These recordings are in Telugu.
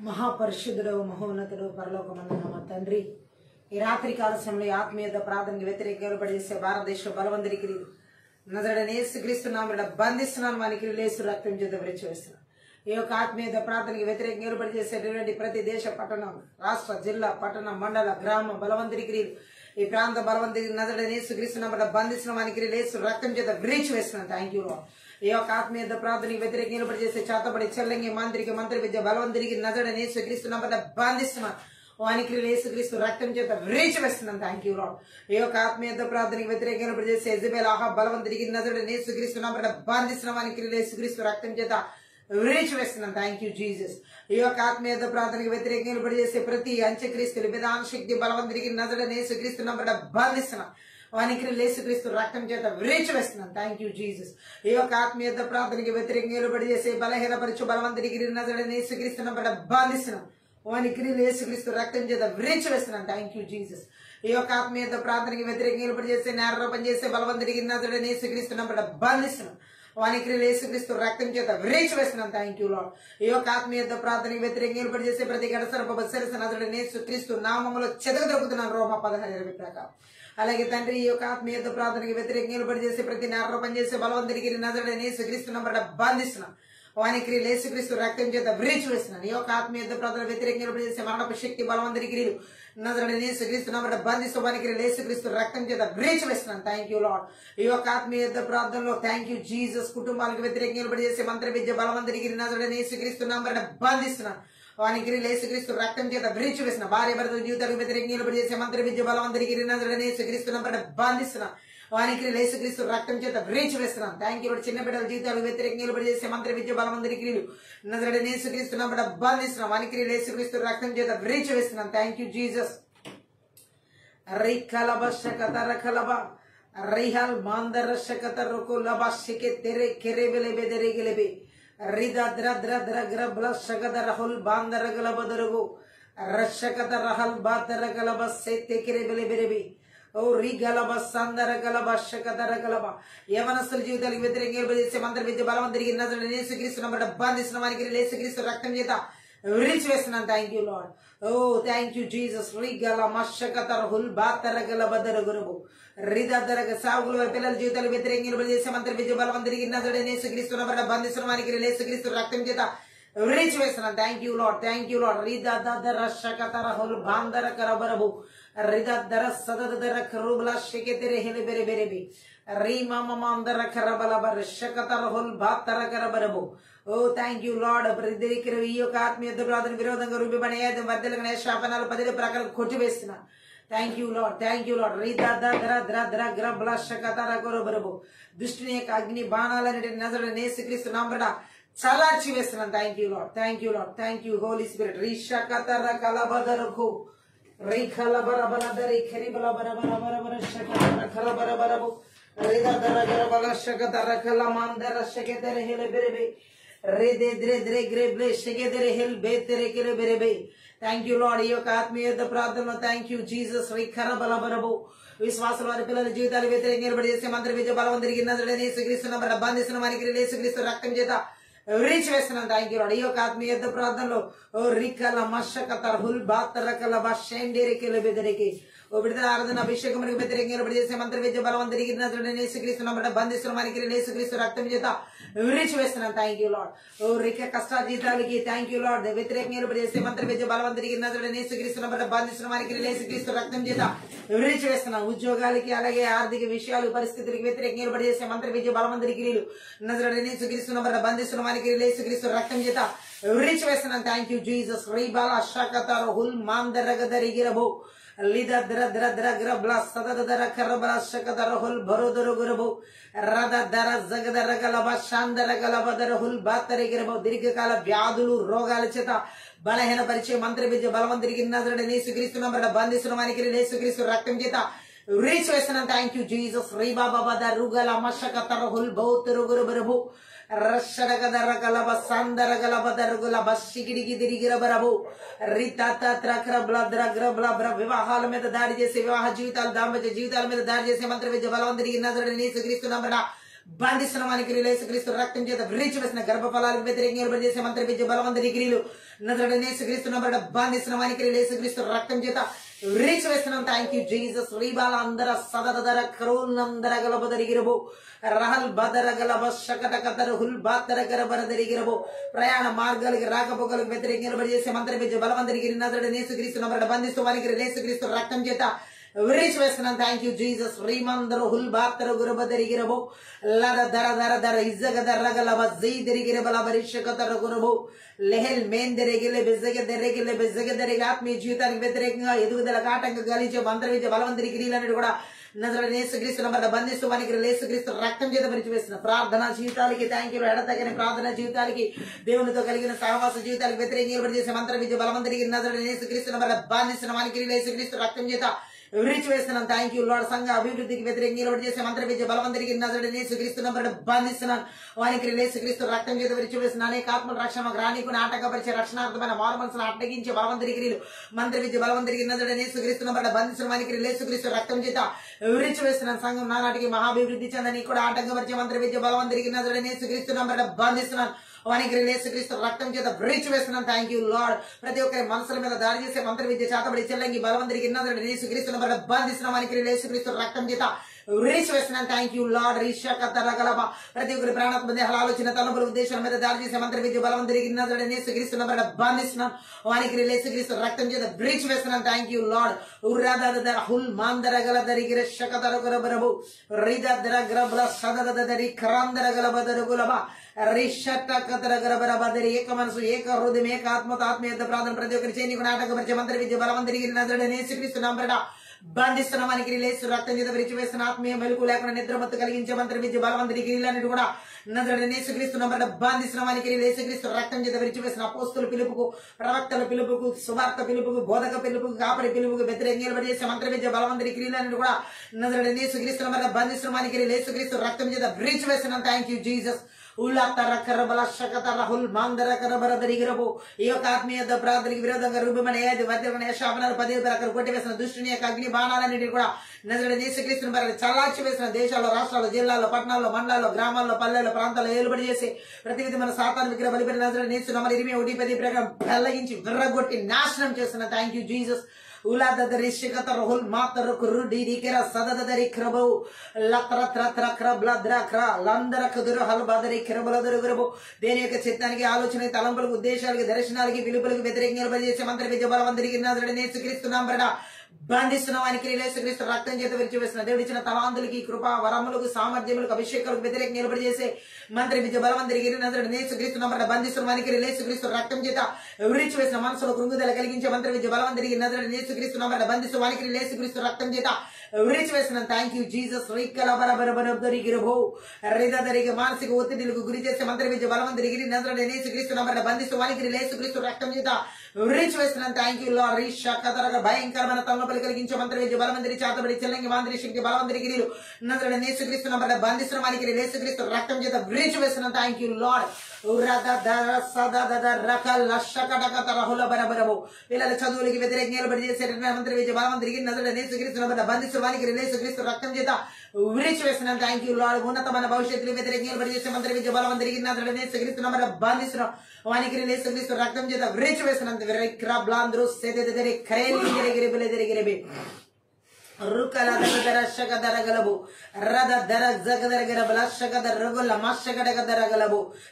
మహాపరిశుద్ధుడు మహోన్నతుడు పరలోకమందున్న మా తండ్రి, ఈ రాత్రి కాల సమయంలో ఆత్మీయత ప్రార్థనకి వ్యతిరేకంగా పడేసే భారతదేశ బలవంతుడికి నజరుడైన యేసుక్రీస్తు నామమున బంధిస్తున్నాను. వానికి లేసు రక్తం చేత విరిచివేస్తున్నాను. ఈ యొక్క ఆత్మీయత ప్రార్థనకి వ్యతిరేకంగా ఏర్పాటు చేసేటువంటి ప్రతి దేశ, పట్టణం, రాష్ట్ర, జిల్లా, పట్టణ, మండల, గ్రామ బలవంతుడికి ఈ ప్రాంత బలవంతుడికి నజరుడైన యేసుక్రీస్తు నామమున బంధిస్తున్న వానికి లేసు రక్తం చేత విరిచివేస్తున్నాను. Thank you Lord. ఈ యొక్క ఆత్మీయత ప్రార్థనకి వ్యతిరేకంగా ఏర్పాటు చేసే చేతబడి చెల్లంగి మాంత్రిక మంత్రి విద్య బలవంతుడికి నజరుడైన యేసుక్రీస్తు నామమున బంధిస్తున్నాను. వానికి యేసుక్రీస్తు రక్తం చేత విరిచివేస్తున్నాను. Thank you Lord. ఈ యొక్క ఆత్మీయత ప్రార్థనకి వ్యతిరేకంగా చేసే యెజబెల్ ఆహాబ్ బలవంతుడికి నజరుడైన యేసుక్రీస్తు నామమున బంధిస్తున్న వానికి యేసుక్రీస్తు రక్తం చేత విరిచివేస్తున్నాను. Thank you Jesus. ఈ యొక్క ఆత్మీయత ప్రార్థనకి వ్యతిరేకంగా చేసే ప్రతి అంత్యక్రీస్తు విధాన శక్తి బలవంతుడికి నజరుడైన యేసుక్రీస్తు నామమున బంధిస్తున్నాను. వానికి యేసుక్రీస్తు రక్తం చేత విరిచివేస్తున్నాను. Thank you Jesus. ఈ యొక్క ఆత్మీయత ప్రార్థనకి వ్యతిరేకంగా చేసే బలహీనపరచు బలవంతుడికి నజరుడైన యేసుక్రీస్తు నామమున బంధిస్తున్నాను. వానికి యేసుక్రీస్తు రక్తం చేత విరిచివేస్తున్నాను. Thank you Jesus. ఈ యొక్క ఆత్మీయత ప్రార్థనకి వ్యతిరేకంగా చేసే నేరారోపణ చేసే బలవంతుడికి నజరుడైన యేసుక్రీస్తు నామమున బంధిస్తున్నాను. వానికి యేసుక్రీస్తు రక్తం చేత విరిచివేస్తున్నాను. Thank you Lord. ఈ యొక్క ఆత్మీయత ప్రార్థనకి వ్యతిరేకంగా చేసే ప్రతి గడసరప బస్సరస నజరుడైన యేసుక్రీస్తు నామములో చెదగదొరుకుతున్నాను. రోమా 16:20 ప్రకారం. అలాగే తండ్రి, ఈ యొక్క ఆత్మీయత ప్రార్థనకి వ్యతిరేకంగా చేసే ప్రతి నేరారోపణ చేసే బలవంతుడికి నజరుడైన యేసుక్రీస్తు నామమున బంధిస్తున్నాను. వానికి యేసుక్రీస్తు రక్తం చేత విరిచివేస్తున్నాను. ఈ యొక్క ఆత్మీయత ప్రార్థన వ్యతిరేకంగా చేసే మరణపు శక్తి బలవంతుడికి నజరుడైన యేసుక్రీస్తు నామమున బంధిస్తూ వానికి యేసుక్రీస్తు రక్తం చేత విరిచివేస్తున్నాను. Thank you Lord. ఈ యొక్క ఆత్మీయత ప్రార్థనలో థ్యాంక్ యూ జీసస్. కుటుంబాలకు వ్యతిరేకంగా చేసే మంత్ర విద్య బలవంతుడికి నజరుడైన యేసుక్రీస్తు నామమున బంధిస్తున్నాను. వానికి యేసుక్రీస్తు రక్తం చేత విరిచివేసిన భార్య భర్తల జీవితాలకు వ్యతిరేకంగా చేసే మంత్ర విద్య బలవంతుడికి నజరుడైన యేసుక్రీస్తు నామమున బంధిస్తున్నాను. వానికి యేసుక్రీస్తు రక్తం చేత విరిచివేస్తున్నాను. Thank you lord. చిన్న బిడ్డల జీవితాలకు వ్యతిరేకంగా చేసే మంత్ర విద్య బలవంతుడికి నజరుడైన యేసుక్రీస్తు నామమున బంధిస్తున్నాను. వానికి యేసుక్రీస్తు రక్తం చేత విరిచివేస్తున్నాను. Thank you Jesus. రైకలబశకతరకలబ రైహల్ మాందరశకతరకులబశకే తెరే కెరెబెలెబె దెరెగెలెబె రిదద్రద్రద్రగ్రబ్లశకతరహుల్ బాందరగలబదరుగు రశకతరహల్ బాతరగలబ సెత్తెకెరెబెలెబెరెబి ఓ రిగలబ సందరగలబ శకతరగలబ యవనస్తుల జీవితాలకు వ్యతిరేకంగా చేసే మంత్ర విద్య బలవంతుడికి నజరుడైన యేసుక్రీస్తు నామమున బంధిస్తున్న వానికి యేసుక్రీస్తు రక్తం చేత విరిచివేస్తున్నాను. Thank you Lord. Oh thank you Jesus. రిగల మశకతరహుల్ బాతరగలబదరుగురుబు రిదదరగ సాగుల వారి పిల్లల జీవితాలు వ్యతిరేకంగా చేసే మంత్ర విద్య బలవంతుడికి నజరుడైన యేసుక్రీస్తు నామమున బంధిస్తున్న వానికి యేసుక్రీస్తు రక్తం చేత విరిచివేస్తున్నాను. Thank you Lord. Thank you Lord. రిదదరశకతరహుల్ బాందరకరబరబు రిదదర సదదర కరుబల శకెతెరె హెలెబెరెబెరెబి రీమమమందర కరబలబ శకతరహుల్ బాతరకరబరబు. Oh thank you Lord. ప్రతిదిన ఈ యొక్క ఆత్మీయత ప్రార్థన విరోధంగా రూపబడే వర్ధలగిన శాపనాలు 10 ప్రకారం కొట్టివేస్తున్నాను. Thank you Lord. Thank you Lord. రిదదరద్రద్రగ్రబల శకతరకరబరబు దుష్టుని యొక్క అగ్ని బాణాలన్నిటిని నజరుడైన యేసుక్రీస్తు నామమున చలార్చి వేస్తున్నాను. Thank you Lord. Thank you Lord. Thank you holy spirit. రీషకతరకలబదరుకు రైఖలబరబలదరి ఖరిబలబరబరబరబర శకతరకలబరబరబు రిదదరగరబల శకతరకలమందర శకెతెరె హెలెబెరెబె రిదెద్రెద్రెగ్రెబ్లె శకెతెరె హెల్బెతెరెకెరెబెరెబె. Thank you Lord. ఈ యొక్క ఆత్మీయత ప్రార్థనలో థ్యాంక్ యూ జీసస్. రైఖరబలబరబు విశ్వాసుల వారి పిల్లల జీవితాలు వ్యతిరేకంగా చేసే మంత్ర విద్య బలవంతుడికి నజరుడైన యేసుక్రీస్తు నామమున బంధిస్తున్న వారికి యేసుక్రీస్తు రక్తం చేత విరిచివేస్తున్నాను. Thank you Lord. ఈ యొక్క ఆత్మీయత ప్రార్థనలో రికల మశకతరహుల్ బాతరకలబ షెండెరెకెలెబెదెరెకి ఓ విడుదల ఆరాధన అభిషేకములకు వ్యతిరేకంగా చేసే మంత్ర విద్య బలవంతుడికి నజరుడైన యేసుక్రీస్తు నామమున బంధిస్తున్న వారికి యేసుక్రీస్తు రక్తం చేత విరిచివేస్తున్నాను. Thank you Lord. ఓ రిక కష్ట జీతాలకి థ్యాంక్ యూ లార్డ్. వ్యతిరేకంగా చేసే మంత్ర విద్య బలవంతుడికి నజరుడైన యేసుక్రీస్తు నామమున బంధిస్తున్న వారికి యేసుక్రీస్తు రక్తం చేత విరిచివేస్తున్నాను. ఉద్యోగాలకి అలాగే ఆర్థిక విషయాలు పరిస్థితులకు వ్యతిరేకంగా చేసే మంత్ర విద్య బలవంతుడికి నజరుడైన యేసుక్రీస్తు నామమున బంధిస్తున్న వారికి యేసుక్రీస్తు రక్తం చేత విరిచివేస్తున్నాను. Thank you Jesus. రీబాల శకతరహుల్ మాందరగదరిగిరబు లిదద్రద్రగ్రబ్ల సదదర కరబల శకతరహుల్ బరోదరుగురబు రదదర జగదరగలబ శాందరగలబదరహుల్ బాతరిగిరబు దీర్ఘకాల వ్యాధులు రోగాల చేత బలహీనపరిచే మంత్ర విద్య బలవంతుడికి నజరుడైన యేసుక్రీస్తు నామమున బంధిస్తున్న వానికి యేసుక్రీస్తు రక్తం చేత విరిచివేస్తున్నాను. Thank you Jesus. రీబాబాబద రుగల మశకతరహుల్ బౌతరుగురుబరబు రషడగదరగలబ సందరగలబదరుగులబ శిగిడికి తిరిగిరబరబు రితత్రగ్రబ్లద్రగ్రబ్లబ్ర వివాహాల మీద దాడి చేసే వివాహ జీవితాలు దాంపత్య జీవితాల మీద దాడి చేసే మంత్ర విద్య బలవంతుడికి నజరుడైన యేసుక్రీస్తు నామమున బంధిస్తున్న వానికి యేసుక్రీస్తు రక్తం చేత విరిచి వేసిన గర్భఫలాలకు వ్యతిరేకంగా చేసే మంత్ర విద్య బలవంత డిగ్రీలు నజరుడైన యేసుక్రీస్తు నామమున బంధిస్తున్న వానికి యేసుక్రీస్తు రక్తం చేత విరిచి వేస్తున్నాం. Thank you Jesus. రీబాల అందర సదదర కరోనందర గలబదరిగిరబో రహల్ బదర గలబ శకట కతర హుల్ బాతర గరబర దరిగిరబో ప్రయాణ మార్గాలకు రాకపోకలకు వ్యతిరేకంగా చేసే మంత్ర విద్య బలవంత డిగ్రీ నజరుడైన యేసుక్రీస్తు నామమున బంధిస్తూ వానికి యేసుక్రీస్తు రక్తం చేత విరిచి వేస్తున్నాం. Thank you Jesus. రీమందరు హుల్ బాతర గురబ దరిగిరబో లద దర దర దర ఇజ్జగ దర్ర గలబ జై దరిగిరబల బరిషకతర గురబో లెహెల్ మేన్ దెరెగిలే బెజగ దెరెగిలే బెజగ దెరెగ ఆత్మీయ జీవితానికి వ్యతిరేకంగా ఎదుగుదలకు ఆటంకం కలిగించే మంత్ర విద్య బలవంతరి క్రియలన్నీ కూడా నజరుడైన యేసుక్రీస్తు నామమున బంధిస్తూ వానికి యేసుక్రీస్తు రక్తం చేత విరిచి వేస్తున్న ప్రార్థనా జీవితాలకి థ్యాంక్ యూ. ఎడతగిన ప్రార్థనా జీవితాలకి దేవునితో కలిగిన సహవాస జీవితాలకు వ్యతిరేకంగా చేసే మంత్ర విద్య బలవంతరికి నజరుడైన యేసుక్రీస్తు నామమున బంధిస్తున్న వానికి యేసుక్రీస్తు రక్తం చేత విరిచి వేస్తున్నాం. Thank you lord. సంఘ అభివృద్ధికి వ్యతిరేకంగా చేసే మంత్ర విద్య బలవంతరికి నజరుడైన యేసుక్రీస్తు నామమున బంధిస్తున్నాను వానికి యేసుక్రీస్తు రక్తం చేత విరిచి వేస్తున్న అనేక ఆత్మల రక్షణ రానికుని ఆటంకపరిచే రక్షణార్థమైన మారుమనసులను అడ్డగించే బలవంతరి క్రియలు మంత్ర విద్య బలవంతరికి నజరుడైన యేసుక్రీస్తు నామమున బంధిస్తున్న వానికి యేసుక్రీస్తు రక్తం చేత విరిచి వేస్తున్నాను. సంఘం నానాటికి మహాభివృద్ధి చెందని కూడా ఆటంకపరిచే మంత్ర విద్య బలవంతరికి నజరుడైన యేసుక్రీస్తు నామమున బంధిస్తున్నాను వానికి యేసుక్రీస్తు రక్తం చేత విరిచి వేస్తున్నాను. Thank you lord. ప్రతి ఒక్కరి మనసుల మీద దాడి చేసే మంత్ర విద్య చేతబడి చెల్లంగి బలవంతరికి నజరుడైన యేసుక్రీస్తు నామమున బంధిస్తున్న వానికి యేసుక్రీస్తు రక్తం చేత విరిచి వేస్తున్నాను. Thank you lord. రీషకతరగలబ ప్రతి ఒక్కరి ప్రాణాత్మ దేహాల ఆలోచన తలంపుల ఉద్దేశాల మీద దాడి చేసే మంత్ర విద్య బలవంతరికి నజరుడైన యేసుక్రీస్తు నామమున బంధిస్తున్నాను వానికి యేసుక్రీస్తు రక్తం చేత విరిచి వేస్తున్నాను. Thank you Lord. ఉర్రాదదర హుల్ మాందరగల దరిగిర శకతరగరబరబు రిదదర గ్రబల సదదదరి ఖరాందరగలబదరగులబ ఏక మనసు ఏక హృదయం ఏక ఆత్మతో ఆత్మీయత ప్రార్థన ప్రతి ఒక్కరి చేయని నాటకపరిచే మంత్ర విద్య బలవంతరికి నజరుడైన యేసుక్రీస్తు నామమున బంధిస్తున్న వానికి యేసు రక్తం చేత విరిచి వేస్తున్న ఆత్మీయ మెలకు లేకుండా నిద్రమత్తు కలిగించే మంత్ర విద్య బలవంతరికి ఇలాంటి కూడా నజరుడైన యేసుక్రీస్తు నామమున బంధిస్తున్న వానికి యేసుక్రీస్తు రక్తం చేత విరిచి వేసిన అపోస్తుల పిలుపుకు ప్రవక్తల పిలుపుకు సువార్త పిలుపుకు బోధక పిలుపుకు కాపరి పిలుపుకు వ్యతిరేకంగా చేసే మంత్ర విద్య బలవంతరికి ఇలాంటి కూడా నజరుడైన యేసుక్రీస్తు నామమున బంధిస్తున్న వానికి యేసుక్రీస్తు రక్తం చేత విరిచి వేసిన. Thank you Jesus. ఈ యొక్క ఆత్మీయత ప్రార్థనకి విరోధంగా రూపమైన శాపనాలు పదే కొట్టివేసిన దుష్టుని యొక్క అగ్ని బాణాలన్నిటి కూడా నజరుడైన యేసుక్రీస్తును చల్లార్చి వేసిన దేశాల్లో రాష్ట్రాల్లో జిల్లాల్లో పట్టణాల్లో మండలాల్లో గ్రామాల్లో పల్లెల్లో ప్రాంతాల్లో ఏలుబడి చేసి ప్రతి విధమైన సాతాను విగ్రహ బలిపడి నజరుడైన యేసు నామమున 21:10 ప్రకారం పెళ్లగించి విర్రగొట్టి నాశనం చేస్తున్న. Thank you Jesus. ఉలాదరి శిఖతర హుల్ మాతర కురుడి రికెర సదదరి క్రబౌ లత్రత్రత్ర క్రబ్లద్ర క్ర లందర కుదురు హల్బదరి క్రబలదరు గురబు దేని యొక్క చిత్తానికి ఆలోచన తలంపులకు ఉద్దేశాలకి దర్శనాలకి పిలుపులకు వ్యతిరేకంగా చేసే మంత్ర విద్య బలవంతరికి నజరుడైన యేసుక్రీస్తు నామమున బంధిస్తున్న వానికి యేసుక్రీస్తు రక్తం చేత విరిచి వేసిన దేవుడు ఇచ్చిన తలాంతులకి కృప వరములకు సామర్థ్యములకు అభిషేకాలకు వ్యతిరేకంగా నిలబడి చేసే మంత్రి విద్య బలవంతరికి నజరుడైన యేసుక్రీస్తు నామమున బంధిస్తున్న వానికి యేసుక్రీస్తు రక్తం చేత విరిచి వేసిన మనసులో కృంగుదల కలిగించే మంత్రి విద్య బలవంతరికి నజరుడైన యేసుక్రీస్తు నామమున బంధిస్తున్న వానికి యేసుక్రీస్తు రక్తం చేత విరిచి వేసిన. Thank you Jesus. మానసిక ఒత్తిడిలకు గురి చేసే మంత్రి విద్య బలవంతరికి నజరుడైన యేసుక్రీస్తు నామమున బంధిస్తున్న వానికి యేసుక్రీస్తు రక్తం చేత విరిచి వేస్తున్నాను. Thank you lord. రీషకతరగ భయంకరమైన తలనొప్పులు కలిగించే మంత్ర విద్య బలవంతరి చేతబడి చెల్లంగి మాంద్రి శక్తి బలవంతరికి నజరుడైన యేసుక్రీస్తు నామమున బంధిస్తున్న వానికి యేసుక్రీస్తు రక్తం చేత విరిచి వేస్తున్నాను. Thank you lord. పిల్లల చదువులకి వ్యతిరేకంగా నిలబడి చేసే మంత్ర విద్య బలవంతరికి నజరుడైన యేసుక్రీస్తు నామమున బంధిస్తున్న వానికి యేసుక్రీస్తు రక్తం చేత విరిచి వేస్తున్నాను. Thank you lord. ఉన్నతమైన భవిష్యత్తులో వ్యతిరేకంగా నిలబడి చేసే మంత్ర విద్య బలవంతరికి నజరుడైన యేసుక్రీస్తు నామమున బంధిస్తున్న వానికి యేసుక్రీస్తు రక్తం చేత విరిచి వేస్తున్నాను.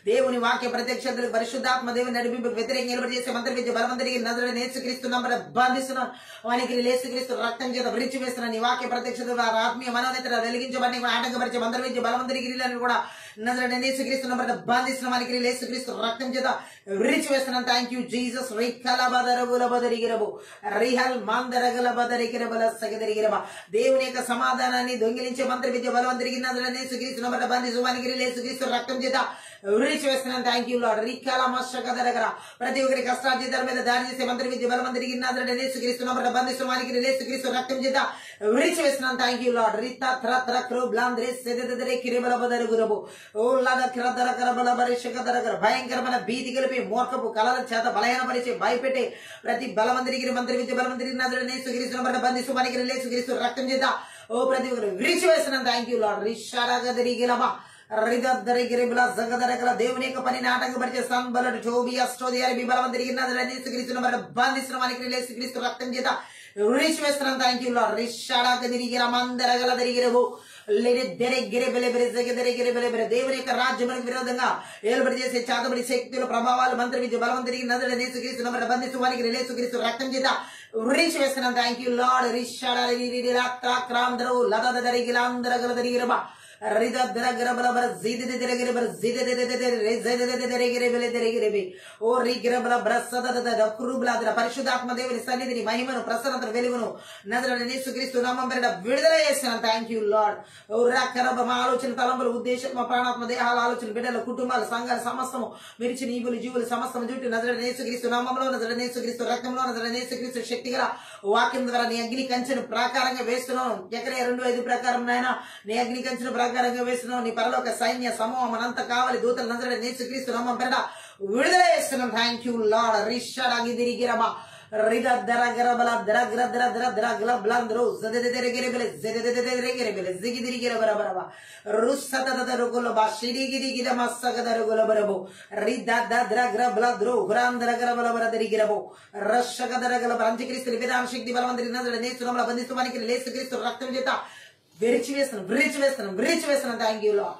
దేవుని వాక్య ప్రత్యక్షతలకు పరిశుద్ధాత్మ దేవుని నడిపింపుకు వ్యతిరేకంగా నిలబడి చేసే మంత్ర విద్య బలవంతరికి నజరుడైన యేసుక్రీస్తు నామమున బంధిస్తున్నాను వానికి యేసుక్రీస్తు రక్తం చేత విరిచి వేస్తున్నాను. ఈ వాక్య ప్రత్యక్షత ఆత్మీయ మనోనేతలు వెలిగించబడి ఆటంకపరిచే మంత్ర విద్య బలవంతరికి కూడా నజరుడైన యేసుక్రీస్తు నామమున బంధిస్తున్న వానికి యేసుక్రీస్తు రక్తం చేత విరిచి వేస్తున్నాను. Thank you Jesus. దేవుని యొక్క సమాధానాన్ని దొంగిలించే మంత్ర విద్య బలవంతరికి నజరుడైన యేసుక్రీస్తు నామమున బంధిస్తున్న వానికి యేసుక్రీస్తు రక్తం చేత విరిచి వేస్తున్నాను. Thank you Lord. రికాల మస్సక దగ్గర ప్రతి ఒక్కరి కష్టార్జితాల మీద దాడి చేసే మంత్ర విద్య బలవంతరికి నజరుడైన యేసుక్రీస్తు నామమున బంధిస్తున్న వానికి యేసుక్రీస్తు రక్తం చేత విరిచి వేస్తున్నాను. Thank you Lord. రిత త్ర త్ర క్రో బ్లాంద్రే సెదెదెదెరే కిరెబల బదరు గురబు ఓ లాద కిరదర కరబల బరిషక దరగర భయంకరమైన భీతి కలిపి మోర్కపు కలల చేత బలహీనపరిచే భయపెట్టే ప్రతి బలవంతరికి మంత్ర విద్య బలవంతరికి నజరుడైన యేసుక్రీస్తు నామమున బంధిస్తున్న వానికి యేసుక్రీస్తు రక్తం చేత ఓ ప్రతి ఒక్కరు విరిచి వేస్తున్నాను. Thank you Lord. రిషారగదరి గిలబ రిదద్దరిగిరిబుల జగదరగల దేవుని యొక్క పనిని ఆటంకపరిచే సంబలడు టోబియా స్టోదియారి బలవం తిరిగిన యేసుక్రీస్తును మరి బంధిస్తున్న మనకి యేసుక్రీస్తు రక్తం చేత విడిచివేస్తున్నాం. Thank you Lord. రిషాడాక తిరిగిర మందరగల తిరిగిరవు దేవుని యొక్క రాజ్యములకు విరోధంగా ఏలుబడి చేసే చాతబడి శక్తులు ప్రభావాలు మంత్ర విద్య బలవం తిరిగి నజరేయుడైన యేసుక్రీస్తు నామమున బంధిస్తూ వారికి యేసుక్రీస్తు రక్తం చేత విడిచివేస్తున్నాం. Thank you Lord. రిషాడాంధ్రవు లదదరిగిలాంధ్రగల తిరిగిరబా పరిశుద్ధాత్మ దేవుని సన్నిధిని మహిమను ప్రసన్నత వెలుగును నజరేయుడైన యేసుక్రీస్తు నామమున విడుదల చేస్తున్నాం. Thank you lord. మా ఆలోచన తలంపులు ఉద్దేశం మా ప్రాణాత్మ దేహాల ఆలోచన బిడ్డల కుటుంబాలు సంఘాలు సమస్తము మిరిచి నీవులు జీవులు సమస్తము చుట్టూ నజరేయుడైన యేసుక్రీస్తు నామములో నజరేయుడైన యేసుక్రీస్తు రక్తంలో నజరేయుడైన యేసుక్రీస్తు శక్తి గల వాక్యం ద్వారా నీ అగ్ని కంచెను ప్రాకారంగా వేస్తున్నాను. ఎక్కడ 2:5 ప్రకారం నాయనా నీ అగ్ని కంచెను ప్రాకారంగా వేస్తున్నావు. నీ పరలోక సైన్య సమూహం అనంత కావాలి దూతలు నజరేయుడైన యేసుక్రీస్తు నామమున పేరిట విడుదల చేస్తున్నాం. Thank you Lord. రిషాడాగి తిరిగిరమా శక్తి బలవంతులు బంధిస్తూ యేసుక్రీస్తు రక్తం చేత విరిచివేస్తున్నాం. Thank you Lord.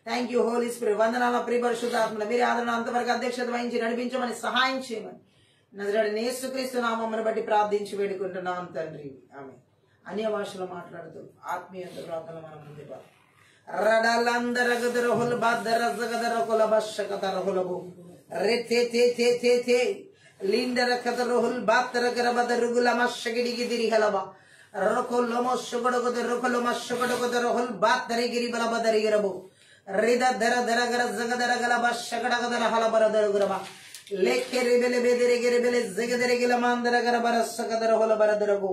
Thank you holy spirit. వందనాల ప్రియ పరిశుద్ధాత్మల మీరే ఆదరణ అంతవరకు అధ్యక్షత వహించి నడిపించమని సహాయం చేయమని నజరేయుడైన యేసుక్రీస్తు నామమును బట్టి ప్రార్థించి వేడుకుంటున్నాం తండ్రి. ఆమె అన్య భాషలో మాట్లాడుతూ ఆత్మీయ ప్రార్థన మనం ముందు రడలందరగదరహుల్ బాద్దరగదరకులబశకదరహులబు రెతే తే తే తే తే లిండర కదరహుల్ బాత్తరగరబదరుగుల మశగిడిగి దిరిహలబా రకొల్లమో షుగడగద రకొల్లమ షుగడగదరహుల్ బాత్తరిగిరి బలబదరిగిరబు రిద దర దరగర జగదరగలబ షగడగదర హలబరదరుగురబ లేకెరి బెలె బెదరిగిరి బెలె జగదరిగిల మాందరగర బరసగదరహుల బరదరగు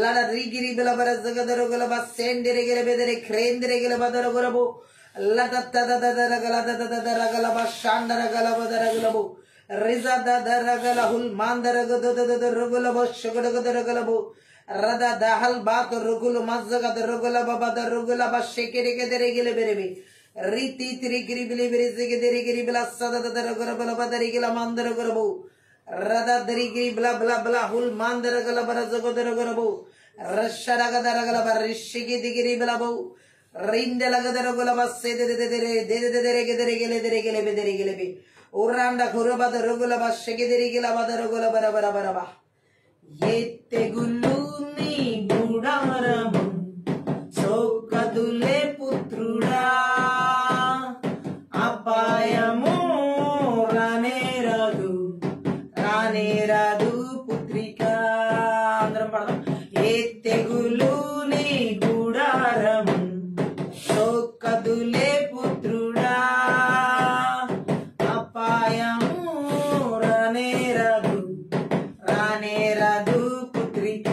లడ రిగిరి బెలబర జగదరగులబ సెండిరిగిరి బెదరి క్రేందిరిగిల బదరుగురబు లదత్తదదరగలదదరగలబ షాండరగలబదరగులబు రిజదరగలహుల్ మాందరగదదరగులబ షగడగదరగలబు రద దహల్ బాతు రుగులు మజ్జగదరగులబ బదరుగులబ షెకిరిగదరిగిల బెరిబి రీతి తిరిగిరి బిలిబిరి జిగిదిరిగిరి బిల సదదరగుల బలబదరిగిల మాందరగురబు రద దరిగిరి బ్ల బ్ల బ్ల హుల్ మాందరగల బరజగదరగురబు రషడగదరగలబ రిషిగి దిగిరి బిలబు రిండలగదరగులబ సెదెదెదెదెరే దెదెదెదెరెగెదెరెగెలె బెదెరెగెలెబి ఉర్రాండ కురబద రుగులబ షెగిదిరిగిల బదరుగుల బరబరబరబ ఏ తెగులు నీ గుడారము సోకదులే పుత్రుడా అపాయము రానేరాదు పుత్రిక. అందరం పడదాం. ఏ తెగులు నీ గుడారము సోకదులే పుత్రుడా అపాయము రానేరాదు పుత్రిక.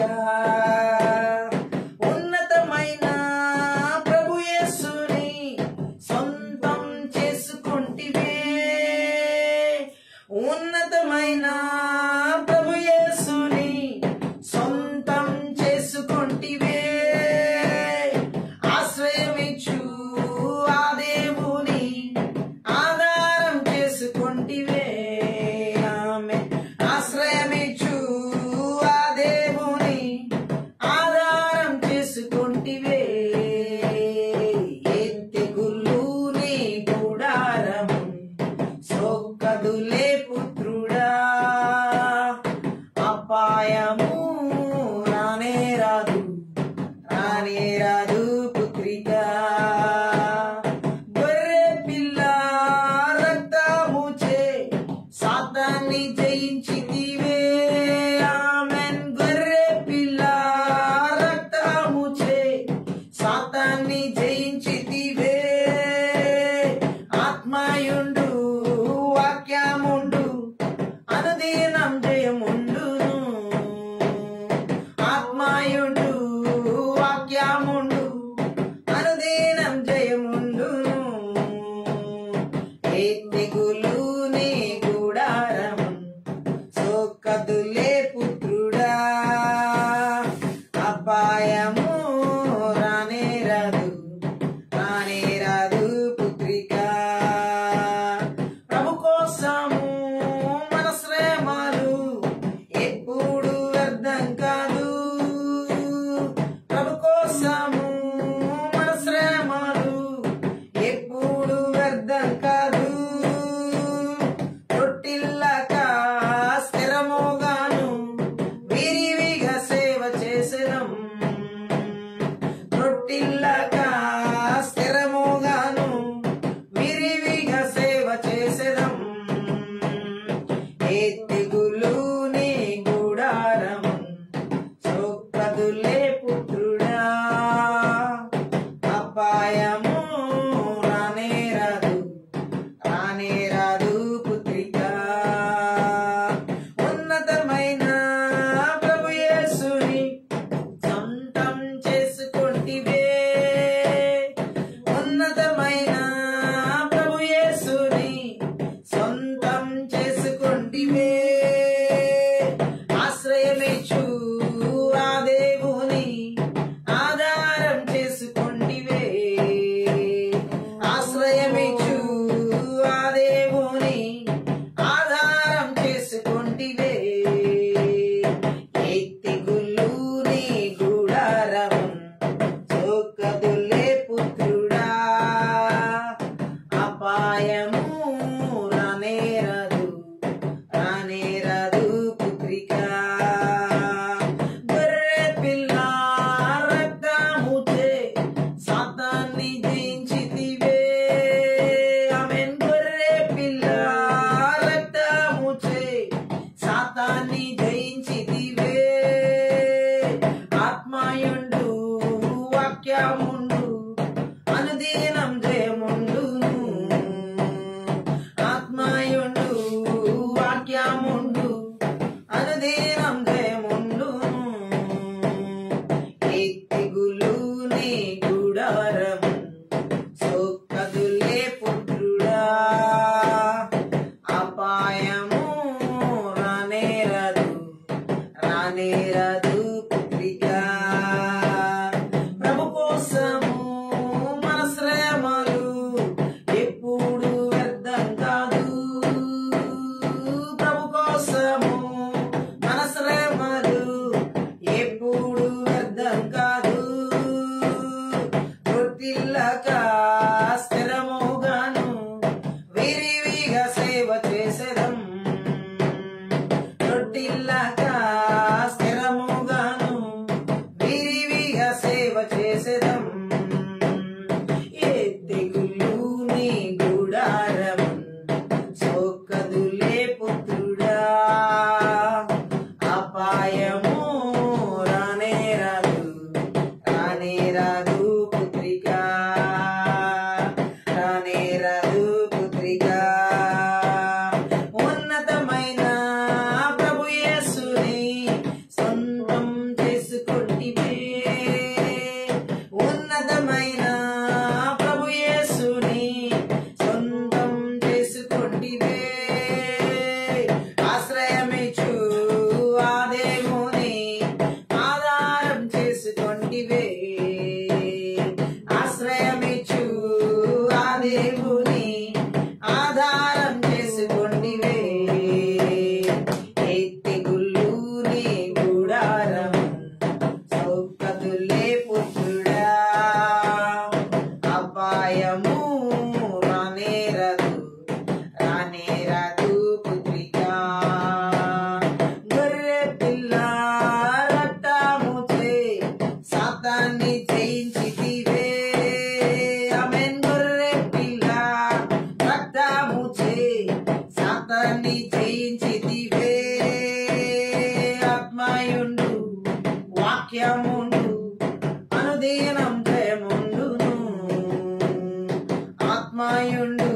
ఆత్మాయుండు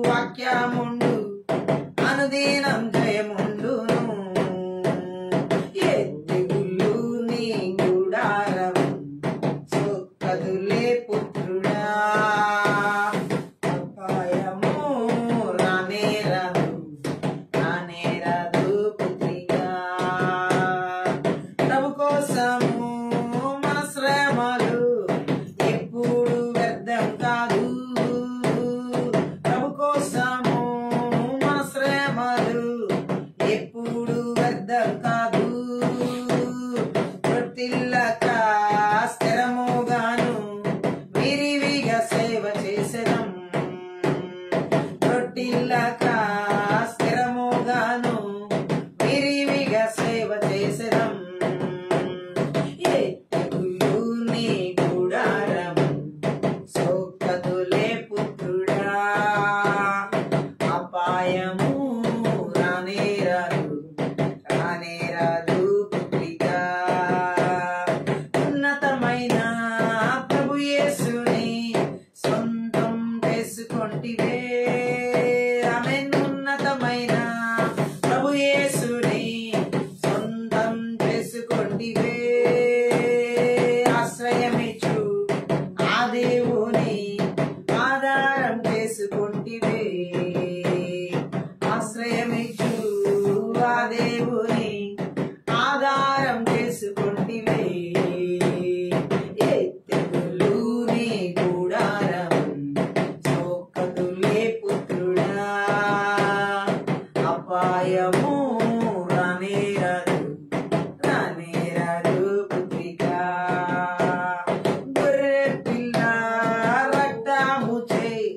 వాక్యముండు అనుదినం జయముండును. ఏ తెగులు నీ గుడారం సోకదులే పుత్రుడా. అపాయము రానే రాదు రానే రాదు పుత్రికా. ప్రభు కోసము మన శ్రమలు ఎప్పుడు వ్యర్థం కాదు. ప్రభు కోసము మన శ్రమలు ఎప్పుడు వ్యర్థం కాదు. తొట్టిల్లక స్థిరముగాను విరివిగా సేవ చేసెదం. తొట్టిల్లక స్థిరముగాను విరివిగా సేవ చేసెదం. ఏ తెగులు నీ గుడారం సోకదులే పుత్రుడా. అపాయము రానే రాదు రానే రాదు పుత్రికా. ఉన్నతమైన ప్రభు యేసుని సొంతం చేసుకొంటివే. ఆమేన్. ఉన్నతమైన ప్రభు యేసుని సొంతం చేసుకొంటివే. ఆశ్రయమిచ్చు ఆ దేవుని ఆధారం చేసుకొంటివే. ఆశ్రయమిచ్చు ఆ దేవుని ఆధారం చేసుకొంటివే. ఏ తెగులు నీ గుడారం సోకదులే పుత్రుడా. అపాయము రానే రాదు రానే రాదు పుత్రికా. గొర్రె పిల్ల రక్తముచే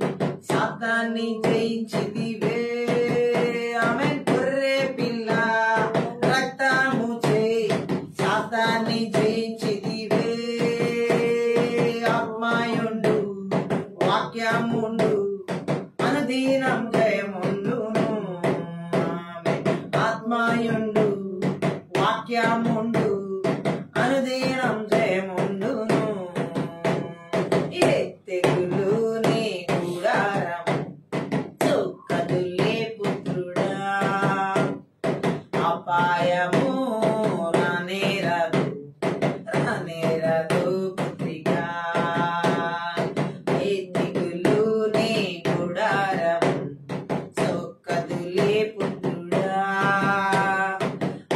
సాతాన్ని జయించితివే. ఆమేన్. గొర్రె పిల్ల రక్తముచే సాతాన్ని జయించితివే. ఆత్మాయుండు వాక్యముండు అనుదినం జయముండును. ఆమేన్. ఆత్మాయుండు వాక్యముండు అనుదినం జయముండును. ఏ తెగులు నీ గుడారం సోకదులే పుత్రుడా. అపాయము రానే రాదు రానే రాదు పుత్రికా. ఏ తెగులు నీ గుడారం సోకదులే పుత్రుడా.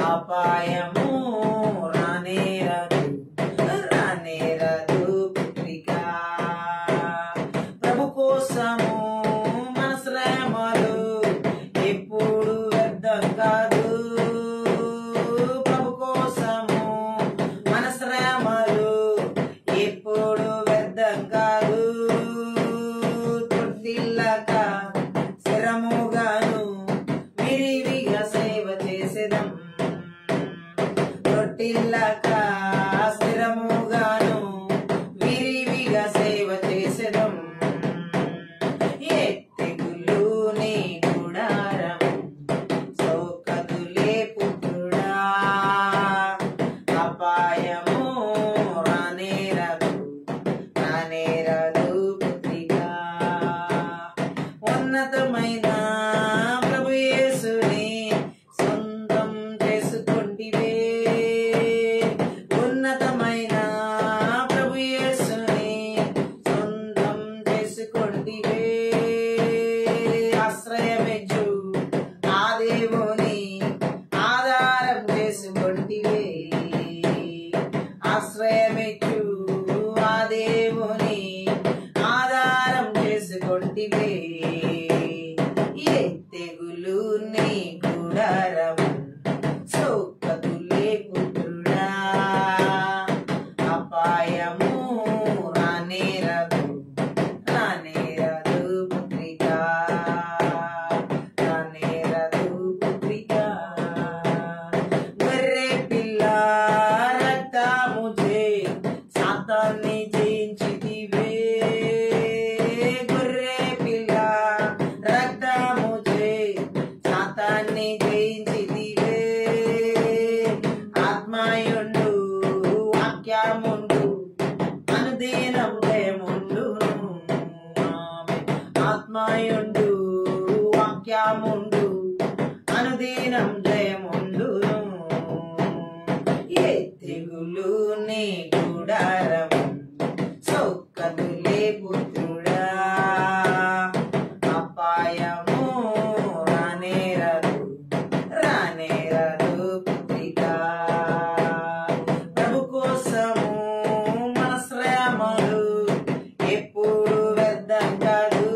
అపాయము రానే రాదు రానే రాదు పుత్రికా. ప్రభు కోసము మన శ్రమలు ఎప్పుడు వ్యర్థం కాదు. ప్రభు కోసము మన శ్రమలు ఎప్పుడు వ్యర్థం కాదు. తొట్టిల్లక స్థిరముగాను విరివిగా సేవ చేసెదం. తొట్టిల్లక స్థిరముగాను విరివిగా సేవ చేసెదం. ఏ తెగులు నీ గుడారం సోకదులే పుత్రుడా. అపాయము రానే రాదు రానే రాదు పుత్రికా. ఉన్నతమైన ప్రభు యేసుని సొంతం చేసుకొంటివే. ఉన్నతమైన ప్రభు యేసుని సొంతం చేసుకొంటివే. ఆశ్రయమిచ్చు ఆ దేవుని ఆధారం చేసుకొంటివే. ఆశ్రయమిచ్చు ఆ దేవుని ఆధారం చేసుకొంటివే. ఏ తెగులు నీ గుడారం సోకదులే పుత్రుడా. అపాయము రానే రాదు రానే రాదు పుత్రికా. రానే రాదు పుత్రికా. గొర్రె పిల్ల రక్తముచే సాతాన్ని జయించితివే. గొర్రె పిల్ల రక్తముచే సాతాన్ని జయించితివే. ఆత్మయుండు వాక్యముండు అనుదినం జయముండును ఏ తెగులు నీ గుడారం సౌకదులే పుత్రుడా అపాయము రానేరదు పుత్రికా ప్రభు కోసము మన శ్రమలు ఎప్పుడు వ్యర్థం కాదు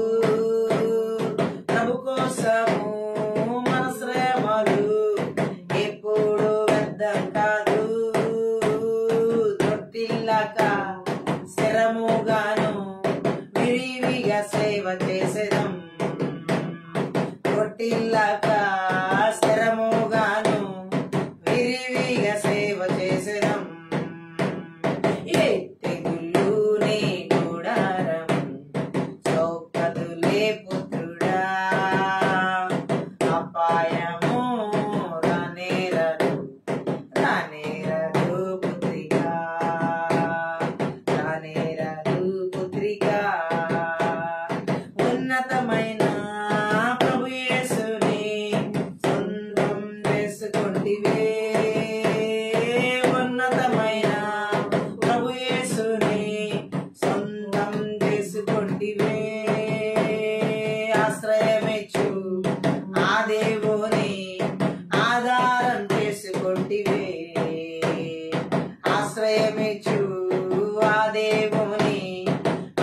ప్రభు కోసము మన శ్రమలు ఎప్పుడు వ్యర్థం కాదు తొట్టిల్లక స్థిరముగాను విరివిగా సేవ చేసేదం తొట్టిల్లక స్థిరముగాను విరివిగా సేవ చేసేదం ఏ తెగులు నీ గుడారం సౌకదులే పుత్రుడా అపాయము రానేరదు పుత్రికా రానేరదు పుత్రికా ఉన్నతమైన ప్రభు యేసుని సొంతం చేసుకొంటివే ఉన్నతమైన ప్రభు యేసుని సొంతం చేసుకొంటివే ఆశ్రయమిచ్చు ఆ దేవుని ఆధారం చేసుకొంటివే ఆశ్రయమిచ్చు ఆ దేవుని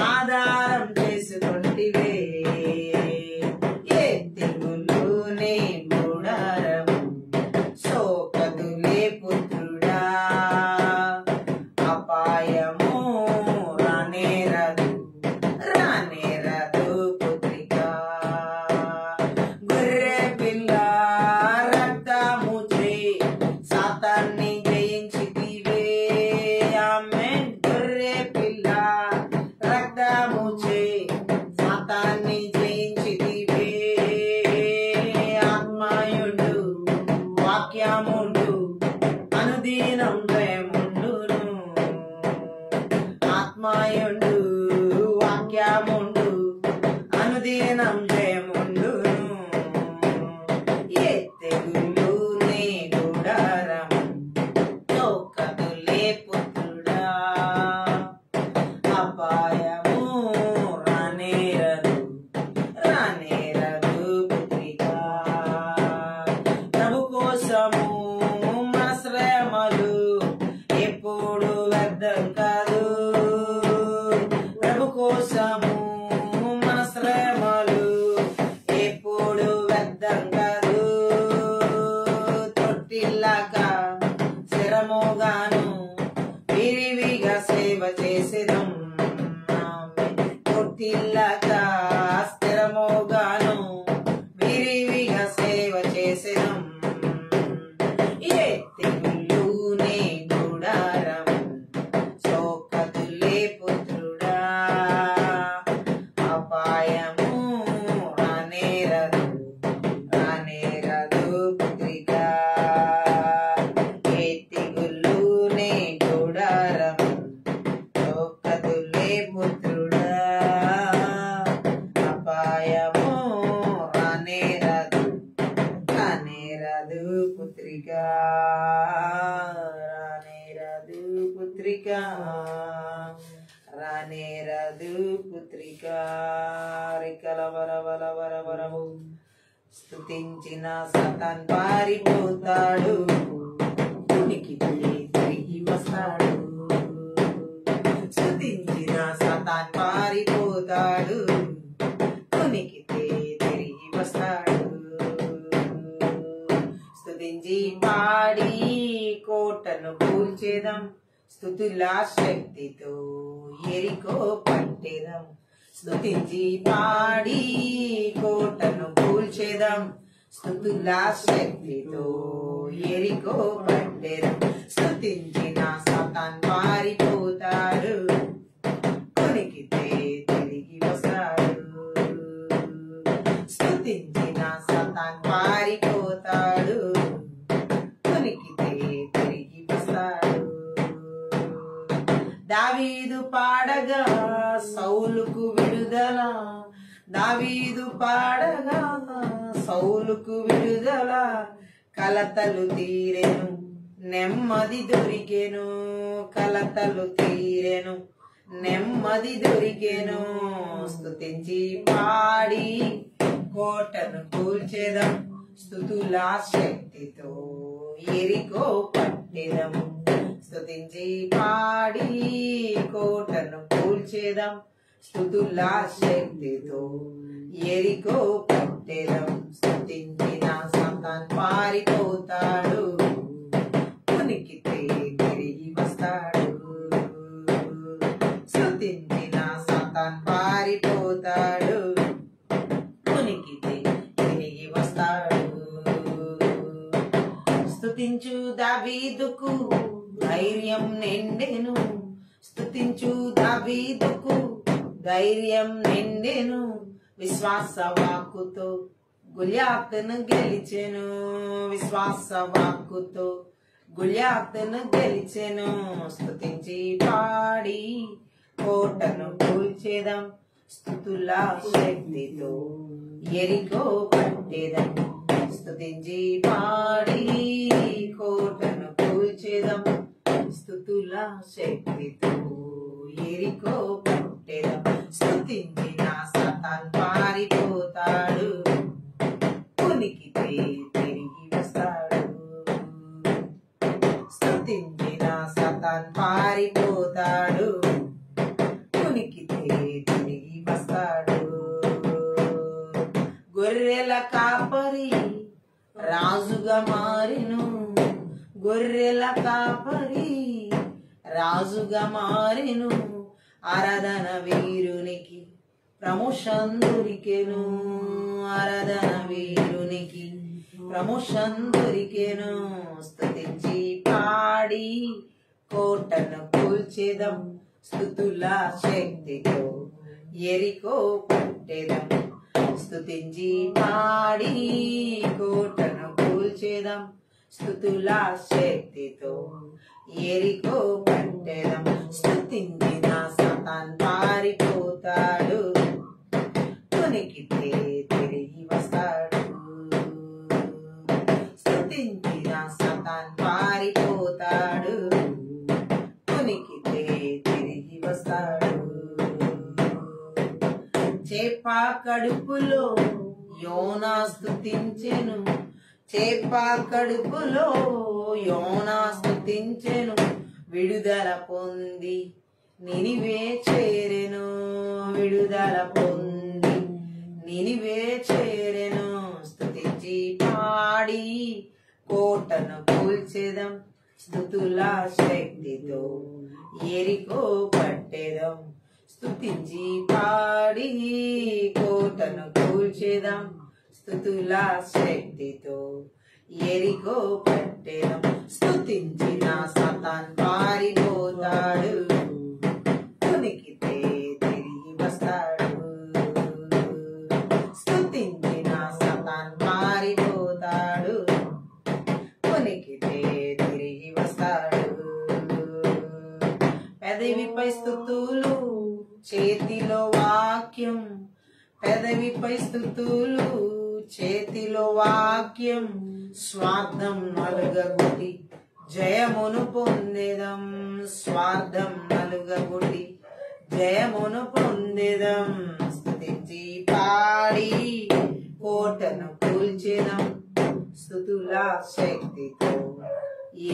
ఆధారం చేసుకొంటివే ఏ తెగులు నీ గుడారం సోకదులే పుత్రుడా అపాయము రానేరదు పుత్రికా గొర్రె పిల్ల రక్తముచే సాతాన్ని జయించితివే ఆమేన్ గొర్రె పిల్ల రక్తముచే సాతాన్ని జయించితివే ఆత్మయుండు వాక్యముండు అనుదినం జయముండును ఆత్మయుండు వాక్యముండు అనుదినం జయముండును ఏ తెగులు నీ గుడారం సౌకదులే పుత్రుడా అపాయము రానేరదు పుత్రికా ప్రభు కోసము మన శ్రమలు ఎప్పుడు వ్యర్థం కాదు ప్రభు కోసము మన శ్రమలు ఎప్పుడు వ్యర్థం కాదు తొట్టిల్లక స్థిరముగాను విరివిగా సేవ చేసేదం తొట్టిల్లక స్థిరముగాను విరివిగా సేవ చేసేదం ఏ తెగులు నీ గుడారం సోకదులే పుత్రుడా అపాయము రానేరదు పుత్రికా ఏ తెగులు నీ గుడారం సోకదులే పుత్రుడా అపాయము రానేరదు పుత్రికా రానేరదు పుత్రికా రికల వరవరవరవరవు స్తుతించిన సతాన్ పారిపోతాడు ఉనికి తిరిగి వస్తాడు స్తుతించిన సతాన్ పారిపోతాడు ఉనికి తిరిగి వస్తాడు స్తుతించి పాడి కోటను కూల్చేదం స్తుతుల శక్తితో ఎరికో పట్టేదం స్తుతించి పాడి కోటను కూల్చేదం స్తుతుల శక్తితో ఎరికో పట్టేదం స్తుతించిన సాతాన్ పారిపోతాడు కొనికితే తిరిగి వస్తాడు స్తుతించిన సాతాన్ పారిపోతాడు కొనికితే తిరిగి వస్తాడు దావీదు పాడగా సౌలుకు విడుదల దావీదు పాడగా సౌలుకు విడుదల, కలతలు తీరెను నెమ్మది దొరికెను, కలతలు తీరెను నెమ్మది దొరికెను. స్తుతించి పాడి కోటను కూల్చెదం, స్తుతుల శక్తితో ఎరికో పట్టెదం. స్తుతించి పాడి కోటను కూల్చెదం, స్తుతుల శక్తితో ఎరికో పట్టెదం. స్తుతించిన సాతాను పారిపోతాడు, ఉనికితే తిరిగి వస్తాడు. స్తుతించిన సాతాను పారిపోతాడు, ఉనికితే తిరిగి వస్తాడు. స్తుతించు దావీదుకు ధైర్యం నిండెను, స్తుతించు దావీదుకు ధైర్యం నిండెను. విశ్వాస వాక్కుతో గుళ్యాతును గెలిచెను, విశ్వాస వాక్కుతో గుళ్యాతును గెలిచెను. స్తుతించి పాడి కోటను కూల్చెదం, స్తుతుల శక్తితో ఎరికో పట్టెదం. స్తుతించి పాడి కోటను కూల్చెదం, స్తుతుల శక్తితో ఎరికో పట్టెదం. స్తుతించిన సాతాను పారిపోతాడు, ఉనికితే తిరిగి వస్తాడు. స్తుతించిన సాతాను పారిపోతాడు, ఉనికితే తిరిగి వస్తాడు. గొర్రెల కాపరి రాజుగా మారెను, గొర్రెల కాపరి రాజుగా మారెను. ఆరాధన వీరునికి ప్రమోషన్ దొరికెను, ఆరాధన వీరునికి ప్రమోషన్ దొరికెను. స్తుతించి పాడి కోటను కూల్చెదం, స్తుతుల శక్తితో ఎరికో పట్టెదం. స్తుతించి పాడి కోటను కూల్చెదం, స్తుతుల శక్తితో ఎరికో పట్టెదం. స్తుతించిన సాతాను పారిపోతాడు, ఉనికితే తిరిగి వస్తాడు. స్తుతించిన సాతాను పారిపోతాడు, ఉనికితే తిరిగి వస్తాడు. చేప కడుపులో యోనా స్తుతించెను, చేప కడుపులో యోనా స్తుతించెను. విడుదల పొంది నినివే చేరెను, విడుదల పొంది నినివే చేరెను. స్తుతించి పాడి కోటను కూల్చెదం, స్తుతుల శక్తితో ఎరికో పట్టెదం. స్తుతించి పాడి కోటను కూల్చెదం, స్తుతుల శక్తితో ఎరికో పట్టెదం. స్తుతించిన సాతాను పారిపోతాడు, ఉనికితే తిరిగి వస్తాడు. స్తుతించిన సాతాను పారిపోతాడు, ఉనికితే తిరిగి వస్తాడు. పెదవిపై స్తుతులు చేతిలో వాక్యం, పెదవిపై స్తుతులు చేతిలో వాక్యం. స్వార్థం నలుగగొట్టి జయమును పొందెదం, స్వార్థం నలుగగొట్టి జయమును పొందెదం. స్తుతించి పాడి కోటను కూల్చెదం, స్తుతుల శక్తితో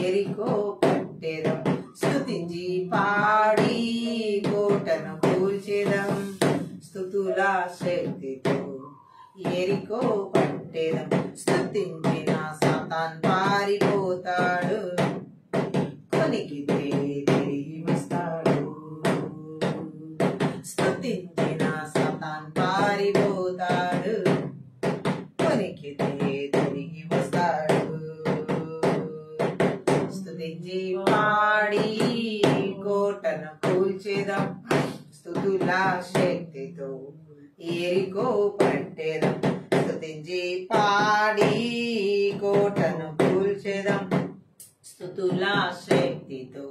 ఎరికో పట్టెదం. స్తుతించి పాడి కోటను కూల్చెదం, స్తుతుల శక్తితో ఎరికో పట్టెదం. స్తుతించిన సాతాను పారిపోతాడు, కొనికితే తిరిగి వస్తాడు. స్తుతించిన సాతాను పారిపోతాడు, కొనికితే తిరిగి వస్తాడు. స్తుతించి పాడి కోటను కూల్చెదం, స్తుతుల శక్తితో ఎరికో పట్టెదం. స్తుతించి పాడి కోటను కూల్చెదం, స్తుతుల శక్తితో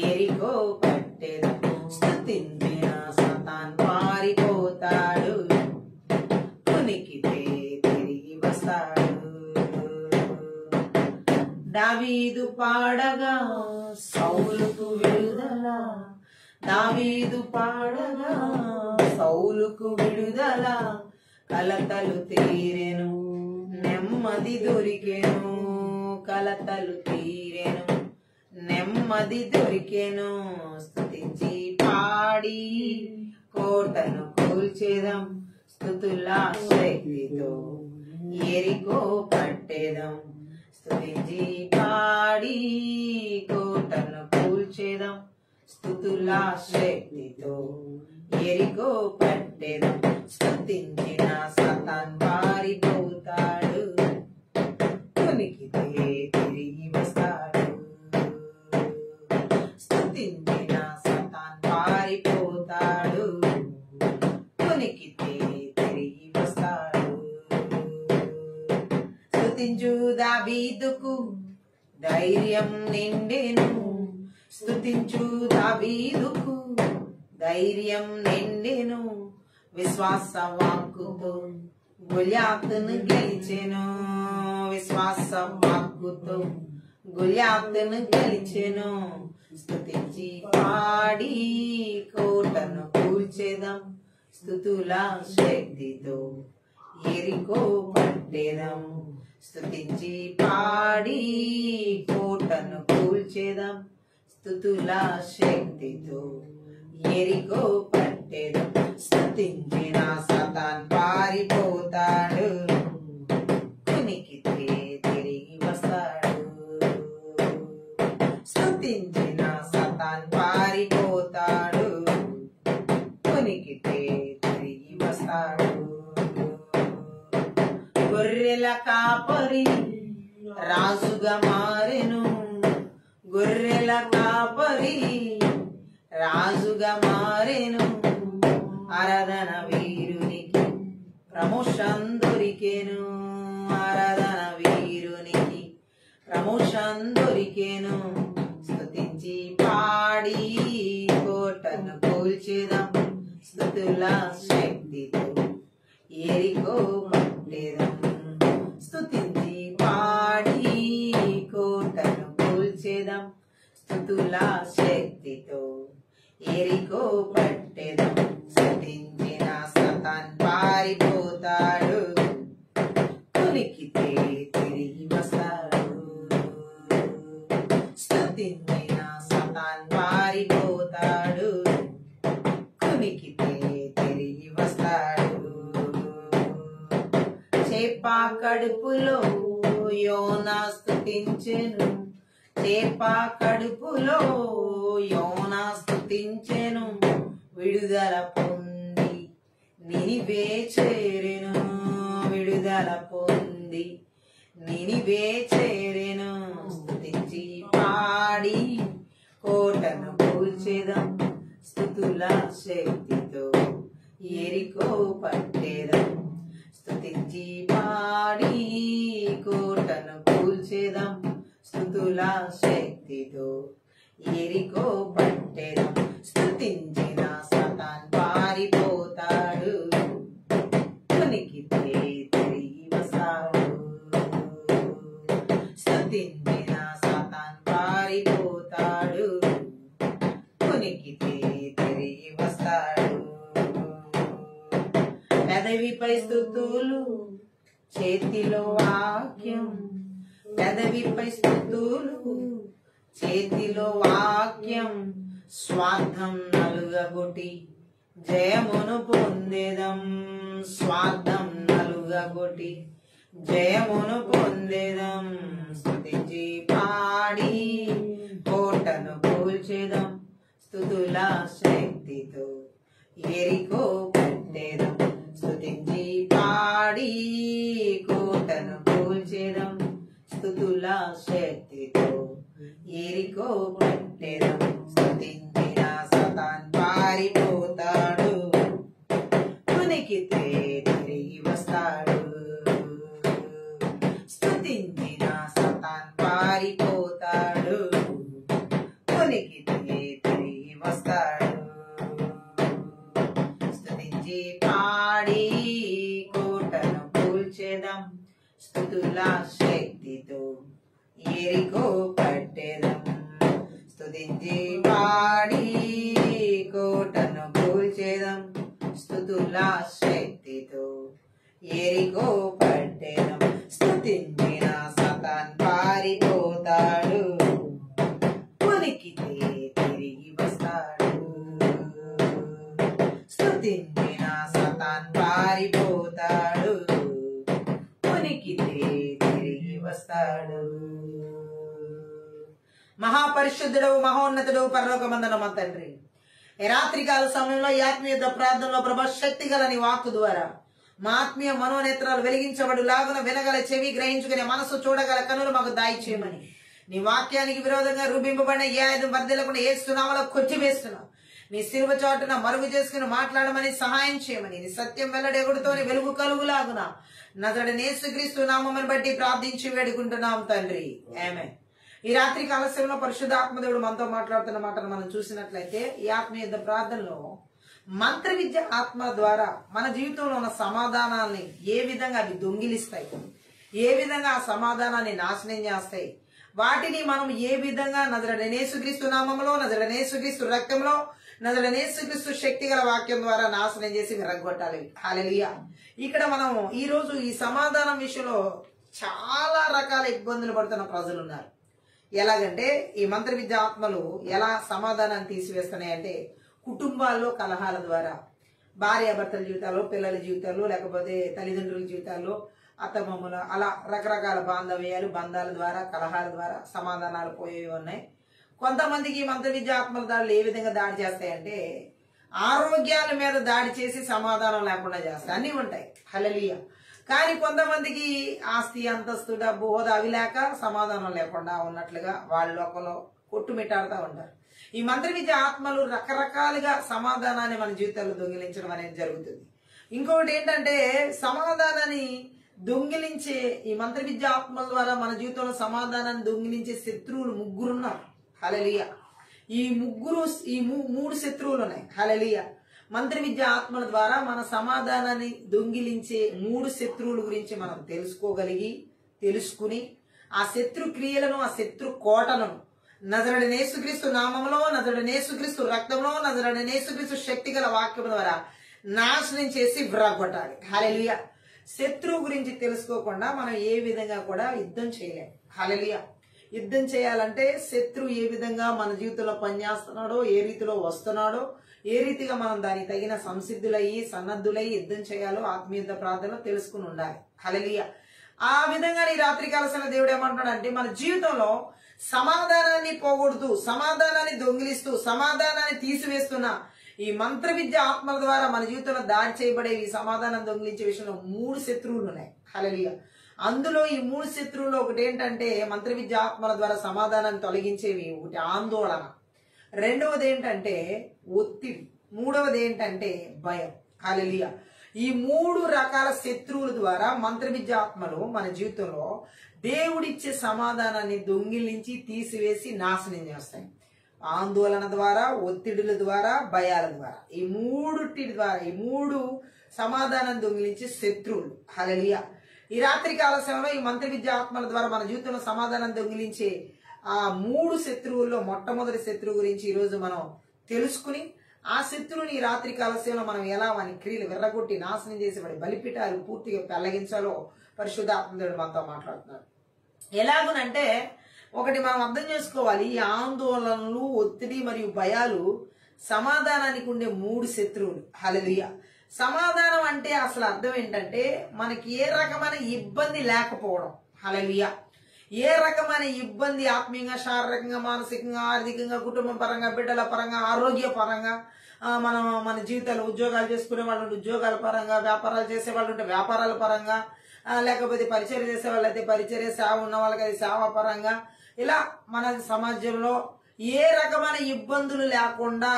ఎరికో పట్టెదం. స్తుతించిన సాతాను పారిపోతాడు, దావీదు పాడగా సౌలుకు విడుదల, దావీదు పాడగా సౌలుకు విడుదల, కలతలు తీరెను నెమ్మది దొరికెను, కలతలు తీరెను నెమ్మది దొరికెను. స్తుతించి పాడి కోటను కూల్చేదం, స్తుతుల శక్తితో ఎరికో పట్టేదం. స్తుతించి పాడి కోటను కూల్చేదం, స్తుతుల శక్తితో ఎరికో పట్టేదం. స్తుతించిన సతాన్ పారిపోతాడు, కొనికితే తిరిగి వస్తాడు. స్తుతించిన సతాన్ పారిపోతాడు, కొనికితే తిరిగి వస్తాడు. స్తుతించు దావీదుకు ధైర్యం నిండెను, స్తుతించు దావీదుకు ధైర్యం నిండెను. విశ్వాస వాక్కుతో గొల్యాతును గెలిచెను, విశ్వాస వాక్కుతో గొల్యాతును గెలిచెను. స్తుతించి పాడి కోటను కూల్చేదం, స్తుతుల శక్తితో ఎరికో పట్టేదం. స్తుతించి పాడి కోటను కూల్చేదం, స్తుతుల శక్తితో ఎరికో పట్టేదం. స్తుతించిన సతాన్ పారిపోతాడు, కొనికితే తిరిగి వస్తాడు. స్తుతించిన సతాన్ పారిపోతాడు, కొనికితే తిరిగి వస్తాడు. గొర్రెల కాపరి రాజుగా మారెను, గొర్రెల కాపరి రాజుగా మారెను. ఆరాధన వీరునికి ప్రమోషన్ దొరికెను, ఆరాధన వీరునికి ప్రమోషన్ దొరికెను. స్తుతించి పాడి కోటను కూల్చేదం, స్తుతుల శక్తితో ఎరికో పట్టేదం. స్తుతించి పాడి కోటను కూల్చేదం, స్తుతుల శక్తితో ఎరికో పట్టేదం. స్తుతించిన సతాన్ పారిపోతాడు, కొనికితే తిరిగి వస్తాడు. స్తుతించిన సతాన్ పారిపోతాడు, కొనికితే తిరిగి వస్తాడు. చేప కడుపులో యోనా స్తుతించెను, చేప కడుపులో యోనా స్తుతించెను. విడుదల పొంది నినివే చేరెను, విడుదల పొంది నినివే చేరెను. స్తుతించి పాడి కోటను కూల్చేదం, స్తుతుల శక్తితో ఎరికో పట్టేదం. స్తుతించి పాడి కోటను కూల్చేదం, స్తుతుల శక్తితో ఎరికో పట్టేదం. స్తుతించిన సతాన్ పారిపోతాడు, కొనికితే తిరిగి వస్తాడు. స్తుతించిన సతాన్ పారిపోతాడు, కొనికితే తిరిగి వస్తాడు. పెదవిపై స్తుతులు చేతిలో వాక్యం, పెదవిపై స్తుతులు చేతిలో వాక్యం. స్వార్థం నలుగగొట్టి జయమును పొందేదం, స్వార్థం నలుగగొట్టి జయమును పొందేదం. స్తుతించి పాడి కోటను కూల్చేదం, స్తుతుల శక్తితో ఎరికో పట్టేదం. స్తుతించి పాడి కోటను కూల్చేదం, స్తుతుల శక్తితో ఎరికో పట్టేదం. స్తుతించిన సతాన్ పారిపోతాడు, కొనికితే తిరిగి వస్తాడు. స్తుతించిన సతాన్ పారిపోతాడు, కొనికితే తిరిగి వస్తాడు. స్తుతించి పాడి కోటను కూల్చేదం, స్తుతుల శక్తితో ఎరికో పట్టెదం స్తుతించి పాడి కోటను కూల్చేదం స్తుతుల శక్తితో ఎరికో పట్టెదం స్తుతించిన సతాన్ పారిపోతాడు ఉనికితే తిరిగి వస్తాడు స్తుతించిన సతాన్ పారిపోతాడు ఉనికితే తిరిగి వస్తాడు. మహాపరిశుద్ధుడు మహోన్నతుడు పరలోకమందున్న మా తండ్రి, ఈ రాత్రికాల సమయంలో ఈ ఆత్మీయ ప్రార్థనలో ప్రభా శక్తి గల నీ వాక్కు ద్వారా మా ఆత్మీయ మనోనేత్రాలు వెలిగించబడు లాగున వినగల చెవి గ్రహించుకునే మనసు చూడగల కనులు మాకు దాయి చేయమని నీ వాక్యానికి విరోధంగా రూపింపబడిన ఏ ఆయుధం వర్ధిల్లకుండా ఏస్తున్నామలో కొట్టివేస్తున్నాం. నీ శిలువ చాటున మరుగు చేసుకుని మాట్లాడమని సహాయం చేయమని నీ సత్యం వెల్లడెగుడుతోని వెలుగు కలుగులాగున నజరేయుడైన యేసుక్రీస్తు నామమును బట్టి ప్రార్థించి వేడుకుంటున్నాం తండ్రి, ఆమేన్. ఈ రాత్రి కాలశంలో పరిశుద్ధాత్మదేవుడు మనతో మాట్లాడుతున్న మాటను మనం చూసినట్లయితే ఈ ఆత్మీయ ప్రార్థనలో మంత్ర విద్య ఆత్మ ద్వారా మన జీవితంలో ఉన్న సమాధానాన్ని ఏ విధంగా అవి దొంగిలిస్తాయి, ఏ విధంగా ఆ సమాధానాన్ని నాశనం చేస్తాయి, వాటిని మనం ఏ విధంగా నజరేయుడైన యేసుక్రీస్తు నామములో, నజరేయుడైన యేసుక్రీస్తు రక్తంలో, నజరేయుడైన యేసుక్రీస్తు శక్తి గల వాక్యం ద్వారా నాశనం చేసి విరగ్గొట్టాలి. హల్లెలూయా. ఇక్కడ మనం ఈ రోజు ఈ సమాధానం విషయంలో చాలా రకాల ఇబ్బందులు పడుతున్న ప్రజలు ఉన్నారు. ఎలాగంటే ఈ మంత్ర విద్య ఆత్మలు ఎలా సమాధానాన్ని తీసివేస్తున్నాయంటే కుటుంబాల్లో కలహాల ద్వారా, భార్యాభర్తల జీవితాల్లో, పిల్లల జీవితాల్లో, లేకపోతే తల్లిదండ్రుల జీవితాల్లో, అత్తమామల అలా రకరకాల బంధాల ద్వారా, కలహాల ద్వారా సమాధానాలు పోయేవి ఉన్నాయి. కొంతమందికి మంత్ర విద్య ఆత్మల దాడులు ఏ విధంగా దాడి చేస్తాయంటే ఆరోగ్యాల మీద దాడి చేసి సమాధానం లేకుండా చేస్తాయి. అన్నీ ఉంటాయి. హల్లెలూయా. కానీ కొంతమందికి ఆస్తి, అంతస్తు, డబ్బు, హోదా అవి లేక సమాధానం లేకుండా ఉన్నట్లుగా వాళ్ళు ఒకరు కొట్టుమిట్టాడుతూ ఉంటారు. ఈ మంత్ర విద్య ఆత్మలు రకరకాలుగా సమాధానాన్ని మన జీవితాల్లో దొంగిలించడం అనేది జరుగుతుంది. ఇంకొకటి ఏంటంటే సమాధానాన్ని దొంగిలించే ఈ మంత్ర విద్య ఆత్మల ద్వారా మన జీవితంలో సమాధానాన్ని దొంగిలించే శత్రువులు ముగ్గురున్నారు. హల్లెలూయా. ఈ మూడు శత్రువులు ఉన్నాయి. హల్లెలూయా. మంత్ర విద్య ఆత్మల ద్వారా మన సమాధానాన్ని దొంగిలించే మూడు శత్రువుల గురించి మనం తెలుసుకుని ఆ శత్రు క్రియలను, ఆ శత్రు కోటలను నజరేయుడైన యేసుక్రీస్తు నామములో, నజరేయుడైన యేసుక్రీస్తు రక్తంలో, నజరేయుడైన యేసుక్రీస్తు శక్తి గల వాక్యం ద్వారా నాశనం చేసి విరగ్గొట్టాలి. హల్లెలూయా. శత్రువు గురించి తెలుసుకోకుండా మనం ఏ విధంగా కూడా యుద్ధం చేయలేం. హల్లెలూయా. యుద్ధం చేయాలంటే శత్రువు ఏ విధంగా మన జీవితంలో పనిచేస్తున్నాడో, ఏ రీతిలో వస్తున్నాడో, ఏ రీతిగా మనం దానికి తగిన సంసిద్ధులయ్యి సన్నద్ధులయ్యి యుద్ధం చేయాలో ఆత్మీయ ప్రార్థనలో తెలుసుకుని ఉండాలి. హల్లెలూయా. ఆ విధంగా ఈ రాత్రికాల సమయంలో దేవుడు ఏమంటున్నాడంటే మన జీవితంలో సమాధానాన్ని పోగొడుతూ, సమాధానాన్ని దొంగిలిస్తూ, సమాధానాన్ని తీసివేస్తున్న ఈ మంత్ర విద్య ఆత్మల ద్వారా మన జీవితంలో దాడి చేయబడే ఈ సమాధానం దొంగిలించే విషయంలో మూడు శత్రువులు ఉన్నాయి. హల్లెలూయా. అందులో ఈ మూడు శత్రువులు ఒకటి ఏంటంటే మంత్ర విద్య ఆత్మల ద్వారా సమాధానాన్ని తొలగించేవి ఒకటి ఆందోళన, రెండవది ఏంటంటే ఒత్తిడి, మూడవది ఏంటంటే భయం. హల్లెలూయా. ఈ మూడు రకాల శత్రువుల ద్వారా మంత్ర విద్య ఆత్మలు మన జీవితంలో దేవుడిచ్చే సమాధానాన్ని దొంగిలించి తీసివేసి నాశనం చేస్తాయి. ఆందోళన ద్వారా, ఒత్తిడుల ద్వారా, భయాల ద్వారా, ఈ మూడు సమాధానాన్ని దొంగిలించే శత్రువులు. హల్లెలూయా. ఈ రాత్రి కాల సమయంలో ఈ మంత్ర విద్య ఆత్మల ద్వారా మన జీవితంలో సమాధానం దొంగిలించే ఆ మూడు శత్రువుల్లో మొట్టమొదటి శత్రువు గురించి ఈరోజు మనం తెలుసుకుని ఆ శత్రువుని ఈ రాత్రి కాల సమయంలో మనం ఎలా వాని క్రియలు విర్రగొట్టి నాశనం చేసి వాడి బలిపీఠాలు పూర్తిగా పెళ్లగించాలో పరిశుద్ధాత్మదేవుడు మనతో మాట్లాడుతున్నారు. ఎలాగునంటే ఒకటి మనం అర్థం చేసుకోవాలి, ఈ ఆందోళనలు, ఒత్తిడి మరియు భయాలు సమాధానానికి ఉండే మూడు శత్రువులు. హల్లెలూయా. సమాధానం అంటే అసలు అర్థం ఏంటంటే మనకి ఏ రకమైన ఇబ్బంది లేకపోవడం. హల్లెలూయా. ఏ రకమైన ఇబ్బంది ఆత్మీయంగా, శారీరకంగా, మానసికంగా, ఆర్థికంగా, కుటుంబ పరంగా, బిడ్డల పరంగా, ఆరోగ్య పరంగా, మన జీవితాలు ఉద్యోగాలు చేసుకునే వాళ్ళు ఉద్యోగాల పరంగా, వ్యాపారాలు చేసే వాళ్ళు ఉంటే వ్యాపారాల పరంగా, లేకపోతే పరిచర్య చేసే వాళ్ళైతే పరిచర్య, సేవ ఉన్న వాళ్ళకి అది సేవ పరంగా, ఇలా మన సమాజంలో ఏ రకమైన ఇబ్బందులు లేకుండా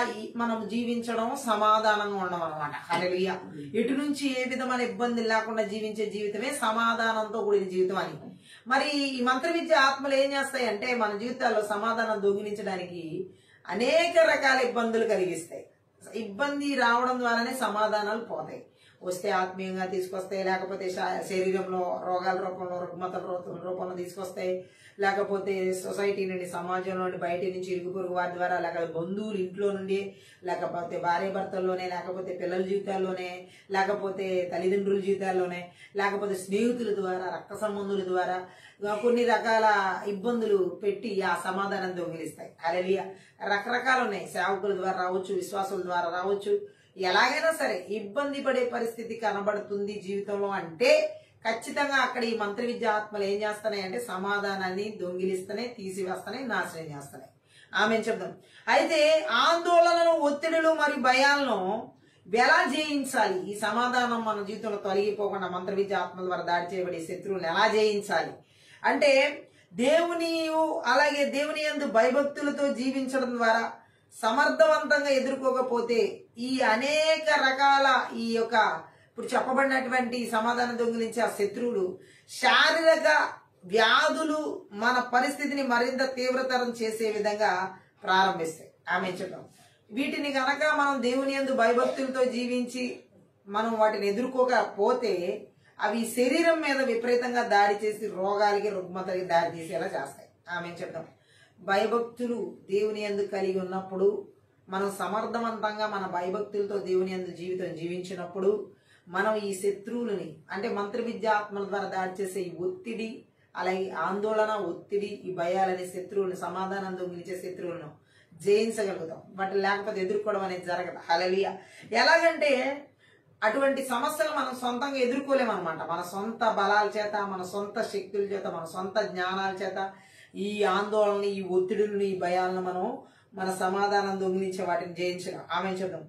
మనం జీవించడం సమాధానంగా ఉండడం అనమాట. హల్లెలూయా. ఎటు నుంచి ఏ విధమైన ఇబ్బందులు లేకుండా జీవించే జీవితమే సమాధానంతో కూడిన జీవితం అని. మరి ఈ మంత్ర విద్య ఆత్మలు ఏం చేస్తాయంటే మన జీవితాల్లో సమాధానం దొంగిలించడానికి అనేక రకాల ఇబ్బందులు కలిగిస్తాయి. ఇబ్బంది రావడం ద్వారానే సమాధానాలు పోతాయి. వస్తే ఆత్మీయంగా తీసుకొస్తాయి, లేకపోతే శరీరంలో రోగాల రూపంలో రుగ్మతల రూపంలో తీసుకొస్తాయి, లేకపోతే సొసైటీ నుండి, సమాజం నుండి, బయట నుంచి ఇరుగు పొరుగు వారి ద్వారా, లేకపోతే బంధువులు ఇంట్లో నుండి, లేకపోతే భార్య భర్తల్లోనే, లేకపోతే పిల్లల జీవితాల్లోనే, లేకపోతే తల్లిదండ్రుల జీవితాల్లోనే, లేకపోతే స్నేహితుల ద్వారా, రక్త సంబంధుల ద్వారా కొన్ని రకాల ఇబ్బందులు పెట్టి ఆ సమాధానం దొంగిలిస్తాయి. హల్లెలూయా. రకరకాలు ఉన్నాయి. సేవకుల ద్వారా రావచ్చు, విశ్వాసుల ద్వారా రావచ్చు. ఎలాగైనా సరే ఇబ్బంది పడే పరిస్థితి కనబడుతుంది జీవితంలో అంటే ఖచ్చితంగా అక్కడ ఈ మంత్ర విద్య ఆత్మలు ఏం చేస్తున్నాయి అంటే సమాధానాన్ని దొంగిలిస్తూనే, తీసివేస్తూనే, నాశనం చేస్తున్నాయి. ఆమెను చెప్దాం. అయితే ఆందోళనలు, ఒత్తిడులు మరియు భయాలను ఎలా జయించాలి? ఈ సమాధానం మన జీవితంలో తొలగిపోకుండా మంత్ర విద్య ఆత్మల ద్వారా దాడి చేయబడే శత్రువులను ఎలా జయించాలి అంటే దేవుని అలాగే దేవుని యందు భయభక్తులతో జీవించడం ద్వారా సమర్థవంతంగా ఎదుర్కోకపోతే ఈ అనేక రకాల ఈ యొక్క ఇప్పుడు చెప్పబడినటువంటి సమాధానం దొంగిలించే ఆ శత్రువులు శారీరక వ్యాధులు మన పరిస్థితిని మరింత తీవ్రతరం చేసే విధంగా ప్రారంభిస్తాయి. ఆమె చెప్పాం. వీటిని గనక మనం దేవుని యందు భయభక్తులతో జీవించి మనం వాటిని ఎదుర్కోకపోతే అవి శరీరం మీద విపరీతంగా దాడి చేసి రోగాలకి, రుగ్మతలకి దారి తీసేలా చేస్తాయి. ఆమె చెప్తాం. భయభక్తులు దేవుని యందు కలిగి ఉన్నప్పుడు, మనం సమర్థవంతంగా మన భయభక్తులతో దేవుని యందు జీవితం జీవించినప్పుడు మనం ఈ శత్రువులని అంటే మంత్ర విద్యాత్మల ద్వారా దాడి చేసే ఈ ఒత్తిడి, అలాగే ఆందోళన, ఒత్తిడి, ఈ భయాలనే శత్రువులను, సమాధానం దొంగిలించే శత్రువులను జయించగలుగుతాం. బట్ లేకపోతే ఎదుర్కోవడం అనేది జరగదు. హల్లెలూయా. ఎలాగంటే అటువంటి సమస్యలు మనం సొంతంగా ఎదుర్కోలేమన్నమాట. మన సొంత బలాల చేత, మన సొంత శక్తుల చేత, మన సొంత జ్ఞానాల చేత ఈ ఆందోళన, ఈ ఒత్తిడులను, ఈ భయాలను మనం మన సమాధానం దొంగిలించే వాటిని జయించడం. ఆమె చూద్దాం.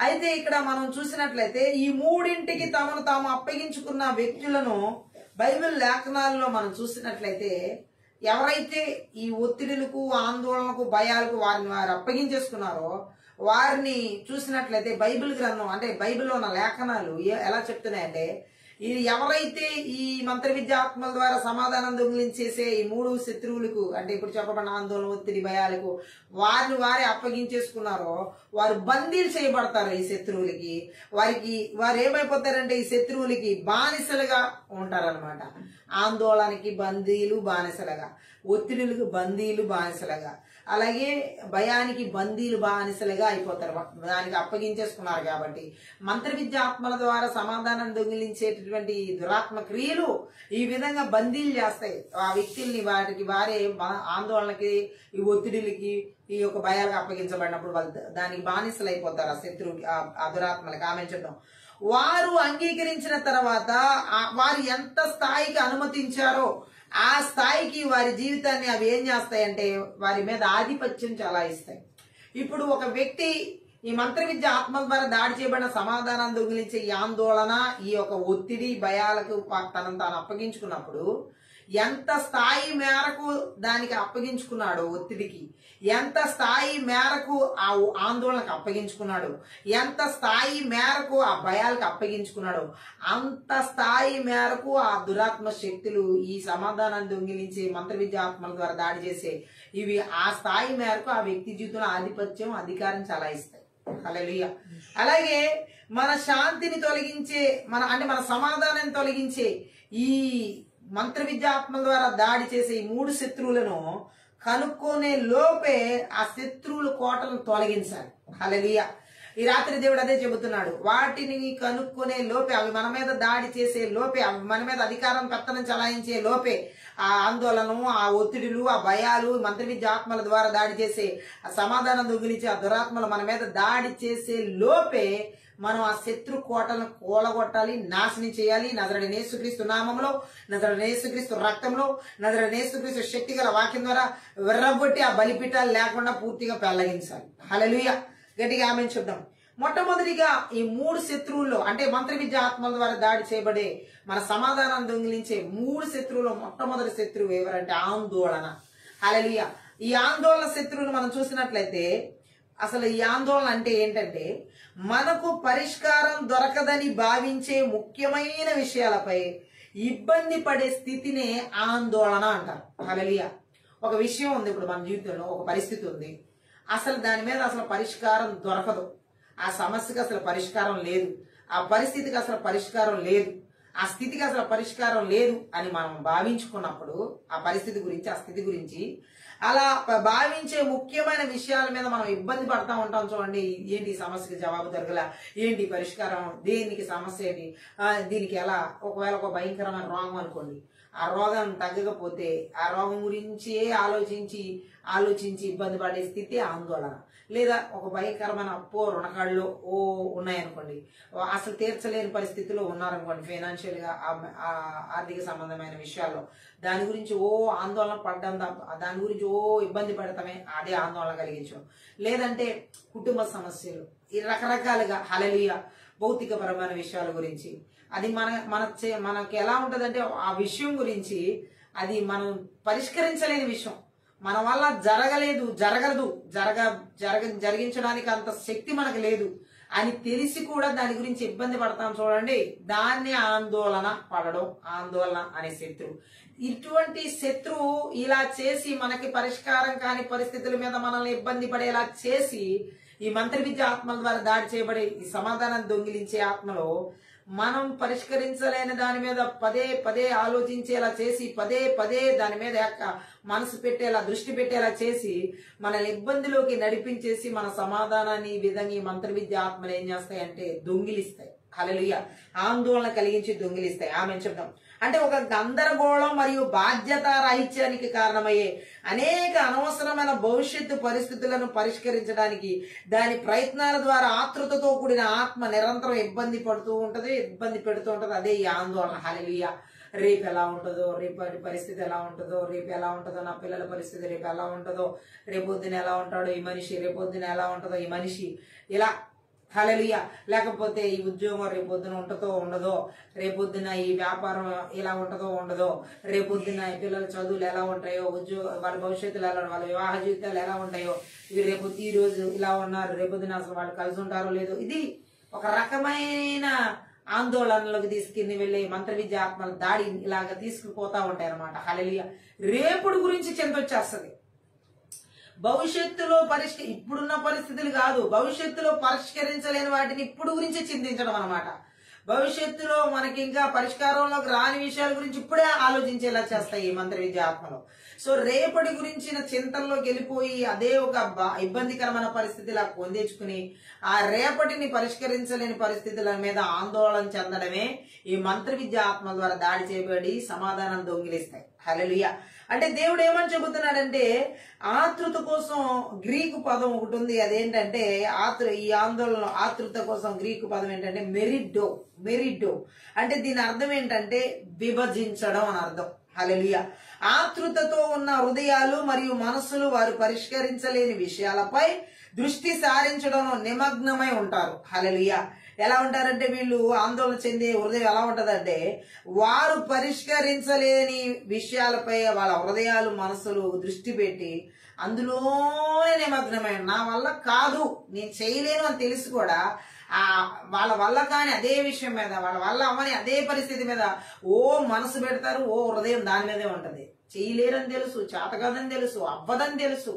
అయితే ఇక్కడ మనం చూసినట్లయితే ఈ మూడింటికి తమను తాము అప్పగించుకున్న వ్యక్తులను బైబిల్ లేఖనాలలో మనం చూసినట్లయితే ఎవరైతే ఈ ఒత్తిడులకు, ఆందోళనకు, భయాలకు వారిని వారు అప్పగించేసుకున్నారో వారిని చూసినట్లయితే బైబిల్ గ్రంథం అంటే బైబిల్లో ఉన్న లేఖనాలు ఎలా చెప్తున్నాయంటే ఇది ఎవరైతే ఈ మంత్ర విద్యాత్మల ద్వారా సమాధానం దొంగిలించేసే ఈ మూడు శత్రువులకు అంటే ఇప్పుడు చెప్పబడిన ఆందోళన, ఒత్తిడి, భయాలకు వారిని వారే అప్పగించేసుకున్నారో వారు బందీలు చేయబడతారు. ఈ శత్రువులకి వారు ఏమైపోతారంటే ఈ శత్రువులకి బానిసలుగా ఉంటారనమాట. ఆందోళనకి బందీలు బానిసలుగా, ఒత్తిడులకు బందీలు బానిసలుగా, అలాగే భయానికి బందీలు బానిసలుగా అయిపోతారు. దానికి అప్పగించేసుకున్నారు కాబట్టి మంత్ర విద్యాత్మల ద్వారా సమాధానం దొంగిలించేటటువంటి దురాత్మ క్రియలు ఈ విధంగా బందీలు చేస్తాయి ఆ వ్యక్తుల్ని. వారే ఆందోళనకి, ఈ ఒత్తిడిలకి, ఈ యొక్క భయాలకు అప్పగించబడినప్పుడు వాళ్ళు దానికి బానిసలు అయిపోతారు ఆ శత్రువుకి, ఆ దురాత్మలకి. ఆమె చెప్తాం. వారు అంగీకరించిన తర్వాత వారు ఎంత స్థాయికి అనుమతించారో ఆ స్థాయికి వారి జీవితాన్ని అవి ఏం చేస్తాయంటే వారి మీద ఆధిపత్యం చలాయిస్తాయి. ఇప్పుడు ఒక వ్యక్తి ఈ మంత్ర విద్య ఆత్మల ద్వారా దాడి చేయబడిన సమాధానం దొంగిలించే ఈ ఆందోళన, ఈ యొక్క ఒత్తిడి, భయాలకు తనను తాను అప్పగించుకున్నప్పుడు ఎంత స్థాయి మేరకు దానికి అప్పగించుకున్నాడు, ఒత్తిడికి ఎంత స్థాయి మేరకు ఆ ఆందోళనకు అప్పగించుకున్నాడు, ఎంత స్థాయి మేరకు ఆ భయాలకు అప్పగించుకున్నాడు, అంత స్థాయి మేరకు ఆ దురాత్మ శక్తులు ఈ సమాధానాన్ని దొంగిలించే మంత్ర విద్య ఆత్మల ద్వారా దాడి చేసే ఇవి ఆ స్థాయి మేరకు ఆ వ్యక్తి జీవితంలో ఆధిపత్యం, అధికారం చలాయిస్తాయి. హల్లెలూయా. అలాగే మన శాంతిని తొలగించే మన సమాధానాన్ని తొలగించే ఈ మంత్ర విద్యాత్మల ద్వారా దాడి చేసే ఈ మూడు శత్రువులను కనుక్కొనే లోపే ఆ శత్రువుల కోటలను తొలగించాలి. హల్లెలూయా. ఈ రాత్రి దేవుడు అదే చెబుతున్నాడు. వాటిని కనుక్కొనే లోపే, అవి మన మీద దాడి చేసే లోపే, అవి మన మీద అధికారం, పెత్తనం చలాయించే లోపే ఆ ఆందోళన, ఆ ఒత్తిడులు, ఆ భయాలు, మంత్ర విద్యాత్మల ద్వారా దాడి చేసే ఆ సమాధానం దొంగిలించే ఆ దురాత్మలు మన మీద దాడి చేసే లోపే మనం ఆ శత్రు కోటలను కూలగొట్టాలి, నాశనం చేయాలి. నజరేయుడైన యేసుక్రీస్తు నామములో, నజరేయుడైన యేసుక్రీస్తు రక్తంలో, నజరేయుడైన యేసుక్రీస్తు శక్తి గల వాక్యం ద్వారా విర్రగొట్టి ఆ బలిపీఠాలు లేకుండా పూర్తిగా పెళ్లగించాలి. హల్లెలూయా. గట్టిగా ఆమేన్ చెప్దాం. మొట్టమొదటిగా ఈ మూడు శత్రువుల్లో అంటే మంత్ర విద్య ఆత్మల ద్వారా దాడి చేయబడే మన సమాధానం దొంగిలించే మూడు శత్రువుల్లో మొట్టమొదటి శత్రువు ఎవరంటే ఆందోళన. హల్లెలూయా. ఈ ఆందోళన శత్రువును మనం చూసినట్లయితే అసలు ఈ ఆందోళన అంటే ఏంటంటే మనకు పరిష్కారం దొరకదని భావించే ముఖ్యమైన విషయాలపై ఇబ్బంది పడే స్థితినే ఆందోళన అంటారు. హల్లెలూయా. ఒక విషయం ఉంది, ఇప్పుడు మన జీవితంలో ఒక పరిస్థితి ఉంది, అసలు దాని మీద అసలు పరిష్కారం దొరకదు, ఆ సమస్యకు అసలు పరిష్కారం లేదు, ఆ పరిస్థితికి అసలు పరిష్కారం లేదు, ఆ స్థితికి అసలు పరిష్కారం లేదు అని మనం భావించుకున్నప్పుడు ఆ పరిస్థితి గురించి, ఆ స్థితి గురించి అలా భావించే ముఖ్యమైన విషయాల మీద మనం ఇబ్బంది పడతా ఉంటాం. చూడండి, ఏంటి ఈ సమస్యకి జవాబు దొరకలా, ఏంటి పరిష్కారం, దేనికి సమస్య ఏంటి, దీనికి ఎలా, ఒకవేళ ఒక భయంకరమైన రోగం అనుకోండి, ఆ రోగం తగ్గకపోతే ఆ రోగం గురించి ఆలోచించి ఇబ్బంది పడే స్థితి ఆందోళన. లేదా ఒక భయంకరమైన అప్పో రుణకాళ్ళు ఉన్నాయనుకోండి, అసలు తీర్చలేని పరిస్థితిలో ఉన్నారనుకోండి, ఫైనాన్షియల్ గా ఆర్థిక సంబంధమైన విషయాల్లో దాని గురించి ఆందోళన పడ్డం, దాని గురించి ఇబ్బంది పడతామే, అదే ఆందోళన కలిగించడం. లేదంటే కుటుంబ సమస్యలు, ఈ రకరకాలుగా హల్లెలూయా భౌతికపరమైన విషయాల గురించి, అది మనకి ఎలా ఉంటదంటే ఆ విషయం గురించి అది మనం పరిష్కరించలేని విషయం, మన వల్ల జరిగించడానికి అంత శక్తి మనకు లేదు అని తెలిసి కూడా దాని గురించి ఇబ్బంది పడతాం చూడండి, దాన్ని ఆందోళన పడడం, ఆందోళన అనే శత్రువు. ఇటువంటి శత్రువు ఇలా చేసి మనకి పరిష్కారం కాని పరిస్థితుల మీద మనల్ని ఇబ్బంది పడేలా చేసి ఈ మంత్ర విద్య ఆత్మల ద్వారా దాడి చేయబడే ఈ సమాధానం దొంగిలించే ఆత్మలో మనం పరిష్కరించలేని దాని మీద పదే ఆలోచించేలా చేసి పదే దాని మీద మనసు పెట్టేలా, దృష్టి పెట్టేలా చేసి మనల్ని ఇబ్బందిలోకి నడిపించేసి మన సమాధానాన్ని ఈ విధంగా ఈ మంత్ర విద్య ఆత్మలు ఏం చేస్తాయంటే దొంగిలిస్తాయి. హల్లెలూయా, ఆందోళన కలిగించి దొంగిలిస్తాయి. ఆమె చెప్తాం అంటే ఒక గందరగోళం మరియు బాధ్యత రాహిత్యానికి కారణమయ్యే అనేక అనవసరమైన భవిష్యత్తు పరిస్థితులను పరిష్కరించడానికి దాని ప్రయత్నాల ద్వారా ఆతృతతో కూడిన ఆత్మ నిరంతరం ఇబ్బంది పెడుతూ ఉంటది. అదే ఈ ఆందోళన. హల్లెలూయా, రేపు ఎలా ఉంటుందో, రేపటి పరిస్థితి ఎలా ఉంటుందో, రేపు ఎలా ఉంటుందో, నా పిల్లల పరిస్థితి రేపు ఎలా ఉంటుందో, రేపొద్దున ఎలా ఉంటాడో ఈ మనిషి, రేపొద్దున ఎలా ఉంటుందో ఈ మనిషి, ఇలా హల్లెలూయా. లేకపోతే ఈ ఉద్యోగం రేపొద్దున ఉంటుందో ఉండదో, రేపొద్దున ఈ వ్యాపారం ఎలా ఉంటుందో ఉండదో, రేపొద్దున ఈ పిల్లల చదువులు ఎలా ఉంటాయో, వాళ్ళ భవిష్యత్తులు ఎలా, వాళ్ళ వివాహ జీవితాలు ఎలా ఉంటాయో, ఇవి ఈ రోజు ఇలా ఉన్నారు, రేపొద్దున అసలు వాళ్ళు కలిసి ఉంటారో లేదో, ఇది ఒక రకమైన ఆందోళనలోకి తీసుకుని వెళ్లే మంత్ర విద్య ఆత్మల దాడి ఇలాగా తీసుకుపోతా ఉంటాయి అన్నమాట. హల్లెలూయా, రేపుడు గురించి చింత వచ్చేస్తుంది. భవిష్యత్తులో ఇప్పుడున్న పరిస్థితులు కాదు, భవిష్యత్తులో పరిష్కరించలేని వాటిని ఇప్పుడు గురించి చింతించడం అన్నమాట. భవిష్యత్తులో మనకి ఇంకా పరిష్కారంలోకి రాని విషయాల గురించి ఇప్పుడే ఆలోచించేలా చేస్తాయి ఈ మంత్ర విద్య ఆత్మలో. సో రేపటి గురించిన చింతనలోకి వెళ్ళిపోయి అదే ఒక ఇబ్బందికరమైన పరిస్థితిలా పొందేచుకుని ఆ రేపటిని పరిష్కరించలేని పరిస్థితుల మీద ఆందోళన చెందడమే ఈ మంత్ర విద్య ఆత్మ ద్వారా దాడి చేయబడి సమాధానం దొంగిలిస్తాయి. హల్లెలూయా. అంటే దేవుడు ఏమని చెబుతున్నాడంటే ఆతృత కోసం గ్రీకు పదం ఒకటి ఉంది, అదేంటంటే ఈ ఆందోళన ఆతృత కోసం గ్రీకు పదం ఏంటంటే మెరిడో. అంటే దీని అర్థం ఏంటంటే విభజించడం అని అర్థం. హల్లెలూయా. ఆతృతతో ఉన్న హృదయాలు మరియు మనస్సులు వారు పరిష్కరించలేని విషయాలపై దృష్టి సారించడంలో నిమగ్నమై ఉంటారు. హల్లెలూయా. ఎలా ఉంటారంటే వీళ్ళు ఆందోళన చెందే హృదయం ఎలా ఉంటదంటే వారు పరిష్కరించలేని విషయాలపై వాళ్ళ హృదయాలు మనసులు దృష్టి పెట్టి అందులోనే నిమగ్నమై, నా వల్ల కాదు, నేను చేయలేను అని తెలిసి కూడా వాళ్ళ వల్ల కాని అదే విషయం మీద, వాళ్ళ వల్ల అవ్వని అదే పరిస్థితి మీద మనసు పెడతారు, హృదయం దాని మీదే ఉంటది. చేయలేరని తెలుసు, చేతకాదని తెలుసు, అవ్వదని తెలుసు,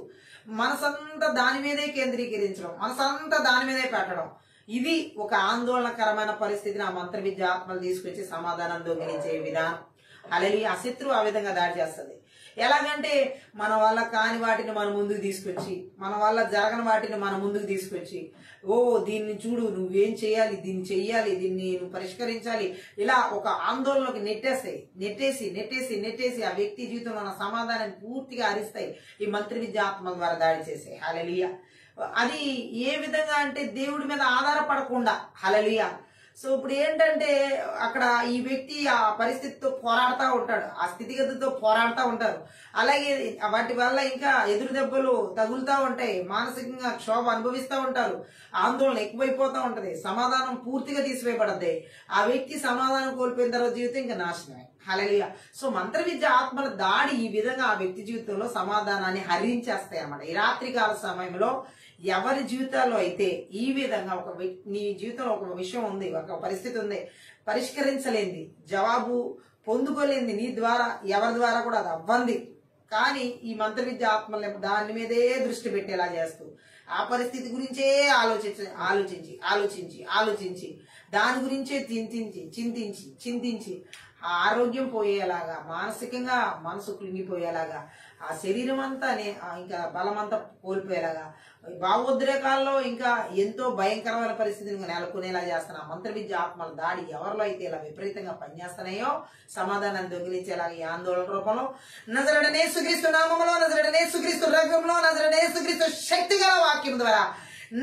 మనసంతా దాని మీదే కేంద్రీకరించడం, మనసంతా దాని మీదే పెట్టడం. ఇది ఒక ఆందోళనకరమైన పరిస్థితిని ఆ మంత్ర విద్య ఆత్మలు తీసుకొచ్చి సమాధానం దొంగిలించే విధానం. అలాగే ఆ శత్రువు ఆ విధంగా దాడి చేస్తుంది. ఎలాగంటే మన వల్ల కాని వాటిని మన ముందుకు తీసుకొచ్చి, మన వల్ల జరగని వాటిని మన ముందుకు తీసుకొచ్చి, దీన్ని చూడు, నువ్వేం చేయాలి, దీన్ని చెయ్యాలి, దీన్ని నువ్వు పరిష్కరించాలి, ఇలా ఒక ఆందోళనలోకి నెట్టేసి ఆ వ్యక్తి జీవితంలో ఉన్న సమాధానాన్ని పూర్తిగా హరిస్తాయి ఈ మంత్ర విద్య ఆత్మల ద్వారా దాడి చేసాయి. హల్లెలూయా. అది ఏ విధంగా అంటే దేవుడి మీద ఆధారపడకుండా. హల్లెలూయా. సో ఇప్పుడు ఏంటంటే అక్కడ ఈ వ్యక్తి ఆ పరిస్థితితో పోరాడుతూ ఉంటాడు, ఆ స్థితిగతితో పోరాడుతూ ఉంటారు. అలాగే వాటి వల్ల ఇంకా ఎదురు దెబ్బలు తగులుతూ ఉంటాయి, మానసికంగా క్షోభ అనుభవిస్తూ ఉంటారు, ఆందోళన ఎక్కువైపోతూ ఉంటది, సమాధానం పూర్తిగా తీసివేయబడద్ది. ఆ వ్యక్తి సమాధానం కోల్పోయిన తర్వాత జీవితం ఇంకా నాశనమే. హల్లెలూయా. సో మంత్ర విద్య ఆత్మల దాడి ఈ విధంగా ఆ వ్యక్తి జీవితంలో సమాధానాన్ని హరించేస్తాయి అన్నమాట. ఈ రాత్రికాల సమయంలో ఎవరి జీవితాల్లో అయితే ఈ విధంగా నీ జీవితంలో ఒక విషయం ఉంది, ఒక పరిస్థితి ఉంది, పరిష్కరించలేంది, జవాబు పొందుకోలేంది, నీ ద్వారా ఎవరి ద్వారా కూడా అది అవ్వంది, కానీ ఈ మంత్ర విద్య ఆత్మల దాని మీదే దృష్టి పెట్టేలా చేస్తూ ఆ పరిస్థితి గురించే ఆలోచించి దాని గురించే చింతించి ఆరోగ్యం పోయేలాగా, మానసికంగా మనసు కృంగిపోయేలాగా, ఆ శరీరం అంతా ఇంకా బలమంతా కోల్పోయేలాగా, భావోద్రేకాల్లో ఇంకా ఎంతో భయంకరమైన పరిస్థితిని నెలకొనేలా చేస్తున్న మంత్ర విద్య ఆత్మల దాడి ఎవరిలో అయితే ఇలా విపరీతంగా పనిచేస్తున్నాయో సమాధానాన్ని దొంగిలించేలాగా ఈ ఆందోళన రూపంలో నజరేయుడైన యేసుక్రీస్తు నామములో, నజరేయుడైన యేసుక్రీస్తు రక్తంలో, నజరేయుడైన యేసుక్రీస్తు శక్తిగల వాక్యం ద్వారా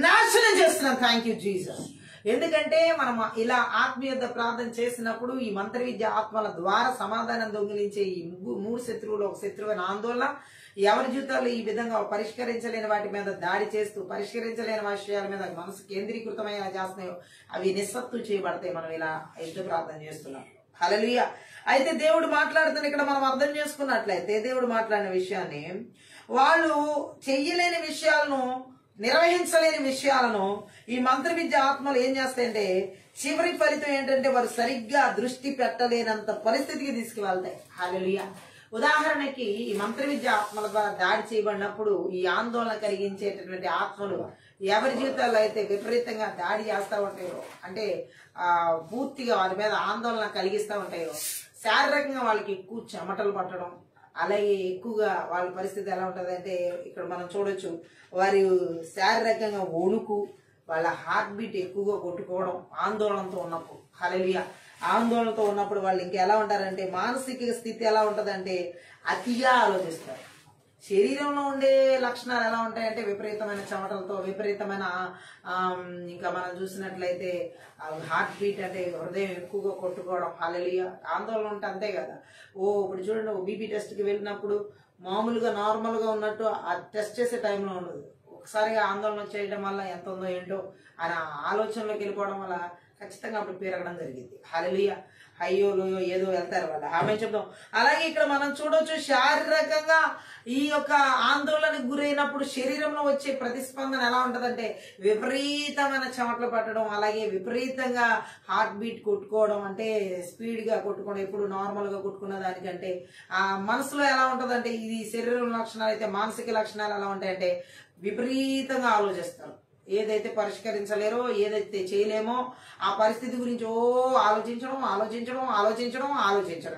నాశనం చేస్తున్నాం. Thank you Jesus. ఎందుకంటే మనం ఇలా ఆత్మీయ ప్రార్థన చేసినప్పుడు ఈ మంత్ర విద్య ఆత్మల ద్వారా సమాధానం దొంగిలించే ఈ మూడు శత్రువులు ఒక శత్రువైన ఆందోళన ఎవరి జీవితాలు ఈ విధంగా పరిష్కరించలేని వాటి మీద దాడి చేస్తూ పరిష్కరించలేని విషయాల మీద మనసు కేంద్రీకృతమైన చేస్తున్నాయో అవి నిస్సత్తు చేయబడతాయి. మనం ఇలా యుద్ధ ప్రార్థన చేస్తున్నాం. హల్లెలూయా. అయితే దేవుడు మాట్లాడుతున్న ఇక్కడ మనం అర్థం చేసుకున్నట్లయితే దేవుడు మాట్లాడిన విషయాన్ని, వాళ్ళు చెయ్యలేని విషయాలను, నిర్వహించలేని విషయాలను ఈ మంత్ర విద్య ఆత్మలు ఏం చేస్తాయంటే చివరి ఫలితం ఏంటంటే వారు సరిగ్గా దృష్టి పెట్టలేనంత పరిస్థితికి తీసుకువెళ్తాయి. హల్లెలూయా. ఉదాహరణకి ఈ మంత్ర విద్య ఆత్మల ద్వారా దాడి చేయబడినప్పుడు ఈ ఆందోళన కలిగించేటటువంటి ఆత్మలు ఎవరి జీవితాల్లో అయితే విపరీతంగా దాడి చేస్తూ ఉంటాయో, అంటే పూర్తిగా వారి మీద ఆందోళన కలిగిస్తూ ఉంటాయో, శారీరకంగా వాళ్ళకి ఎక్కువ చెమటలు పట్టడం, అలాగే ఎక్కువగా వాళ్ళ పరిస్థితి ఎలా ఉంటుంది అంటే ఇక్కడ మనం చూడొచ్చు, వారి శారీరకంగా వణుకు, వాళ్ళ హార్ట్ బీట్ ఎక్కువగా కొట్టుకోవడం ఆందోళనతో ఉన్నప్పుడు. హల్లెలూయా. ఆందోళనతో ఉన్నప్పుడు వాళ్ళు ఇంకా ఎలా ఉంటారంటే మానసిక స్థితి ఎలా ఉంటుందంటే అతిగా ఆలోచిస్తారు. శరీరంలో ఉండే లక్షణాలు ఎలా ఉంటాయంటే విపరీతమైన చెమటలతో, విపరీతమైన ఇంకా మనం చూసినట్లయితే హార్ట్ బీట్ అంటే హృదయం ఎక్కువగా కొట్టుకోవడం. హల్లెలూయా. ఆందోళన ఉంటే అంతే కదా. ఇప్పుడు చూడండి, బీపీ టెస్ట్కి వెళ్ళినప్పుడు మామూలుగా నార్మల్గా ఉన్నట్టు ఆ టెస్ట్ చేసే టైంలో ఉండదు. ఒకసారిగా ఆందోళన చేయడం వల్ల ఎంత ఉందో ఏంటో అని ఆలోచనలోకి వెళ్ళిపోవడం వల్ల ఖచ్చితంగా అప్పుడు పెరగడం జరిగింది. హల్లెలూయా. అయ్యో లోయో ఏదో వెళ్తారు వాళ్ళు. ఆమె చెప్తాం. అలాగే ఇక్కడ మనం చూడొచ్చు, శారీరకంగా ఈ యొక్క ఆందోళనకు గురైనప్పుడు శరీరంలో వచ్చే ప్రతిస్పందన ఎలా ఉంటదంటే విపరీతమైన చెమటలు పట్టడం, అలాగే విపరీతంగా హార్ట్ బీట్ కొట్టుకోవడం, అంటే స్పీడ్ గా కొట్టుకోవడం, ఎప్పుడు నార్మల్ గా కొట్టుకున్న దానికంటే ఆ మనసులో ఎలా ఉంటదంటే, ఇది శరీరం లక్షణాలు అయితే మానసిక లక్షణాలు ఎలా ఉంటాయంటే విపరీతంగా ఆలోచిస్తారు. ఏదైతే పరిష్కరించలేరో, ఏదైతే చేయలేమో ఆ పరిస్థితి గురించి ఆలోచించడం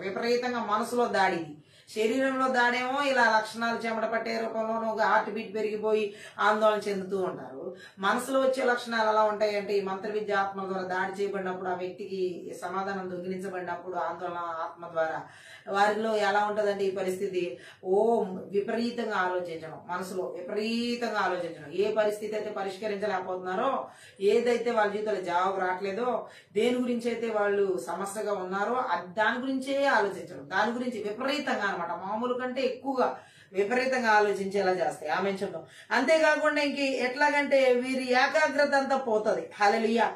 విపరీతంగా మనసులో దాడి. శరీరంలో దాడేమో ఇలా లక్షణాలు చెమట పట్టే రూపంలోనూ హార్ట్ బీట్ పెరిగిపోయి ఆందోళన చెందుతూ ఉంటారు. మనసులో వచ్చే లక్షణాలు ఎలా ఉంటాయంటే ఈ మంత్ర విద్య ఆత్మ ద్వారా దాడి చేయబడినప్పుడు, ఆ వ్యక్తికి సమాధానం దొంగిలించబడినప్పుడు ఆందోళన ఆత్మ ద్వారా వారిలో ఎలా ఉంటదంటే ఈ పరిస్థితి విపరీతంగా ఆలోచించడం, మనసులో విపరీతంగా ఆలోచించడం. ఏ పరిస్థితి అయితే పరిష్కరించలేకపోతున్నారో, ఏదైతే వాళ్ళ జీవితంలో జవాబు రావట్లేదో, దేని గురించి అయితే వాళ్ళు సమస్యగా ఉన్నారో దాని గురించే ఆలోచించడం, దాని గురించి విపరీతంగా అనమాట, మామూలు కంటే ఎక్కువగా విపరీతంగా ఆలోచించేలా చేస్తాయి. ఆమె చెప్తాం. అంతేకాకుండా ఇంక ఎట్లాగంటే వీరి ఏకాగ్రత అంతా పోతుంది. హల్లెలూయా.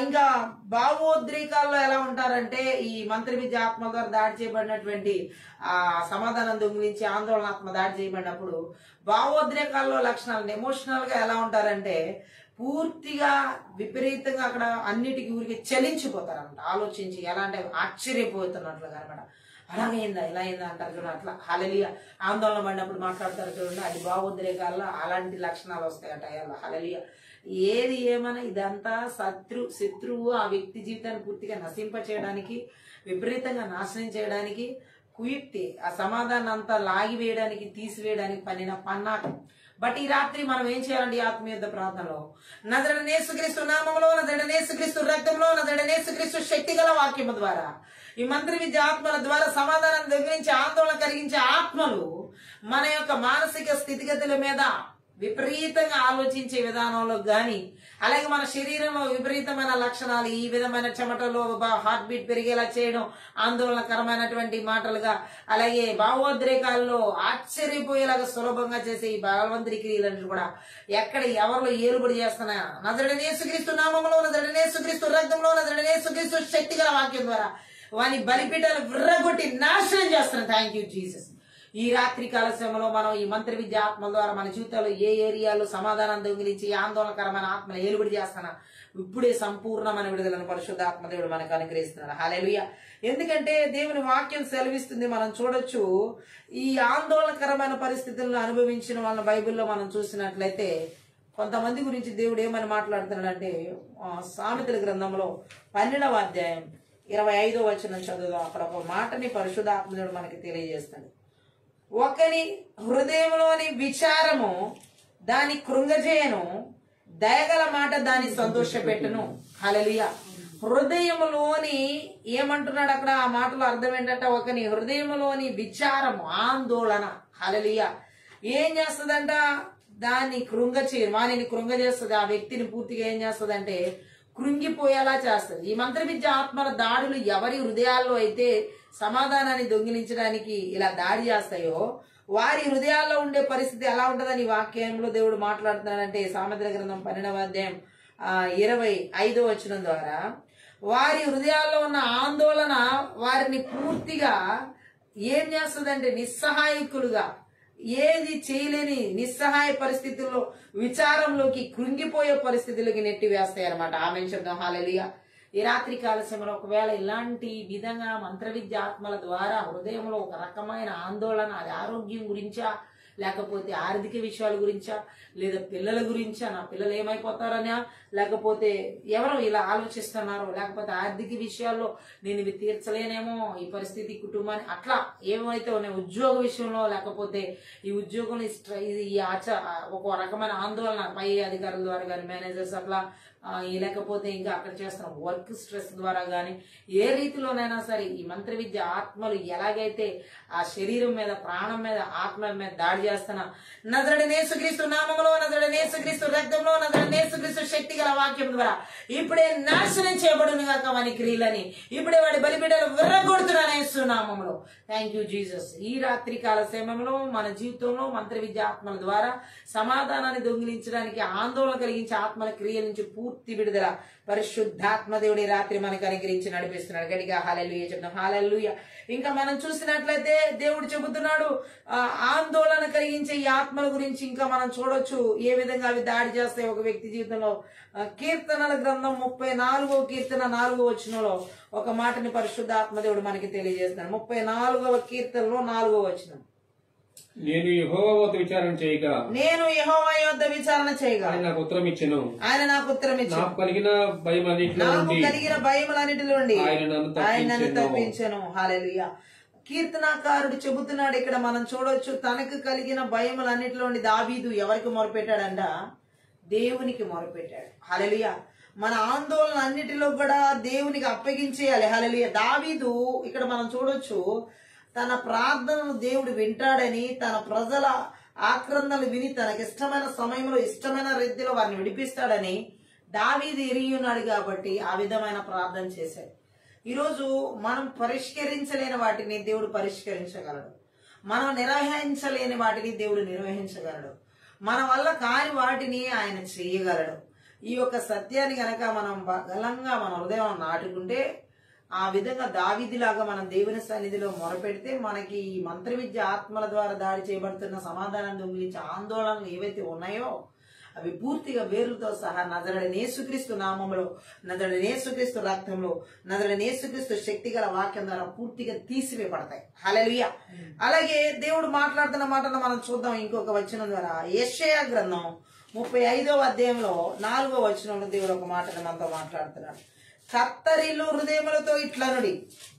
ఇంకా భావోద్రేకాల్లో ఎలా ఉంటారంటే ఈ మంత్ర విద్య ఆత్మ ద్వారా దాడి చేయబడినటువంటి సమాధానం దొంగిలించి ఆందోళనాత్మ దాడి చేయబడినప్పుడు భావోద్రేకాల్లో లక్షణాలు ఎమోషనల్ గా ఎలా ఉంటారంటే పూర్తిగా విపరీతంగా అక్కడ అన్నిటికీ ఊరికి చలించిపోతారన్నమాట. ఆలోచించి ఎలా అంటే ఆశ్చర్యపోతున్నట్లుగా అనమాట. అలాగైందా ఇలా అయిందా అంటారు చూడండి, అట్లా. హల్లెలూయా. ఆందోళన పడినప్పుడు మాట్లాడతారు చూడండి, అది భావోద్రేకాల్లో అలాంటి లక్షణాలు వస్తాయట. హల్లెలూయా. ఏది ఏమైనా ఇదంతా శత్రువు ఆ వ్యక్తి జీవితాన్ని పూర్తిగా నశింప చేయడానికి, విపరీతంగా నాశనం చేయడానికి, కుయుక్తి ఆ సమాధానం అంతా లాగివేయడానికి, తీసివేయడానికి పన్నిన పన్నాటం. బట్ ఈ రాత్రి మనం ఏం చేయాలండి ఆత్మీయ ప్రార్థనలో? నజరేయుడైన యేసుక్రీస్తు నామములో, నజరేయుడైన యేసుక్రీస్తు రక్తంలో, నజరేయుడైన యేసుక్రీస్తు శక్తిగల వాక్యము ద్వారా ఈ మంత్ర విద్య ఆత్మల ద్వారా సమాధానం దగ్గరించి ఆందోళన కలిగించే ఆత్మలు మన యొక్క మానసిక స్థితిగతుల మీద విపరీతంగా ఆలోచించే విధానంలో గాని, అలాగే మన శరీరంలో విపరీతమైన లక్షణాలు, ఈ విధమైన చెమటలో హార్ట్ బీట్ పెరిగేలా చేయడం, ఆందోళనకరమైనటువంటి మాటలుగా, అలాగే భావోద్రేకాల్లో ఆశ్చర్యపోయేలాగా సులభంగా చేసే ఈ బలవంతుడి క్రియలను కూడా ఎక్కడ ఎవరిలో ఏలుబడి చేస్తున్నాయా? నజరేయుడైన యేసుక్రీస్తు నామములో, నజరేయుడైన యేసుక్రీస్తు రక్తంలో, నజరేయుడైన యేసుక్రీస్తు శక్తిగల వాక్యం ద్వారా వాని బలిపీఠాలు విర్రగొట్టి నాశనం చేస్తున్నాం. Thank you Jesus. ఈ రాత్రి కాల సమయంలో మనం ఈ మంత్ర విద్య ఆత్మ ద్వారా మన జీవితంలో ఏ ఏరియాలో సమాధానం దొంగిలించి ఆందోళనకరమైన ఆత్మను ఏలుబడి చేస్తానా, ఇప్పుడే సంపూర్ణమైన విడుదలను పరిశుద్ధ ఆత్మదేవుడు మనకు అనుగ్రహిస్తున్నాడు. హల్లెలూయా. ఎందుకంటే దేవుని వాక్యం సెలవిస్తుంది. మనం చూడొచ్చు, ఈ ఆందోళనకరమైన పరిస్థితులను అనుభవించిన వాళ్ళ బైబిల్లో మనం చూసినట్లయితే కొంతమంది గురించి దేవుడు ఏమని మాట్లాడుతున్నాడంటే సామెతల గ్రంథంలో 12వ అధ్యాయం 25వ వచనం చదువుదాం. అక్కడ ఒక మాటని పరిశుద్ధాత్ముడు మనకి తెలియజేస్తాడు. ఒకని హృదయంలోని విచారము దాని కృంగజేయను, దయగల మాట దాన్ని సంతోషపెట్టును. హల్లెలూయా. హృదయంలోని ఏమంటున్నాడు అక్కడ? ఆ మాటలో అర్థం ఏంటంటే ఒకని హృదయంలోని విచారము, ఆందోళన. హల్లెలూయా. ఏం చేస్తుందంట? దాన్ని వానిని కృంగజేస్తుంది. ఆ వ్యక్తిని పూర్తిగా ఏం చేస్తుందంటే కృంగిపోయేలా చేస్తుంది. ఈ మంత్రవిద్య ఆత్మల దాడులు ఎవరి హృదయాల్లో అయితే సమాధానాన్ని దొంగిలించడానికి ఇలా దాడి చేస్తాయో వారి హృదయాల్లో ఉండే పరిస్థితి ఎలా ఉంటుందని వాక్యంలో దేవుడు మాట్లాడుతున్నాడంటే సామెతల గ్రంథం 12వ అధ్యాయం 25వ వచనం ద్వారా వారి హృదయాల్లో ఉన్న ఆందోళన వారిని పూర్తిగా ఏం చేస్తుందంటే నిస్సహాయకులుగా, ఏది చేయలేని నిస్సహాయ పరిస్థితుల్లో విచారంలోకి కృంగిపోయే పరిస్థితులకి నెట్టి వేస్తాయి అన్నమాట. ఆమె శబ్దం. హల్లెలూయా. ఈ రాత్రి కాల సమయంలో ఒకవేళ ఇలాంటి విధంగా మంత్రవిద్య ఆత్మల ద్వారా హృదయంలో ఒక రకమైన ఆందోళన, అది ఆరోగ్యం గురించా, లేకపోతే ఆర్థిక విషయాల గురించా, లేదా పిల్లల గురించా, నా పిల్లలు ఏమైపోతారనా, లేకపోతే ఎవరో ఇలా ఆలోచిస్తున్నారో, లేకపోతే ఆర్థిక విషయాల్లో నేను ఇవి తీర్చలేనేమో, ఈ పరిస్థితి కుటుంబాన్ని అట్లా ఏమైతే ఉన్నాయి, ఉద్యోగ విషయంలో, లేకపోతే ఈ ఉద్యోగంలో ఈ ఒక రకమైన ఆందోళన పై అధికారుల ద్వారా కానీ, మేనేజర్స్ అట్లా లేకపోతే ఇంకా అక్కడ చేస్తున్న వర్క్ స్ట్రెస్ ద్వారా గాని ఏ రీతిలోనైనా సరే ఈ మంత్ర విద్య ఆత్మలు ఎలాగైతే ఆ శరీరం మీద, ప్రాణం మీద, ఆత్మ మీద దాడి చేస్తున్నా నజరేయుడైన యేసుక్రీస్తు నామములో, నజరేయుడైన యేసుక్రీస్తు రక్తంలో, నజరేయుడైన యేసుక్రీస్తు శక్తి గల వాక్యం ద్వారా ఇప్పుడే నాశనం చేయబడును గాక వాని క్రియలని, ఇప్పుడే వాడి బలిపీఠాలు విర్రగొడుతున్నాను యేసు నామములో. Thank you Jesus. ఈ రాత్రి కాల సమయంలో మన జీవితంలో మంత్ర విద్య ఆత్మల ద్వారా సమాధానాన్ని దొంగిలించడానికి, ఆందోళన కలిగించే ఆత్మల క్రియల నుంచి పూర్తి విడుదల పరిశుద్ధాత్మ దేవుడి రాత్రి మనకు అనుగ్రహించి నడిపిస్తున్నాడు. గట్టిగా హల్లెలూయా చెప్తాం. హల్లెలూయా. ఇంకా మనం చూసినట్లయితే దేవుడు చెబుతున్నాడు ఆందోళన కలిగించే ఈ ఆత్మల గురించి ఇంకా మనం చూడొచ్చు ఏ విధంగా అవి దాడి చేస్తాయి ఒక వ్యక్తి జీవితంలో. కీర్తనల గ్రంథం 34వ కీర్తన 4వ వచనంలో ఒక మాటని పరిశుద్ధాత్మ దేవుడు మనకి తెలియజేస్తున్నాడు. 34వ కీర్తనలో 4వ వచనం. నేను యెహోవా వద్ద విచారణ చేయగా ఆయన నాకు ఉత్తరం ఇచ్చెను. నాకు కలిగిన భయములన్నిటిలో నుండి ఆయన నన్ను తప్పించెను. హల్లెలూయా. కీర్తనాకారుడు చెబుతున్నాడు ఇక్కడ మనం చూడొచ్చు, తనకు కలిగిన భయములన్నిటిలో నుండి దావీదు ఎవరికి మొరపెట్టాడంట? దేవునికి మొరపెట్టాడు. హల్లెలూయా. మన ఆందోళన అన్నిటిలో కూడా దేవునికి అప్పగించేయాలి. హల్లెలూయా. దావీదు ఇక్కడ మనం చూడొచ్చు తన ప్రార్థనను దేవుడు వింటాడని, తన ప్రజల ఆక్రందనలు విని తనకి ఇష్టమైన సమయంలో ఇష్టమైన రీతిలో వారిని విడిపిస్తాడని దావీదు ఎరిగి ఉన్నాడు కాబట్టి ఆ విధమైన ప్రార్థన చేశాడు. ఈరోజు మనం పరిష్కరించలేని వాటిని దేవుడు పరిష్కరించగలడు. మనం నిర్వహించలేని వాటిని దేవుడు నిర్వహించగలడు. మన వల్ల కాని వాటిని ఆయన చేయగలడు. ఈ యొక్క సత్యాన్ని గనక మనం బలంగా మన హృదయం నాటుకుంటే, ఆ విధంగా దావీదులాగా మనం దేవుని సన్నిధిలో మొరపెడితే మనకి ఈ మంత్ర విద్య ఆత్మల ద్వారా దాడి చేయబడుతున్న సమాధానం దొంగిలించే ఆందోళనలు ఏవైతే ఉన్నాయో అవి పూర్తిగా వేరులతో సహా నజరేయుడైన యేసుక్రీస్తు నామములో, నజరేయుడైన యేసుక్రీస్తు రక్తంలో, నజరేయుడైన యేసుక్రీస్తు శక్తి గల వాక్యం ద్వారా పూర్తిగా తీసివేయబడతాయి. హల్లెలూయా. అలాగే దేవుడు మాట్లాడుతున్న మాటను మనం చూద్దాం ఇంకొక వచనం ద్వారా. యెషయా గ్రంథం 35వ అధ్యాయంలో 4వ వచనంలో దేవుడు ఒక మాటను మనతో మాట్లాడుతున్నాడు. కత్తరిల్లు హృదయములతో ఇట్లనుడి,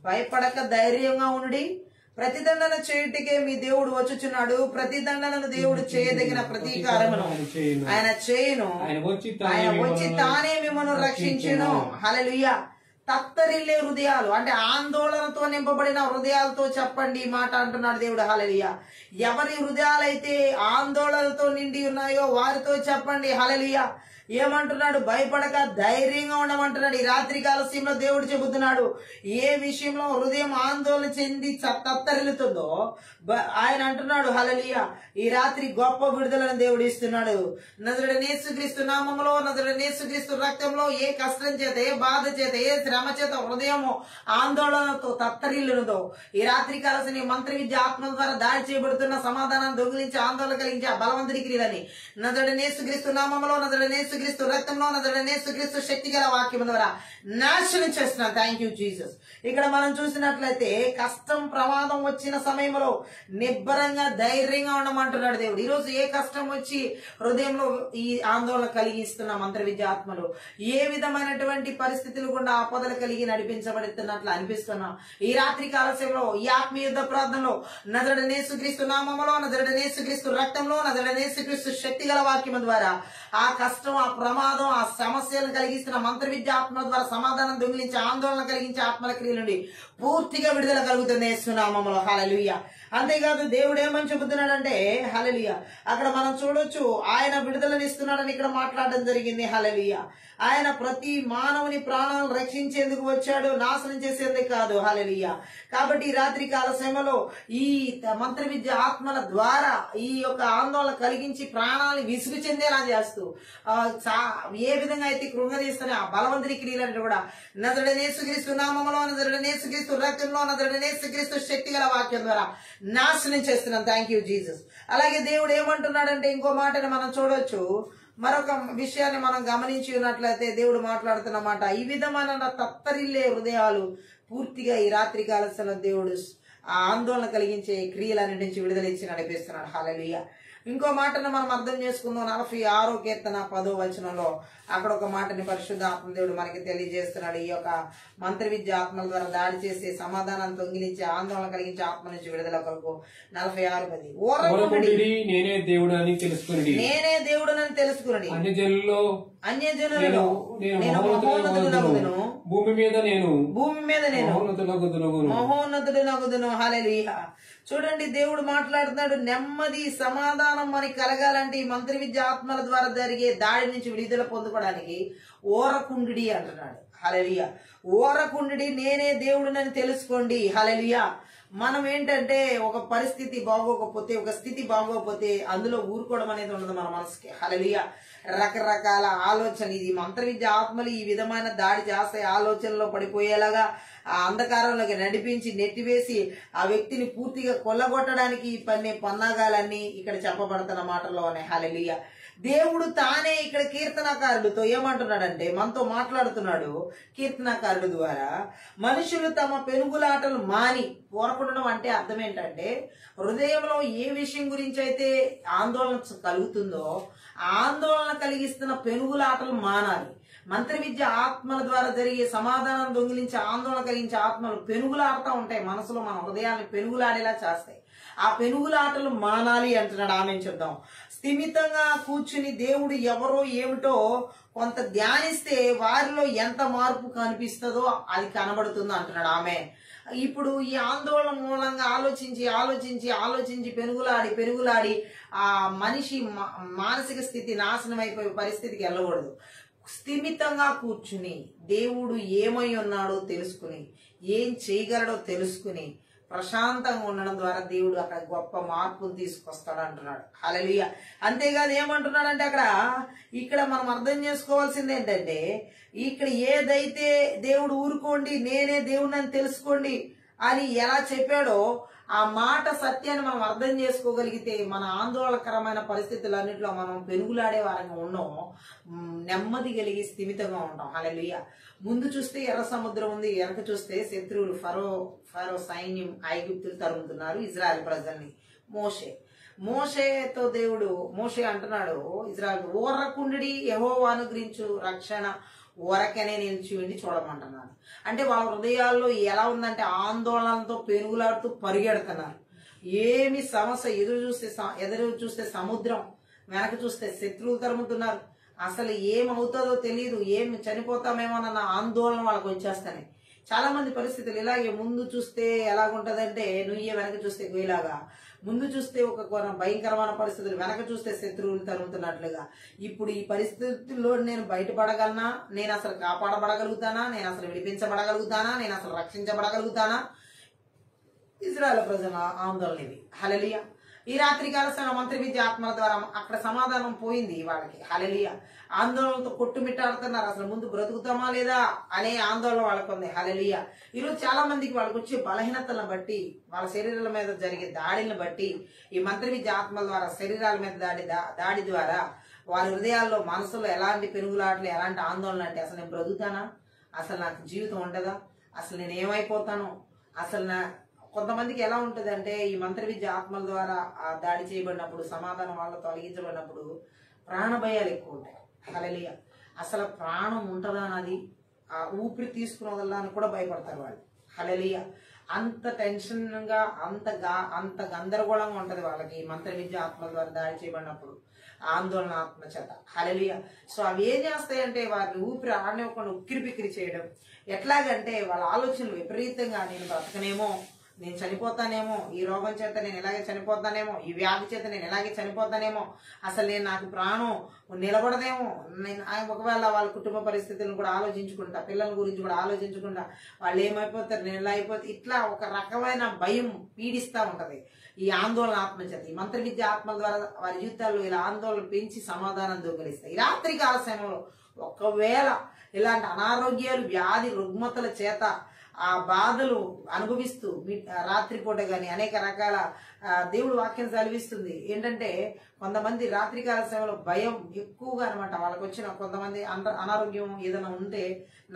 భయపడక ధైర్యంగా ఉండి, ప్రతిదండన చేయుటకే మీ దేవుడు వచ్చుచున్నాడు. ప్రతిదండనను దేవుడు చేయదగిన ప్రతీకారమును ఆయన చేయును. ఆయన వచ్చి తానే మిమ్మల్ని రక్షించును. హల్లెలూయా. తత్తరిల్లే హృదయాలు అంటే ఆందోళనతో నింపబడిన హృదయాలతో చెప్పండి ఈ మాట అంటున్నాడు దేవుడు. హల్లెలూయా. ఎవరి హృదయాలైతే ఆందోళనతో నిండి ఉన్నాయో వారితో చెప్పండి. హల్లెలూయా. ఏమంటున్నాడు? భయపడక ధైర్యంగా ఉండమంటున్నాడు. ఈ రాత్రి కాలశీలో దేవుడు చెబుతున్నాడు, ఏ విషయంలో హృదయం ఆందోళన చెంది తత్తరిల్లుతుందో ఆయన అంటున్నాడు. హల్లెలూయా. ఈ రాత్రి గొప్ప విడుదలను దేవుడు ఇస్తున్నాడు. నజరేయుడైన యేసుక్రీస్తు నామములో, నజరేయుడైన యేసుక్రీస్తు రక్తంలో ఏ కష్టం చేత, ఏ బాధ చేత, ఏ శ్రమ చేత హృదయము ఆందోళనతో తత్తరిల్లునదో ఈ రాత్రి కాలశని మంత్ర విద్య ఆత్మ ద్వారా దాడి చేయబడుతున్న సమాధానాన్ని దొంగిలించి ఆందోళన కలిగించి ఆ బలవంతుడి క్రియలని నజరేయుడైన యేసుక్రీస్తు నామములో, నజరేయుడైన యేసుక్రీస్తు యేసుక్రీస్తు రక్తంలో నజరేయుడైన యేసుక్రీస్తు శక్తి గల వాక్యం ద్వారా నాశనం చేస్తున్నాను. Thank you Jesus. ఇక్కడ మనం చూసినట్లయితే కష్టం ప్రమాదం వచ్చిన సమయంలో నిబ్బరంగా ధైర్యంగా ఉండమంటున్నాడు దేవుడు. ఈరోజు ఏ కష్టం వచ్చి హృదయంలో ఈ ఆందోళన కలిగిస్తున్న మంత్ర విద్య ఆత్మలు ఏ విధమైనటువంటి పరిస్థితులు కూడా ఆపదలు కలిగి నడిపించబడుతున్నట్లు అనిపిస్తున్నాం. ఈ రాత్రి కాలశంలో ఈ ఆత్మీయ యుద్ధ ప్రార్థనలో నజరేయుడైన యేసుక్రీస్తు నామములో నజరేయుడైన యేసుక్రీస్తు రక్తంలో నజరేయుడైన యేసుక్రీస్తు శక్తి గల వాక్యం ద్వారా ఆ కష్టం ఆ ప్రమాదం ఆ సమస్యలను కలిగిస్తున్న మంత్ర విద్య ఆత్మల ద్వారా సమాధానం దొంగిలించి ఆందోళన కలిగించే ఆత్మల క్రియల నుండి పూర్తిగా విడుదల కలుగుతుంది యేసు నామములో. హల్లెలూయా. అంతేకాదు దేవుడు ఏమని చెబుతున్నాడంటే హల్లెలూయా, అక్కడ మనం చూడొచ్చు ఆయన విడుదలనిస్తున్నాడని ఇక్కడ మాట్లాడడం జరిగింది. హల్లెలూయా. ఆయన ప్రతి మానవుని ప్రాణాలను రక్షించేందుకు వచ్చాడు, నాశనం చేసేందుకు కాదు. హల్లెలూయా. కాబట్టి ఈ రాత్రి కాల సమయంలో ఈ మంత్ర విద్య ఆత్మల ద్వారా ఈ యొక్క ఆందోళన కలిగించి ప్రాణాలను విసుగు చెందేలా చేస్తూ ఏ విధంగా అయితే కృంగదీస్తున్న ఆ బలవంతుని క్రియలంటే కూడా నజరేయుడైన యేసుక్రీస్తు నామములో నజరేయుడైన యేసుక్రీస్తు రక్తంలో నజరేయుడైన యేసుక్రీస్తు శక్తి గల వాక్యం ద్వారా నాశనం చేస్తున్నాం. Thank you Jesus. అలాగే దేవుడు ఏమంటున్నాడంటే ఇంకో మాటని మనం చూడొచ్చు. మరొక విషయాన్ని మనం గమనించి ఉన్నట్లయితే దేవుడు మాట్లాడుతున్న మాట, ఈ విధమైన తత్తరిల్లే హృదయాలు పూర్తిగా ఈ రాత్రి కాలశంలో దేవుడు ఆ ఆందోళన కలిగించే క్రియలన్నిటి నుంచి విడుదల ఇచ్చి నడిపిస్తున్నాడు. హల్లెలూయా. ఇంకో మాటను మనం అర్థం చేసుకుందాం. 46వ కీర్తన 10వ వచనంలో అక్కడ ఒక మాటని పరిశుద్ధ ఆత్మదేవుడు మనకి తెలియజేస్తున్నాడు. ఈ యొక్క మంత్ర విద్య ఆత్మల ద్వారా దాడి చేసి సమాధానాన్ని దొంగిలించే ఆందోళన కలిగించే ఆత్మ నుంచి విడుదల కొరకు 46:10 ఓరకుండి నేనే దేవుడని తెలుసుకుని నేనే దేవుడనని తెలుసుకుని అన్యజనులలో నేను మహోన్నతుడనగుదును, భూమి మీద నేను మహోన్నతుడనగుదును. హల్లెలూయా. చూడండి దేవుడు మాట్లాడుతున్నాడు. నెమ్మది సమాధానం మనకి కలగాలంటే ఈ మంత్ర విద్య ఆత్మల ద్వారా జరిగే దాడి నుంచి విడుదల పొందుకోవడానికి ఓరకుండి అంటున్నాడు. హల్లెలూయా. ఓరకుండి నేనే దేవుడినని తెలుసుకోండి. హల్లెలూయా. మనం ఏంటంటే ఒక పరిస్థితి బాగోకపోతే ఒక స్థితి బాగోకపోతే అందులో ఊరుకోవడం అనేది ఉండదు మన మనసుకి. హల్లెలూయా. రకరకాల ఆలోచన ఇది మంత్ర విద్య ఆత్మలు ఈ విధమైన దాడి చేస్తాయి. ఆలోచనలో పడిపోయేలాగా ఆ అంధకారంలోకి నడిపించి నెట్టివేసి ఆ వ్యక్తిని పూర్తిగా కొల్లగొట్టడానికి పన్నాగాలన్నీ ఇక్కడ చెప్పబడుతున్న మాటల్లోనే. హల్లెలూయా. దేవుడు తానే ఇక్కడ కీర్తనకారుడితో ఏమంటున్నాడంటే మనతో మాట్లాడుతున్నాడు. కీర్తనకారుడు ద్వారా మనుషులు తమ పెనుగులాటలు మాని పోరకుండడం అంటే అర్థం ఏంటంటే హృదయంలో ఏ విషయం గురించి అయితే ఆందోళన కలుగుతుందో ఆందోళన కలిగిస్తున్న పెనుగులాటలు మానాలి. మంత్ర విద్య ఆత్మల ద్వారా జరిగే సమాధానం దొంగిలించే ఆందోళన కలిగించే ఆత్మలు పెనుగులాడుతూ ఉంటాయి. మనసులో మన హృదయాన్ని పెనుగులాడేలా చేస్తాయి. ఆ పెనుగులాటలు మానాలి అంటున్నాడు. ఆమె చూద్దాం. స్థిమితంగా కూర్చుని దేవుడు ఎవరో ఏమిటో కొంత ధ్యానిస్తే వారిలో ఎంత మార్పు కనిపిస్తుందో అది కనబడుతుందో అంటున్నాడు. ఆమె ఇప్పుడు ఈ ఆందోళన మూలంగా ఆలోచించి పెనుగులాడి ఆ మనిషి మానసిక స్థితి నాశనం అయిపోయే పరిస్థితికి వెళ్ళకూడదు. స్థిమితంగా కూర్చుని దేవుడు ఏమై ఉన్నాడో తెలుసుకుని ఏం చేయగలడో తెలుసుకుని ప్రశాంతంగా ఉండడం ద్వారా దేవుడు అక్కడ గొప్ప మార్పును తీసుకొస్తాడు అంటున్నాడు. హల్లెలూయా. అంతేకాదు ఏమంటున్నాడంటే ఇక్కడ మనం అర్థం చేసుకోవాల్సింది ఏంటంటే ఇక్కడ ఏదైతే దేవుడు ఊరుకోండి నేనే దేవుడిని తెలుసుకోండి అని ఎలా చెప్పాడో ఆ మాట సత్యాన్ని మనం అర్థం చేసుకోగలిగితే మన ఆందోళనకరమైన పరిస్థితులన్నింటిలో మనం పెనుగులాడే వారంగా ఉన్నాం, నెమ్మది కలిగి స్థిమితంగా ఉంటాం. హల్లెలూయా. ముందు చూస్తే ఎర్ర సముద్రం ఉంది, వెనక చూస్తే శత్రువులు ఫరో సైన్యం ఐగుప్తులు తరుముతున్నారు ఇజ్రాయెల్ ప్రజల్ని. మోషేతో దేవుడు అంటున్నాడు ఇజ్రాయెల్ ఓర్రకుండి యెహోవా అనుగ్రహించు రక్షణ ఊరకనే నిలిచి ఉండి చూడమంటున్నాడు. అంటే వాళ్ళ హృదయాల్లో ఎలా ఉందంటే ఆందోళనతో పెనుగులాడుతూ పరిగెడుతున్నారు. ఏమి సమస్య ఎదురు చూస్తే సముద్రం, వెనక చూస్తే శత్రువులు తరుముతున్నారు. అసలు ఏమవుతుందో తెలియదు, ఏమి చనిపోతామేమోనన్న ఆందోళన వాళ్ళకి వచ్చేస్తాయి. చాలా మంది పరిస్థితులు ఇలాగే ముందు చూస్తే ఎలాగుంటదంటే నుయ్యే, వెనక చూస్తే గొయ్యలాగా. ముందు చూస్తే ఒక భయంకరమైన పరిస్థితులు, వెనక చూస్తే శత్రువులు తరుగుతున్నట్లుగా. ఇప్పుడు ఈ పరిస్థితుల్లో నేను బయటపడగలనా, నేను అసలు కాపాడబడగలుగుతానా, నేను అసలు విడిపించబడగలుగుతానా, నేను అసలు రక్షించబడగలుగుతానా? ఇజ్రాయెల్ ప్రజల ఆందోళన ఇది. హల్లెలూయా. ఈ రాత్రి కాల మంత్ర విద్య ఆత్మల ద్వారా అక్కడ సమాధానం పోయింది వాళ్ళకి. హల్లెలూయా. ఆందోళనతో కొట్టుమిట్టాడుతున్నారు. అసలు ముందు బ్రతుకుతామా లేదా అనే ఆందోళన వాళ్ళకు ఉంది. హల్లెలూయా. ఈరోజు చాలా మందికి వాళ్ళకి వచ్చే బలహీనతలను బట్టి, వాళ్ళ శరీరాల మీద జరిగే దాడిని బట్టి, ఈ మంత్ర విద్య ఆత్మల ద్వారా శరీరాల మీద దాడి ద్వారా వారి హృదయాల్లో మనసులో ఎలాంటి పెనుగులాటలు, ఎలాంటి ఆందోళన అంటే అసలు నేను బ్రతుకుతానా, అసలు నాకు జీవితం ఉండదా, అసలు నేను ఏమైపోతాను, అసలు కొంతమందికి ఎలా ఉంటుంది అంటే ఈ మంత్ర విద్య ఆత్మల ద్వారా దాడి చేయబడినప్పుడు, సమాధానం వాళ్ళ తొలగించబడినప్పుడు ప్రాణభయాలు ఎక్కువ ఉంటాయి. హల్లెలూయా. అసలు ప్రాణం ఉంటుందా అన్నది, ఆ ఊపిరి తీసుకుని వదలని కూడా భయపడతారు వాళ్ళు. హల్లెలూయా. అంత టెన్షన్ గా అంత గందరగోళంగా ఉంటది వాళ్ళకి ఈ మంత్ర విద్య ఆత్మల ద్వారా దాడి చేయబడినప్పుడు, ఆందోళన ఆత్మ చేత. హల్లెలూయా. సో అవి ఏం చేస్తాయంటే వారిని ఊపిరి ఆడనివ్వకుండా ఉక్కిరి బిక్కిరి చేయడం. ఎట్లాగంటే వాళ్ళ ఆలోచనలు విపరీతంగా నేను బ్రతకనేమో, నేను చనిపోతానేమో, ఈ రోగం చేత నేను ఇలాగే చనిపోతానేమో, ఈ వ్యాధి చేత నేను ఇలాగే చనిపోతానేమో, అసలు నేను నాకు ప్రాణం నిలబడదేమో, నేను ఒకవేళ వాళ్ళ కుటుంబ పరిస్థితులను కూడా ఆలోచించుకుంటా, పిల్లల గురించి కూడా ఆలోచించకుండా వాళ్ళు ఏమైపోతారు, నేను ఇలా అయిపోతే, ఇట్లా ఒక రకమైన భయం పీడిస్తూ ఉంటది ఈ ఆందోళన ఆత్మ చేత. ఈ మంత్ర విద్య ఆత్మల ద్వారా వారి జీవితాల్లో ఇలా ఆందోళన పెంచి సమాధానం దొంగిలిస్తాయి. ఈ రాత్రి కాల సమయంలో ఒకవేళ ఇలాంటి అనారోగ్యాలు, వ్యాధి, రుగ్మతల చేత ఆ బాధలు అనుభవిస్తూ రాత్రిపూట గాని అనేక రకాల దేవుడు వాక్యం చదివిస్తుంది ఏంటంటే, కొంతమంది రాత్రికాల సమయంలో భయం ఎక్కువగా అనమాట వాళ్ళకి వచ్చిన, కొంతమంది అనారోగ్యం ఏదైనా ఉంటే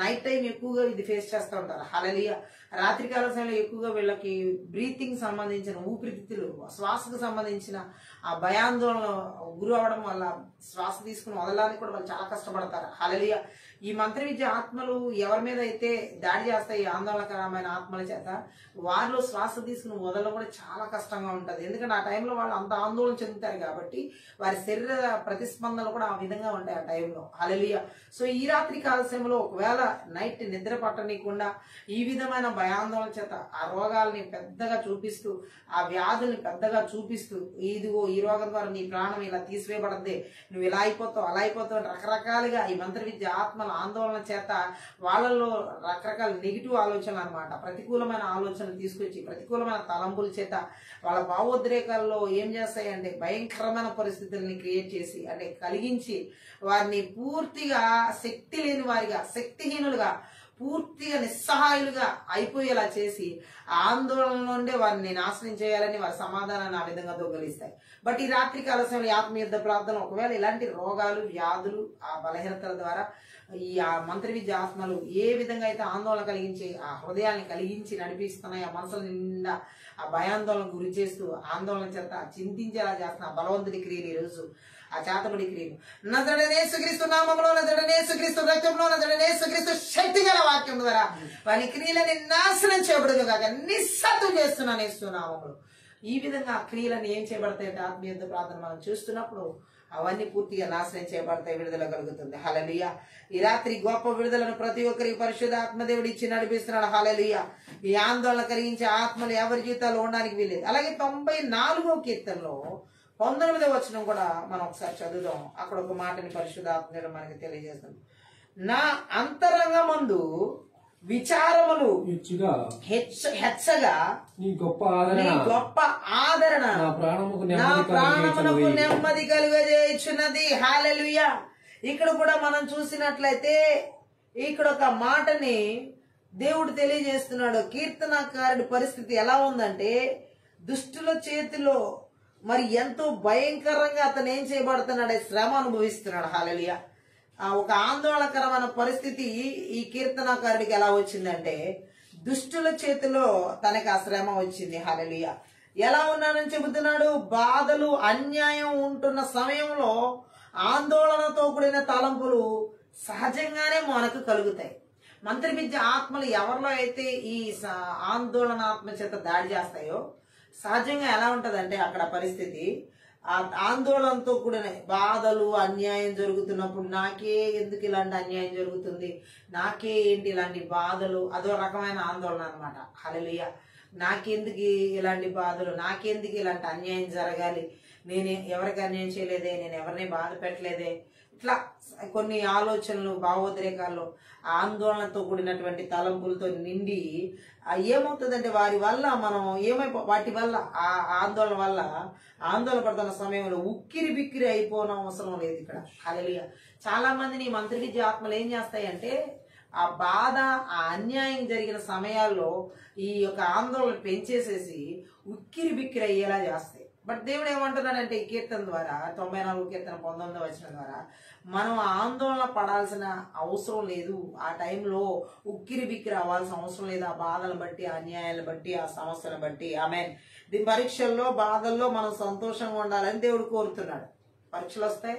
నైట్ టైం ఎక్కువగా ఇది ఫేస్ చేస్తూ ఉంటారు. హల్లెలూయా. రాత్రికాల సమయంలో ఎక్కువగా వీళ్ళకి బ్రీతింగ్ సంబంధించిన, ఊపిరితిత్తులు, శ్వాసకు సంబంధించిన ఆ భయాందోళన గురి అవడం వల్ల శ్వాస తీసుకుని వదలడానికి కూడా వాళ్ళు చాలా కష్టపడతారు. హల్లెలూయా. ఈ మంత్ర విద్య ఆత్మలు ఎవరి మీద అయితే దాడి చేస్తాయి, ఆందోళనకరమైన ఆత్మల చేత, వారిలో శ్వాస తీసుకుని వదలడం కూడా చాలా కష్టంగా ఉంటది. ఎందుకంటే ఆ టైంలో వాళ్ళు అంత ఆందోళన చెందుతారు కాబట్టి వారి శరీర ప్రతిస్పందనలు కూడా ఆ విధంగా ఉంటాయి ఆ టైంలో. హల్లెలూయా. సో ఈ రాత్రి కాల సమయంలో ఒకవేళ నైట్ నిద్ర పట్టనీయకుండా ఈ విధమైన భయాందోళన చేత ఆ రోగాల్ని పెద్దగా చూపిస్తూ, ఆ వ్యాధుల్ని పెద్దగా చూపిస్తూ, ఇదిగో ఈ రోగం ద్వారా నీ ప్రాణం ఇలా తీసివేయబడద్ది, నువ్వు ఇలా అయిపోతావు, అలా అయిపోతావు, రకరకాలుగా ఈ మంత్ర విద్య ఆత్మల ఆందోళన చేత వాళ్ళల్లో రకరకాల నెగిటివ్ ఆలోచనలు అనమాట, ప్రతికూలమైన ఆలోచనలు తీసుకొచ్చి, ప్రతికూలమైన తలంపుల చేత వాళ్ళ భావోద్రేకాల్లో ఏం చేస్తాయంటే భయంకరమైన పరిస్థితుల్ని క్రియేట్ చేసి, అంటే కలిగించి వారిని పూర్తిగా శక్తి లేని వారిగా, శక్తిహీనులుగా, పూర్తిగా నిస్సహాయులుగా అయిపోయేలా చేసి ఆందోళన నుండే వారిని నాశనం చేయాలని వారి సమాధానాన్ని ఆ విధంగా దొంగలిస్తాయి. బట్ ఈ రాత్రి కాల సమయంలో ఆత్మీయ యుద్ధ ప్రార్థన ఒకవేళ ఇలాంటి రోగాలు, వ్యాధులు, ఆ బలహీనతల ద్వారా ఈ ఆ మంత్ర విద్య ఆత్మలు ఏ విధంగా అయితే ఆందోళన కలిగించి ఆ హృదయాన్ని కలిగించి నడిపిస్తున్నాయి, ఆ మనసుల నిండా ఆ భయాందోళన గురి చేస్తూ ఆందోళన చేత చింతించేలా చేస్తున్న బలవంతుడి క్రియలు ఈరోజు ఆ చేతబడి క్రియలు నజరుడైన యేసుక్రీస్తు నామములో, నజరుడైన యేసుక్రీస్తు రక్తంలో, నజరుడైన యేసుక్రీస్తు శక్తి గల వాక్యం ద్వారా వారి క్రియలని నాశనం చేయబడదు కాక నిస్సత్వం చేస్తున్నాను యేసు నామములో. ఈ విధంగా ఆ క్రియలను ఏం చేయబడతాయంటే ఆత్మీయ ప్రార్థన మనం చూస్తున్నప్పుడు అవన్నీ పూర్తిగా నాశనం చేయబడతాయి, విడుదల కలుగుతుంది. హల్లెలూయా. ఈ రాత్రి గొప్ప విడుదలను ప్రతి ఒక్కరికి పరిశుద్ధ ఆత్మదేవుడు ఇచ్చి నడిపిస్తున్నాడు. హల్లెలూయా. ఈ ఆందోళన కలిగించే ఆత్మలు ఎవరి జీవితాల్లో ఉండడానికి వీలేదు. అలాగే 94వ కీర్తనలో 19వ వచనం కూడా మనం ఒకసారి చదువుదాం. అక్కడ ఒక మాటని పరిశుద్ధ ఆత్మదేవుడు మనకి తెలియజేస్తుంది. నా అంతరంగమందు విచారములు హెచ్చగా నీ గొప్ప ఆదరణ నా ప్రాణమునకు నెమ్మది కలుగజేయుచున్నది. హల్లెలూయా. ఇక్కడ కూడా మనం చూసినట్లయితే ఇక్కడ ఒక మాటని దేవుడు తెలియజేస్తున్నాడు. కీర్తనకారుడి పరిస్థితి ఎలా ఉందంటే, దుష్టుల చేతిలో మరి ఎంతో భయంకరంగా అతను ఏం చేయబడుతున్నాడు, శ్రమ అనుభవిస్తున్నాడు. హల్లెలూయా. ఒక ఆందోళనకరమైన పరిస్థితి ఈ కీర్తనకారుడికి ఎలా వచ్చిందంటే, దుష్టుల చేతిలో తనకి ఆ శ్రమ వచ్చింది. హల్లెలూయా. ఎలా ఉన్నానని చెబుతున్నాడు, బాధలు, అన్యాయం ఉంటున్న సమయంలో ఆందోళనతో కూడిన తలంపులు సహజంగానే మనకు కలుగుతాయి. మంత్ర విద్య ఆత్మలు ఎవరిలో అయితే ఈ ఆందోళనాత్మ చేత దాడి చేస్తాయో సహజంగా ఎలా ఉంటదంటే అక్కడ పరిస్థితి ఆందోళనతో కూడిన బాధలు, అన్యాయం జరుగుతున్నప్పుడు నాకే ఎందుకు ఇలాంటి అన్యాయం జరుగుతుంది, నాకే ఏంటి ఇలాంటి బాధలు, అదో రకమైన ఆందోళన అనమాట. హల్లెలూయా. నాకెందుకు ఇలాంటి బాధలు, నాకెందుకు ఇలాంటి అన్యాయం జరగాలి, నేను ఎవరికి అన్యాయం చేయలేదే, నేను ఎవరిని బాధ పెట్టలేదే, ఇట్లా కొన్ని ఆలోచనలు, భావోద్రేకాలు, ఆందోళనతో కూడినటువంటి తలంపులతో నిండి ఏమవుతుందంటే వారి వల్ల మనం వాటి వల్ల ఆ ఆందోళన వల్ల ఆందోళన పడుతున్న సమయంలో ఉక్కిరి బిక్కిరి అయిపోవడం అవసరం లేదు ఇక్కడ. హల్లెలూయా. చాలా మందిని మంత్ర విద్య ఆత్మలు ఏం చేస్తాయంటే ఆ బాధ, ఆ అన్యాయం జరిగిన సమయాల్లో ఈ యొక్క ఆందోళన పెంచేసేసి ఉక్కిరి బిక్కిరి అయ్యేలా చేస్తాయి. బట్ దేవుడు ఏమంటున్నాడంటే ఈ కీర్తన ద్వారా 94 కీర్తన 19వ వచనం ద్వారా మనం ఆందోళన పడాల్సిన అవసరం లేదు. ఆ టైంలో ఉక్కిరి బిక్కిరి అవ్వాల్సిన అవసరం లేదు. ఆ బాధలను బట్టి, ఆ అన్యాయాలను బట్టి, ఆ సమస్యలను బట్టి. ఆమేన్. దీని పరీక్షల్లో బాధల్లో మనం సంతోషంగా ఉండాలని దేవుడు కోరుతున్నాడు. పరీక్షలు వస్తాయి,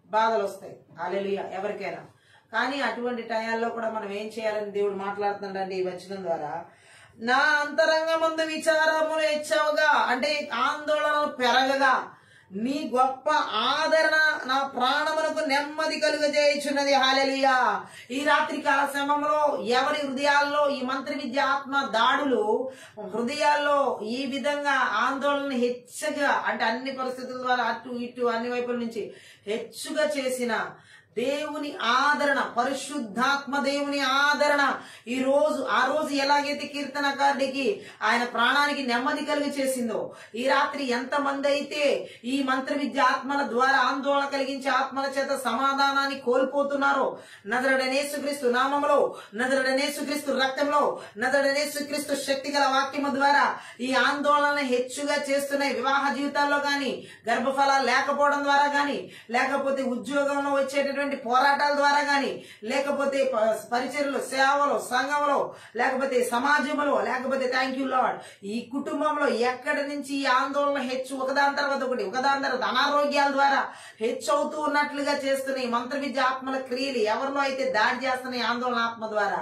బాధలు వస్తాయి, హల్లెలూయా, ఎవరికైనా. కానీ అటువంటి టయాల్లో కూడా మనం ఏం చేయాలని దేవుడు మాట్లాడుతున్నాడంటే ఈ వచనం ద్వారా, నా అంతరంగమందు విచారములు హెచ్చవగా, అంటే ఆందోళనలు పెరగగా నీ గొప్ప ఆదరణ నా ప్రాణమునకు నెమ్మది కలుగజేయుచున్నది. హల్లెలూయా. ఈ రాత్రి కాల సమయంలో ఎవరి హృదయాల్లో ఈ మంత్ర విద్య ఆత్మ దాడులు హృదయాల్లో ఈ విధంగా ఆందోళన హెచ్చగా, అంటే అన్ని పరిస్థితుల ద్వారా అటు ఇటు అన్ని వైపుల నుంచి హెచ్చుగా చేసిన దేవుని ఆదరణ, పరిశుద్ధాత్మ దేవుని ఆదరణ ఆ రోజు ఎలాగైతే కీర్తనకారుడికి ఆయన ప్రాణానికి నెమ్మది కలిగి చేసిందో, ఈ రాత్రి ఎంతమంది అయితే ఈ మంత్ర విద్య ఆత్మల ద్వారా ఆందోళన కలిగించే ఆత్మల చేత సమాధానాన్ని కోల్పోతున్నారో, నజరుడైన యేసుక్రీస్తు నామములో, నజరుడైన యేసుక్రీస్తు రక్తంలో, నజరుడైన యేసుక్రీస్తు శక్తి గల వాక్యము ద్వారా ఈ ఆందోళన హెచ్చుగా చేస్తున్నాయి. వివాహ జీవితాల్లో గాని, గర్భఫలాలు లేకపోవడం ద్వారా గాని, లేకపోతే ఉద్యోగంలో వచ్చేటటువంటి పోరాటాల ద్వారా గాని, లేకపోతే పరిచర్యలు, సేవలో, సంఘంలో, లేకపోతే సమాజంలో, లేకపోతే థ్యాంక్ యూ లార్డ్ ఈ కుటుంబంలో ఎక్కడి నుంచి ఈ ఆందోళన హెచ్చు ఒకదాని తర్వాత ఒకటి, ఒకదాని తర్వాత అనారోగ్యాల ద్వారా హెచ్చు అవుతూ ఉన్నట్లుగా చేస్తున్నాయి మంత్ర విద్య ఆత్మల క్రియలు ఎవరిలో అయితే దాడి చేస్తున్నాయి ఆందోళన ఆత్మ ద్వారా.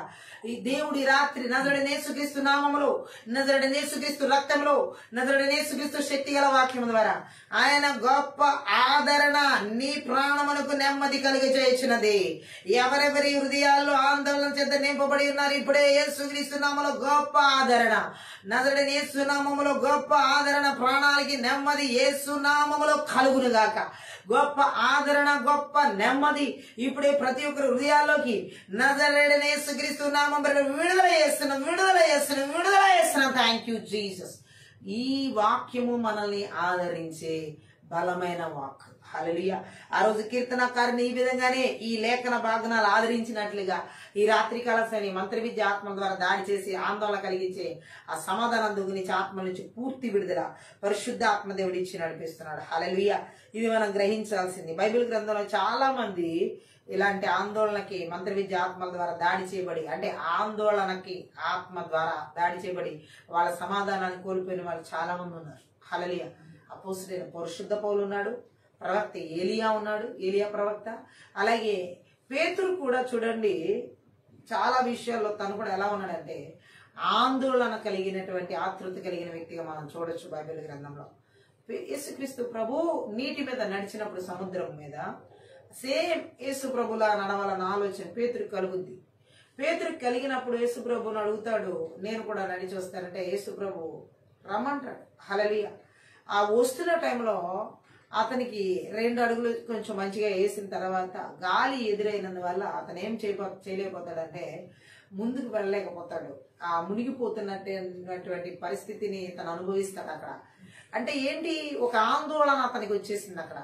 ఈ దేవుడి రాత్రి నజరుడైన యేసుక్రీస్తు నామములో, నజరుడైన యేసుక్రీస్తు రక్తంలో, నజరుడైన యేసుక్రీస్తు శక్తి గల వాక్యం ద్వారా ఆయన గొప్ప ఆదరణ నీ ప్రాణమునకు నెమ్మది కలిగజేయుచున్నది. ఎవరెవరి హృదయాల్లో ఆందోళన చేత నింపబడి ఉన్నారు, ఇప్పుడే యేసుక్రీస్తు నామములో గొప్ప ఆదరణ, నజరుడైన యేసు నామములో గొప్ప ఆదరణ, ప్రాణానికి నెమ్మది యేసు నామములో కలుగునుగాక. గొప్ప ఆదరణ, గొప్ప నెమ్మది ఇప్పుడే ప్రతి ఒక్కరి హృదయాల్లోకి నజరేయుడైన యేసుక్రీస్తు నామములో విడుదల చేస్తున్నాం. Thank you Jesus. ఈ వాక్యము మనల్ని ఆదరించే బలమైన వాక్. హల్లెలూయా. ఆ రోజు కీర్తనకారుని ఈ విధంగానే ఈ లేఖన భాగనాలు ఆదరించినట్లుగా ఈ రాత్రికాల శని మంత్ర విద్య ఆత్మ ద్వారా దాడి చేసి ఆందోళన కలిగించే ఆ సమాధానం గురించి ఆత్మ నుంచి పూర్తి విడుదల పరిశుద్ధ ఆత్మదేవుడు ఇచ్చి నడిపిస్తున్నాడు. హల్లెలూయా. ఇది మనం గ్రహించాల్సింది. బైబిల్ గ్రంథంలో చాలా మంది ఇలాంటి ఆందోళనకి మంత్ర విద్య ఆత్మల ద్వారా దాడి చేయబడి, అంటే ఆందోళనకి ఆత్మ ద్వారా దాడి చేయబడి వాళ్ళ సమాధానాన్ని కోల్పోయిన వాళ్ళు చాలా మంది ఉన్నారు. హల్లెలూయా. అపోస్తలుడైన పరిశుద్ధ పౌలు ఉన్నాడు, ప్రవక్త ఏలియా ఉన్నాడు, ఏలియా ప్రవక్త. అలాగే పేతురు కూడా చూడండి చాలా విషయాల్లో తను కూడా ఎలా ఉన్నాడంటే ఆందోళన కలిగినటువంటి ఆతృత కలిగిన వ్యక్తిగా మనం చూడొచ్చు బైబిల్ గ్రంథంలో. యేసుక్రీస్తు ప్రభు నీటి మీద నడిచినప్పుడు సముద్రం మీద సేమ్ యేసు ప్రభులా నడవాలన్న ఆలోచన పేతురు కలుగుద్ది. పేతురు కలిగినప్పుడు యేసు ప్రభుని అడుగుతాడు, నేను కూడా నడిచి వస్తానంటే యేసు ప్రభు రమ్మంటాడు. హల్లెలూయా. ఆ వస్తున్న టైంలో అతనికి 2 అడుగులు కొంచెం మంచిగా వేసిన తర్వాత గాలి ఎదురైనందువల్ల అతను ఏం చేయలేకపోతాడంటే ముందుకు వెళ్ళలేకపోతాడు. ఆ మునిగిపోతున్నటువంటి పరిస్థితిని తను అనుభవిస్తాడు అక్కడ. అంటే ఏంటి, ఒక ఆందోళన అతనికి వచ్చేసింది అక్కడ.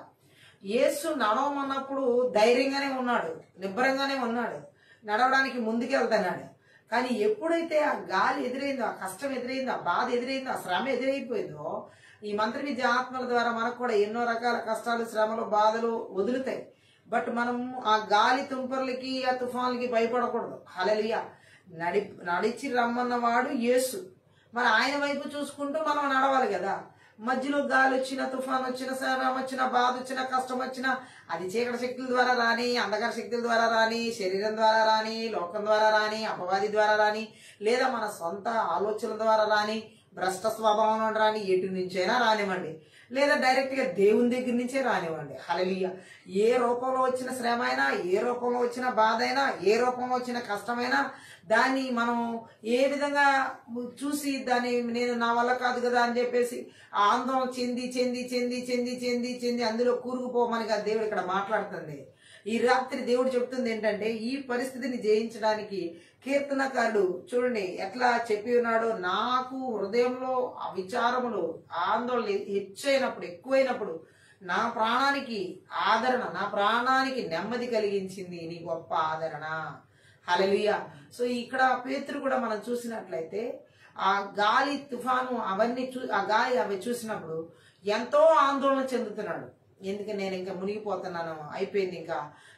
యేసు నడవమన్నప్పుడు ధైర్యంగానే ఉన్నాడు, నిబ్బరంగానే ఉన్నాడు, నడవడానికి ముందుకెళ్తున్నాడు. కానీ ఎప్పుడైతే ఆ గాలి ఎదురైందో, ఆ కష్టం ఎదురైందో, ఆ బాధ ఎదురైందో, ఆ శ్రమ ఎదురైపోయిందో, ఈ మంత్ర విద్య ఆత్మల ద్వారా మనకు కూడా ఎన్నో రకాల కష్టాలు, శ్రమలు, బాధలు వదులుతాయి. బట్ మనం ఆ గాలి తుంపర్లకి, ఆ తుఫాన్లకి భయపడకూడదు. హల్లెలూయా. నడిచి రమ్మన్నవాడు యేసు. మరి ఆయన వైపు చూసుకుంటూ మనం నడవాలి కదా. మధ్యలో గాలి వచ్చినా, తుఫాన్ వచ్చినా, శ్రమ వచ్చినా, బాధ వచ్చినా, కష్టం వచ్చినా, అది చీకటి శక్తుల ద్వారా రాని, అంధకార శక్తుల ద్వారా రాని, శరీరం ద్వారా రాని, లోకం ద్వారా రాని, అపవాది ద్వారా రాని, లేదా మన సొంత ఆలోచనల ద్వారా రాని, భ్రష్ట స్వభావం రాని, ఎటు నుంచైనా రానివ్వండి, లేదా డైరెక్ట్ గా దేవుని దగ్గర నుంచే రానివ్వండి. హల్లెలూయా. ఏ రూపంలో వచ్చిన శ్రమ అయినా, ఏ రూపంలో వచ్చిన బాధ అయినా, ఏ రూపంలో వచ్చిన కష్టమైనా దాన్ని మనం ఏ విధంగా చూసి దాన్ని నేను నా వల్ల కాదు కదా అని చెప్పేసి ఆందోళన చెంది చెంది చెంది చెంది చెంది చెంది అందులో కూరుకుపోమని కదా దేవుడు ఇక్కడ మాట్లాడుతుంది. ఈ రాత్రి దేవుడు చెప్తుంది ఏంటంటే ఈ పరిస్థితిని జయించడానికి కీర్తనకారుడు చూడండి ఎట్లా చెప్పి ఉన్నాడో, నాకు హృదయంలో ఆ విచారములు ఆందోళన హెచ్చైనప్పుడు, ఎక్కువైనప్పుడు నా ప్రాణానికి ఆదరణ, నా ప్రాణానికి నెమ్మది కలిగించింది నీ గొప్ప ఆదరణ. హల్లెలూయా. సో ఇక్కడ పేతురు కూడా మనం చూసినట్లయితే ఆ గాలి తుఫాను అవన్నీ ఆ గాలి అవి చూసినప్పుడు ఎంతో ఆందోళన చెందుతున్నాడు. ఎందుకంటే నేను ఇంకా మునిగిపోతున్నాను, అయిపోయింది, ఇంకా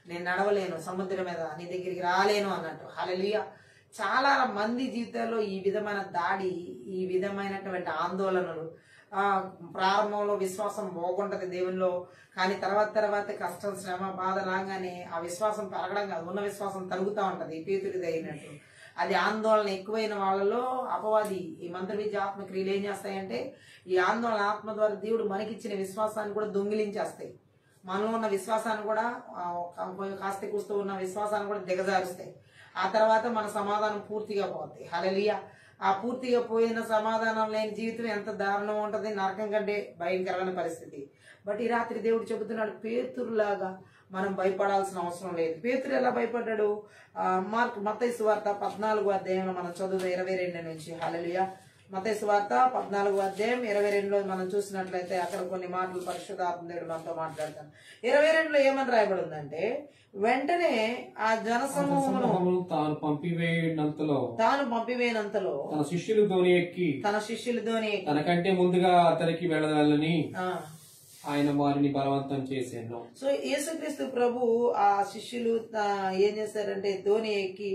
నేను నడవలేను, సముద్రం మీద నీ దగ్గరికి రాలేను అన్నట్టు. హల్లెలూయా. చాలా మంది జీవితాల్లో ఈ విధమైన దాడి, ఈ విధమైనటువంటి ఆందోళనలు, ప్రారంభంలో విశ్వాసం బాగుంటది దేవునిలో, కానీ తర్వాత కష్టం, శ్రమ, బాధ రాగానే ఆ విశ్వాసం పెరగడం కాదు, ఉన్న విశ్వాసం తరుగుతూ ఉంటది. పేతుడిది అయినట్టు అది ఆందోళన ఎక్కువైన వాళ్ళలో అపవాది ఈ మంత్ర విద్య ఆత్మ క్రియలు ఏం చేస్తాయంటే, ఈ ఆందోళన ఆత్మ ద్వారా దేవుడు మనకిచ్చిన విశ్వాసాన్ని కూడా దొంగిలించేస్తాయి. మనలో ఉన్న విశ్వాసాన్ని కూడా, కాస్త కూస్తూ ఉన్న విశ్వాసాన్ని కూడా దిగజారుస్తాయి. ఆ తర్వాత మన సమాధానం పూర్తిగా పోతాయి. హల్లెలూయా. ఆ పూర్తిగా పోయిన సమాధానం లేని జీవితం ఎంత దారుణం ఉంటది, నరకం కంటే భయంకరమైన పరిస్థితి. బట్ ఈ రాత్రి దేవుడు చెబుతున్నాడు, పేతురులాగా మనం భయపడాల్సిన అవసరం లేదు. పేతురు ఎలా భయపడ్డాడు? మత్తయి సువార్త 14వ అధ్యాయంలో మనం చదువు 22 నుంచి. హల్లెలూయా. మత్తయి సువార్త 14వ అధ్యాయం 22లో మనం చూసినట్లయితే అక్కడ కొన్ని మాటలు పరిశుద్ధాత్మ దేవుడు మనతో మాట్లాడతాను. 22లో ఏమని రాయబడి ఉందంటే, వెంటనే ఆ జనసమూహమును తాను పంపివేయనంతలో తన శిష్యులు ధోని ఎక్కి తనకంటే ముందుగా అతనికి వెళ్ళాలని ఆయన వారిని బలవంతం చేశాను. సో యేసుక్రీస్తు ప్రభు ఆ శిష్యులు ఏం చేశారంటే ధోని ఎక్కి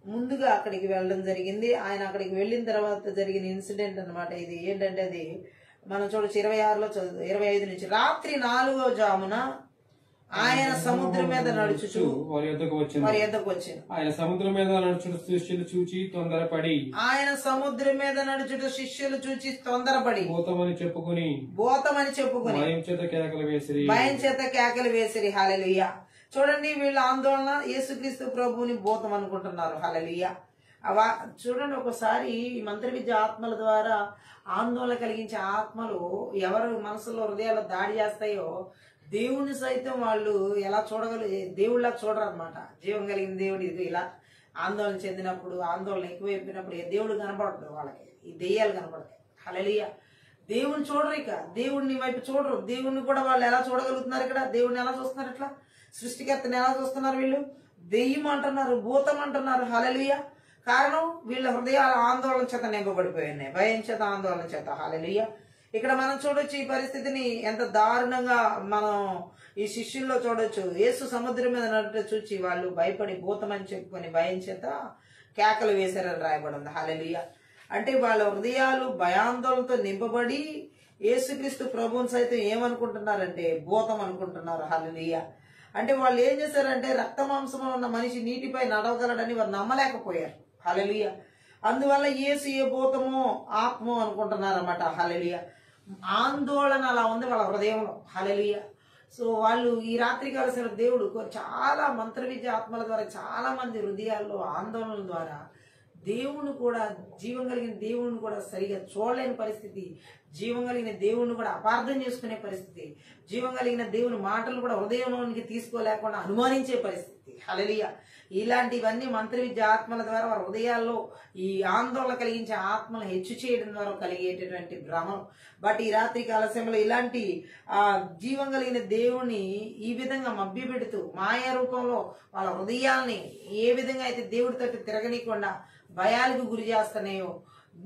ముందుగా అక్కడికి వెళ్ళడం జరిగింది. ఆయన అక్కడికి వెళ్ళిన తర్వాత జరిగిన ఇన్సిడెంట్ అన్నమాట ఇది. ఏంటంటే అది మనం చూడొచ్చు 26లో 25 నుంచి. రాత్రి 4వ జామున ఆయన సముద్రం మీద నడుచుచు వారి యొద్దకు వచ్చాను. ఆయన సముద్రం మీద నడుచుట శిష్యులు చూచి తొందరపడి భూతమని చెప్పుకుని భయం చేత కేకలు వేసిరి. హల్లెలూయా. చూడండి, వీళ్ళ ఆందోళన యేసుక్రీస్తు ప్రభువుని భూతం అనుకుంటున్నారు. హల్లెలూయా. చూడండి, ఒకసారి ఈ మంత్ర విద్య ఆత్మల ద్వారా ఆందోళన కలిగించే ఆత్మలు ఎవరు మనసులో హృదయాల్లో దాడి చేస్తాయో దేవుని సైతం వాళ్ళు ఎలా దేవుళ్ళ చూడరు అనమాట. జీవం కలిగిన దేవుడు ఇది ఇలా ఆందోళన చెందినప్పుడు, ఆందోళన ఎక్కువైపోయినప్పుడు దేవుడు కనపడదు వాళ్ళకి, ఈ దెయ్యాలు కనపడతాయి. హల్లెలూయా. దేవుని చూడరు, ఇక దేవుడిని వైపు చూడరు. దేవుణ్ణి కూడా వాళ్ళు ఎలా చూడగలుగుతున్నారు? ఇక్కడ దేవుడిని ఎలా చూస్తున్నారు? ఇట్లా సృష్టికర్తని ఎలా చూస్తున్నారు? వీళ్ళు దెయ్యం అంటున్నారు, భూతం అంటున్నారు. హల్లెలూయా. కారణం వీళ్ళ హృదయాల ఆందోళన చేత నింపబడిపోయి, భయం చేత, ఆందోళన చేత. హల్లెలూయా. ఇక్కడ మనం చూడొచ్చు ఈ పరిస్థితిని ఎంత దారుణంగా మనం ఈ శిష్యుల్లో చూడొచ్చు. యేసు సముద్రం మీద నడుట చూచి వాళ్ళు భయపడి భూతమని చెప్పుకొని భయం చేత కేకలు వేశారని రాయబడి ఉంది. హల్లెలూయా. అంటే వాళ్ళ హృదయాలు భయాందోళనతో నింపబడి యేసుక్రీస్తు ప్రభువుని సైతం ఏమనుకుంటున్నారంటే భూతం అనుకుంటున్నారు. హల్లెలూయా. అంటే వాళ్ళు ఏం చేశారంటే రక్త మాంసంలో ఉన్న మనిషి నీటిపై నడవగలడని వారు నమ్మలేకపోయారు. హల్లెలూయా. అందువల్ల యేసు ఏ భూతమో ఆత్మో అనుకుంటున్నారన్నమాట. హల్లెలూయా. ఆందోళన అలా ఉంది వాళ్ళ హృదయంలో. హల్లెలూయా. సో వాళ్ళు ఈ రాత్రి కాలసిన దేవుడు చాలా మంత్ర విద్య ఆత్మల ద్వారా చాలా మంది హృదయాల్లో ఆందోళన ద్వారా దేవుని కూడా, జీవం కలిగిన దేవుని కూడా సరిగా చూడలేని పరిస్థితి, జీవం కలిగిన దేవుని కూడా అపార్థం చేసుకునే పరిస్థితి, జీవం కలిగిన దేవుని మాటలు కూడా హృదయంలోనికి తీసుకోలేకుండా అనుమానించే పరిస్థితి. హల్లెలూయా. ఇలాంటివన్నీ మంత్ర విద్య ఆత్మల ద్వారా వారి హృదయాల్లో ఈ ఆందోళన కలిగించే ఆత్మలను హెచ్చు చేయడం ద్వారా కలిగేటటువంటి భ్రమం. బట్ ఈ రాత్రి కాల సమయంలో ఇలాంటి జీవం కలిగిన దేవుని ఈ విధంగా మభ్యపెడుతూ మాయా రూపంలో వాళ్ళ హృదయాల్ని ఏ విధంగా అయితే దేవుడి తట్టు తిరగనీయకుండా భయాలకు గురి చేస్తున్నాయో,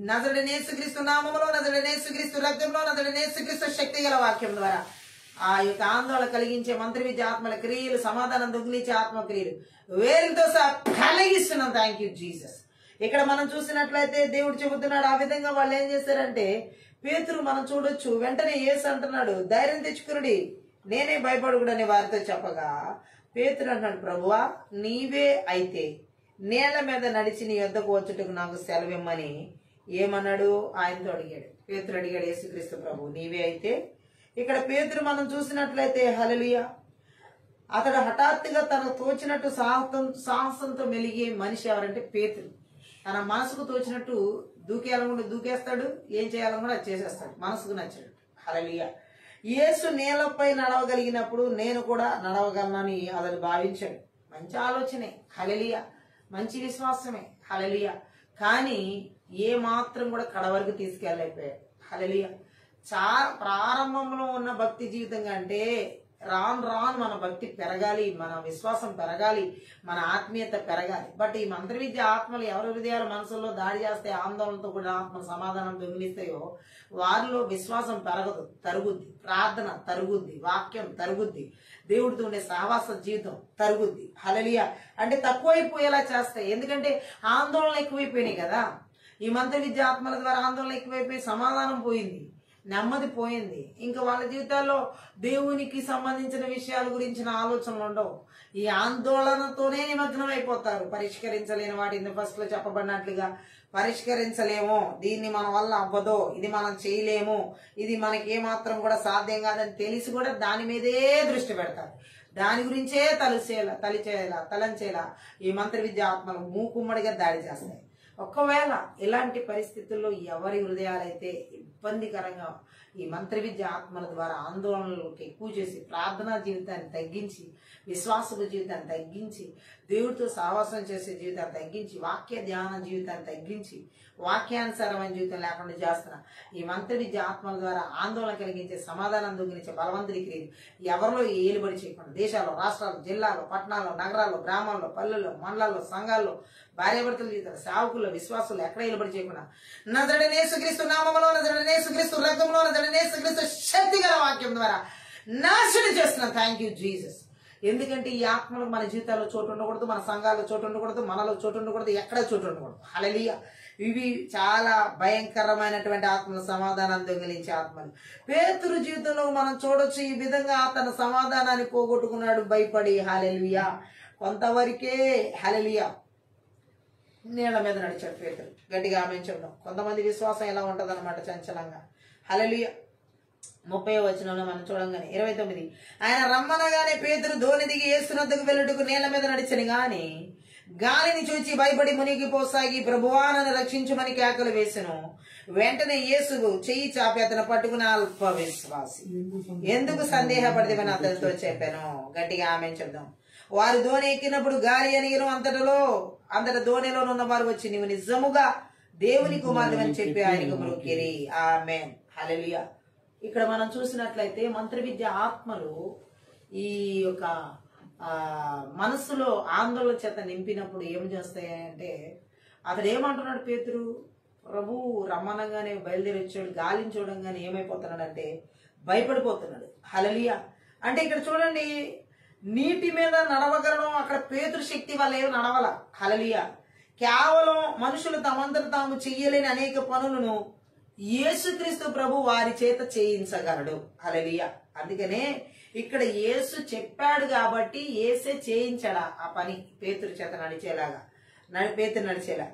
నజరేయుడైన యేసుక్రీస్తు నామములో, నజరేయుడైన యేసుక్రీస్తు రక్తంలో, నజరేయుడైన యేసుక్రీస్తు శక్తి గల వాక్యం ద్వారా ఆ యొక్క ఆందోళన కలిగించే మంత్ర విద్య ఆత్మల క్రియలు, సమాధానం దొంగిలించే ఆత్మ క్రియలు వేరుతో సహా కలిగిస్తున్నాం. Thank you Jesus. ఇక్కడ మనం చూసినట్లయితే దేవుడు చెబుతున్నాడు ఆ విధంగా వాళ్ళు ఏం చేశారంటే, పేతురు మనం చూడొచ్చు, వెంటనే యేసు అంటున్నాడు ధైర్యం తెచ్చుకునుడి, నేనే భయపడకూడని వారితో చెప్పగా పేతురు అంటున్నాడు, ప్రభువా నీవే అయితే నేల మీద నడిచి నీ యొద్దకు వచ్చుటకు నాకు సెలవిమ్మని ఏమన్నాడు? ఆయనతో అడిగాడు. పేతురు అడిగాడు యేసుక్రీస్తు ప్రభు నీవే అయితే. ఇక్కడ పేతురు మనం చూసినట్లయితే హల్లెలూయా, అతడు హఠాత్తుగా తనకు తోచినట్టు సాహసంతో మెలిగే మనిషి ఎవరంటే పేతురు. తన మనసుకు తోచినట్టు దూకేయాలనుకుంటే దూకేస్తాడు, ఏం చేయాలనుకుంటే అది చేసేస్తాడు, మనసుకు నచ్చాడు. హల్లెలూయా. యేసు నేలపై నడవగలిగినప్పుడు నేను కూడా నడవగలనని అతడు భావించాడు. మంచి ఆలోచనే. హల్లెలూయా. మంచి విశ్వాసమే. హల్లెలూయా. కానీ ఏ మాత్రం కూడా కడవరకు తీసుకెళ్ళలేకపోయాడు. హల్లెలూయా. ప్రారంభంలో ఉన్న భక్తి జీవితం కంటే రాను రాను మన భక్తి పెరగాలి, మన విశ్వాసం పెరగాలి, మన ఆత్మీయత పెరగాలి. బట్ ఈ మంత్ర విద్య ఆత్మలు ఎవరి హృదయాల మనసుల్లో దాడి చేస్తే, ఆందోళనతో కూడిన ఆత్మ సమాధానం దొంగిలిస్తాయో వారిలో విశ్వాసం పెరగదు, తరుగుద్ది. ప్రార్థన తరుగుద్ది, వాక్యం తరుగుద్ది, దేవుడితో ఉండే సహవాస జీవితం తరుగుద్ది. హల్లెలూయా. అంటే తక్కువైపోయేలా చేస్తాయి. ఎందుకంటే ఆందోళన ఎక్కువైపోయినాయి కదా. ఈ మంత్ర విద్య ఆత్మల ద్వారా ఆందోళన ఎక్కువైపోయి సమాధానం పోయింది, నెమ్మది పోయింది. ఇంకా వాళ్ళ జీవితాల్లో దేవునికి సంబంధించిన విషయాల గురించిన ఆలోచనలు ఉండవు. ఈ ఆందోళనతోనే నిమగ్నం అయిపోతారు. పరిష్కరించలేని వాటిని ఫస్ట్ లో చెప్పబడినట్లుగా పరిష్కరించలేము, దీన్ని మన వల్ల అవ్వదో, ఇది మనం చేయలేము, ఇది మనకి ఏమాత్రం కూడా సాధ్యం కాదని తెలిసి కూడా దాని మీదే దృష్టి పెడతారు. దాని గురించే తలంచేలా ఈ మంత్ర విద్య ఆత్మలు మూకుమ్మడిగా దాడి చేస్తాయి. ఒకవేళ ఇలాంటి పరిస్థితుల్లో ఎవరి హృదయాలైతే ఇబ్బందికరంగా ఈ మంత్ర విద్య ఆత్మల ద్వారా ఆందోళనలకు ఎక్కువ చేసి ప్రార్థనా జీవితాన్ని తగ్గించి, విశ్వాసపు జీవితాన్ని తగ్గించి, దేవుడితో సహవాసం చేసే జీవితాన్ని తగ్గించి, వాక్య ధ్యాన జీవితాన్ని తగ్గించి, వాక్యానుసారమైన జీవితం లేకుండా చేస్తున్న ఈ మంత్ర విద్య ఆత్మల ద్వారా ఆందోళన కలిగించే, సమాధానం దొంగిలించే బలవంతుడికి ఎవరిలో ఏలుబడి చేయకుండా దేశాల్లో, రాష్ట్రాల్లో, జిల్లాల్లో, పట్టణాల్లో, నగరాల్లో, గ్రామాల్లో, పల్లెల్లో, మండలాల్లో, సంఘాల్లో, భార్యాభర్తల జీవితాలు, సేవకుల్లో, విశ్వాసులు ఎక్కడ ఏలుబడి చేయకుండా నజరేయుడైన యేసుక్రీస్తు నామములో, నజరేయుడైన యేసుక్రీస్తు రక్తంలో, నజరేయుడైన యేసుక్రీస్తు శక్తిగల వాక్యం ద్వారా నాశనం చేస్తున్నాం. Thank you Jesus. ఎందుకంటే ఈ ఆత్మలు మన జీవితాల్లో చోటు ఉండకూడదు, మన సంఘాల్లో చోటు ఉండకూడదు, మనలో చోటు ఉండకూడదు, ఎక్కడ చోటు ఉండకూడదు. హల్లెలూయా. ఇవి చాలా భయంకరమైనటువంటి ఆత్మలు, సమాధానాన్ని దొంగిలించే ఆత్మలు. పేతురు జీవితంలో మనం చూడొచ్చు. ఈ విధంగా తన సమాధానాన్ని పోగొట్టుకున్నాడు భయపడి. హల్లెలూయా. కొంతవరకే హల్లెలూయా నీళ్ల మీద నడిచాడు పేతురు. గట్టిగా ఆమేన్ చెప్దాం. కొంతమంది విశ్వాసం ఎలా ఉంటది అనమాట, చంచలంగా. హల్లెలూయా. 30వ వచనంలో మనం చూడంగానే 29, ఆయన రమ్మనగానే పేతురు ధోని దిగి యేసునొద్దకు వెళ్ళుటకు నీళ్ల మీద నడిచని గాని గాలిని చూచి భయపడి మునిగిపోసాగి ప్రభువా నన్ను రక్షించుమని కేకలు వేసెను. వెంటనే యేసు చెయ్యి చాపి అతను పట్టుకుని అల్ప విశ్వాసి ఎందుకు సందేహపడితేమని అతనితో చెప్పాను. గట్టిగా ఆమేన్ చెప్దాం. వారు ధోని ఎక్కినప్పుడు గాలి అనిగిన అంతట ధోనిలో ఉన్న వారు వచ్చి నీవు నిజముగా దేవుని కుమారుడు అని చెప్పి ఆయనకు మ్రొక్కిరి. ఆమేన్. హల్లెలూయా. ఇక్కడ మనం చూసినట్లయితే మంత్ర విద్య ఆత్మలు ఈ యొక్క మనస్సులో ఆందోళన చేత నింపినప్పుడు ఏం చేస్తాయంటే, అతడు ఏమంటున్నాడు పేతురు, ప్రభు రమ్మనంగానే బయలుదేరి వచ్చాడు, గాలిని చూడంగానే ఏమైపోతున్నాడంటే భయపడిపోతున్నాడు. హల్లెలూయా. అంటే ఇక్కడ చూడండి, నీటి మీద నడవగలడం అక్కడ పేతురు శక్తి వల్ల ఏమి నడవల. హల్లెలూయా. కేవలం మనుషులు తమంతట తాము చెయ్యలేని అనేక పనులను యేసుక్రీస్తు ప్రభు వారి చేత చేయించగలడు. హల్లెలూయా. అందుకనే ఇక్కడ యేసు చెప్పాడు కాబట్టి యేసే చేయించాడు ఆ పని పేతురు చేత నడిచేలాగా, పేతురు నడిచేలా.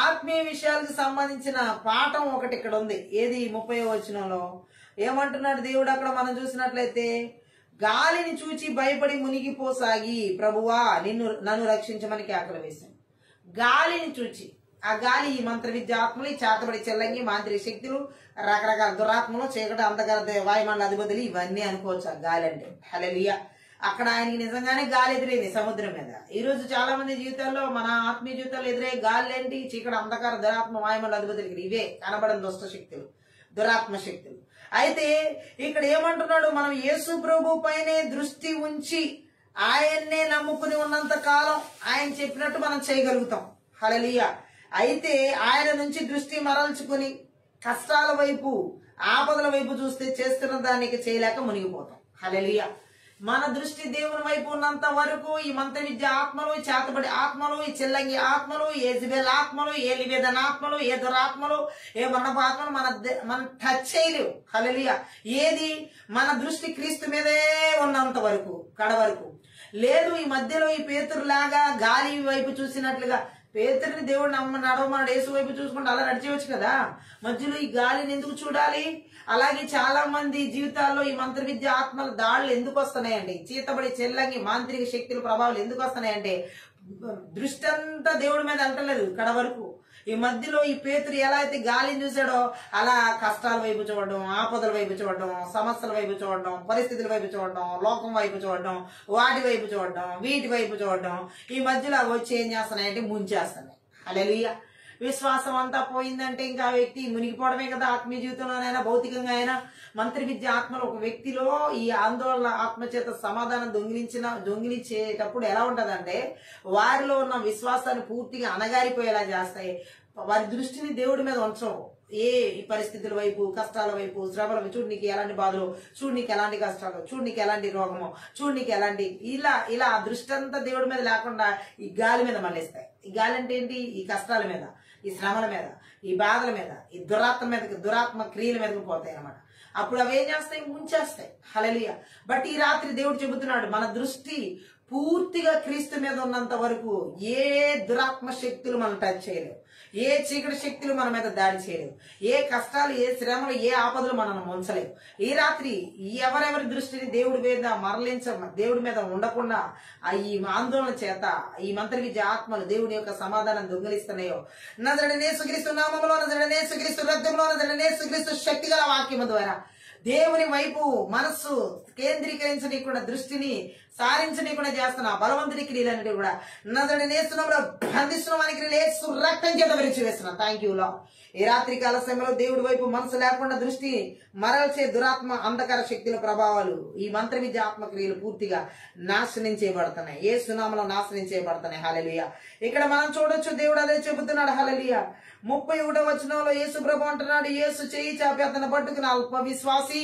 ఆత్మీయ విషయాలకు సంబంధించిన పాఠం ఒకటి ఇక్కడ ఉంది. ఏది 30వ వచనంలో ఏమంటున్నాడు దేవుడు అక్కడ మనం చూసినట్లయితే, గాలిని చూచి భయపడి మునిగిపోసాగి ప్రభువా నన్ను రక్షించమని కేకలు వేశాను. గాలిని చూచి, ఆ గాలి ఈ మంత్ర విద్య ఆత్మలు, ఈ చేతబడి చెల్లంగి మాంత్రిక శక్తులు, రకరకాల దురాత్మలు, చీకటి అంధకార వాయుమండల అధిపతులు, ఇవన్నీ అనుకోవచ్చు ఆ గాలి అంటే. హల్లెలూయా. అక్కడ ఆయనకి నిజంగానే గాలి ఎదురైంది సముద్రం మీద. ఈ రోజు చాలా మంది జీవితాల్లో, మన ఆత్మీయ జీవితాల్లో ఎదురయ్యే గాలి ఏంటి? చీకటి అంధకార దురాత్మ వాయుమండల అధిపతులు. ఇవే కనబడని దుష్ట శక్తులు, దురాత్మ శక్తులు. అయితే ఇక్కడ ఏమంటున్నాడు, మనం యేసు ప్రభు పైనే దృష్టి ఉంచి ఆయన్నే నమ్ముకుని ఉన్నంత కాలం ఆయన చెప్పినట్టు మనం చేయగలుగుతాం. హల్లెలూయా. అయితే ఆయన నుంచి దృష్టి మరల్చుకుని కష్టాల వైపు, ఆపదల వైపు చూస్తే చేస్తున్న దానికి చేయలేక మునిగిపోతాం. హల్లెలూయా. మన దృష్టి దేవుని వైపు ఉన్నంత వరకు ఈ మంత్ర విద్య ఆత్మలు, ఈ చేతబడి ఆత్మలు, ఈ చెల్లంగి ఆత్మలు, ఏ జిబెల్ ఆత్మలు, ఏ లివేదన ఆత్మలు, ఏ దురాత్మలు, ఏ మరణపు ఆత్మలు మన టచ్ చేయలేవు. హల్లెలూయా. ఏది? మన దృష్టి క్రీస్తు మీదే ఉన్నంత వరకు, కడ వరకు. లేదు ఈ మధ్యలో ఈ పేతురు లాగా గాలి వైపు చూసినట్లుగా, పేతురిని దేవుడు నడవమన్నాడు, యేసు వైపు చూసుకుంటే అలా నడిచేవచ్చు కదా. మధ్యలో ఈ గాలిని ఎందుకు చూడాలి? అలాగే చాలా మంది జీవితాల్లో ఈ మంత్ర విద్య ఆత్మల దాడులు ఎందుకు వస్తున్నాయండి? చీతబడి చెల్లంగి మాంత్రిక శక్తుల ప్రభావాలు ఎందుకు వస్తున్నాయంటే, దృష్టి అంతా దేవుడి మీద అంటలేదు కడ వరకు. ఈ మధ్యలో ఈ పేతురు ఎలా అయితే గాలిని చూసాడో అలా కష్టాల వైపు చూడడం, ఆపదల వైపు చూడడం, సమస్యల వైపు చూడడం, పరిస్థితుల వైపు చూడడం, లోకం వైపు చూడడం, వాటి వైపు చూడడం, వీటి వైపు చూడడం, ఈ మధ్యలో వచ్చి ఏం చేస్తున్నాయంటే ముంచేస్తున్నాయి. హల్లెలూయా. విశ్వాసం అంతా పోయిందంటే ఇంకా ఆ వ్యక్తి మునిగిపోవడమే కదా. ఆత్మీయ జీవితంలోనైనా భౌతికంగా అయినా మంత్రి విద్య ఆత్మలో ఒక వ్యక్తిలో ఈ ఆందోళన ఆత్మచేత సమాధానం దొంగిలించేటప్పుడు ఎలా ఉంటదంటే వారిలో ఉన్న విశ్వాసాన్ని పూర్తిగా అణగారిపోయేలా చేస్తాయి. వారి దృష్టిని దేవుడి మీద ఉంచవు. ఏ పరిస్థితుల వైపు, కష్టాల వైపు, శ్రమల వైపు, చూడు నీకు ఎలాంటి బాధలు, చూడు నీకు ఎలాంటి కష్టాలు, చూడు నీకు ఎలాంటి రోగము, చూడు నీకు ఎలాంటి ఇలా ఆ దృష్టి అంతా దేవుడి మీద లేకుండా ఈ గాలి మీద మళ్ళిస్తాయి. ఈ గాలి అంటే ఏంటి? ఈ కష్టాల మీద, ఈ శ్రమల మీద, ఈ బాధల మీద, ఈ దురాత్మ క్రియల మీదకి పోతాయి అన్నమాట. అప్పుడు అవి ఏం చేస్తాయి? ముంచేస్తాయి. హల్లెలూయా. బట్ ఈ రాత్రి దేవుడు చెబుతున్నాడు, మన దృష్టి పూర్తిగా క్రీస్తు మీద ఉన్నంత వరకు ఏ దురాత్మ శక్తులు మనం టచ్ చేయలేవు, ఏ చీకటి శక్తులు మన మీద దాడి చేయలేవు, ఏ కష్టాలు, ఏ శ్రమలు, ఏ ఆపదలు మనల్ని ముంచలేవు. ఈ రాత్రి ఎవరెవరి దృష్టిని దేవుడి మీద ఉండకుండా ఈ ఆందోళన చేత ఈ మంత్ర విద్య ఆత్మలు దేవుని యొక్క సమాధానం దొంగిలిస్తున్నాయో, నజరేయుడైన యేసుక్రీస్తు నామములో, నజరేయుడైన యేసుక్రీస్తు రక్తంలో, నజరేయుడైన యేసుక్రీస్తు శక్తిగల వాక్యము ద్వారా దేవుని వైపు మనస్సు కేంద్రీకరించనీయకుండా, దృష్టిని సారించనీయకుండా చేస్తున్న బలవంతుడి క్రియలన్నిటి కూడా నజరేయుడైన యేసు నామములో బంధిస్తున్నామని క్రియలు యేసు రక్తం చేత విరిచివేస్తున్నాం. Thank you Lord. ఈ రాత్రి కాల సమయంలో దేవుడి వైపు మనసు లేకుండా దృష్టి మరల్చే దురాత్మ అంధకార శక్తుల ప్రభావాలు, ఈ మంత్ర విద్య ఆత్మక్రియలు పూర్తిగా నాశనం చేయబడుతున్నాయి. యేసు నామములో నాశనం చేయబడుతున్నాయి. హల్లెలూయా. ఇక్కడ మనం చూడొచ్చు, దేవుడు అదే చెబుతున్నాడు. హల్లెలూయా. 31వ వచనంలో యేసు ప్రభు అంటున్నాడు, యేసు చేయి చాపి అతను పట్టుకుని అల్ప విశ్వాసి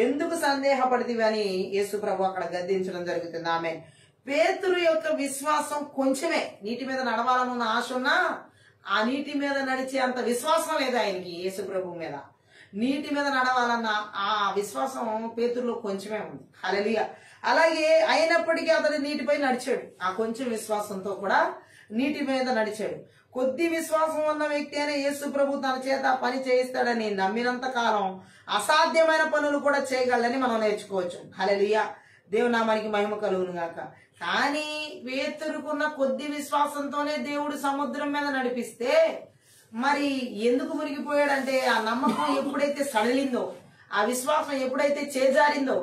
ఎందుకు సందేహపడితివి అని యేసు ప్రభు అక్కడ గద్దించడం జరుగుతుంది. ఆమె పేతురు యొక్క విశ్వాసం కొంచెమే. నీటి మీద నడవాలన్న ఆశ ఉన్నా ఆ నీటి మీద నడిచే అంత విశ్వాసం లేదు ఆయనకి. యేసు ప్రభు మీద నీటి మీద నడవాలన్న ఆ విశ్వాసం పేతురులో కొంచెమే ఉంది. హల్లెలూయా. అలాగే అయినప్పటికీ అతడు నీటిపై నడిచాడు. ఆ కొంచెం విశ్వాసంతో కూడా నీటి మీద నడిచాడు. కొద్ది విశ్వాసం ఉన్న వ్యక్తి అయిన యేసు ప్రభు తన చేత పని చేయిస్తాడని నమ్మినంత కాలం అసాధ్యమైన పనులు కూడా చేయగలని మనం నేర్చుకోవచ్చు. హల్లెలూయా. దేవుని నామానికి మహిమ కలుగును గాక. కానీ పేతురుకున్న కొద్ది విశ్వాసంతోనే దేవుడు సముద్రం మీద నడిపిస్తే మరి ఎందుకు మునిగిపోయాడంటే ఆ నమ్మకం ఎప్పుడైతే సడలిందో, ఆ విశ్వాసం ఎప్పుడైతే చేజారిందో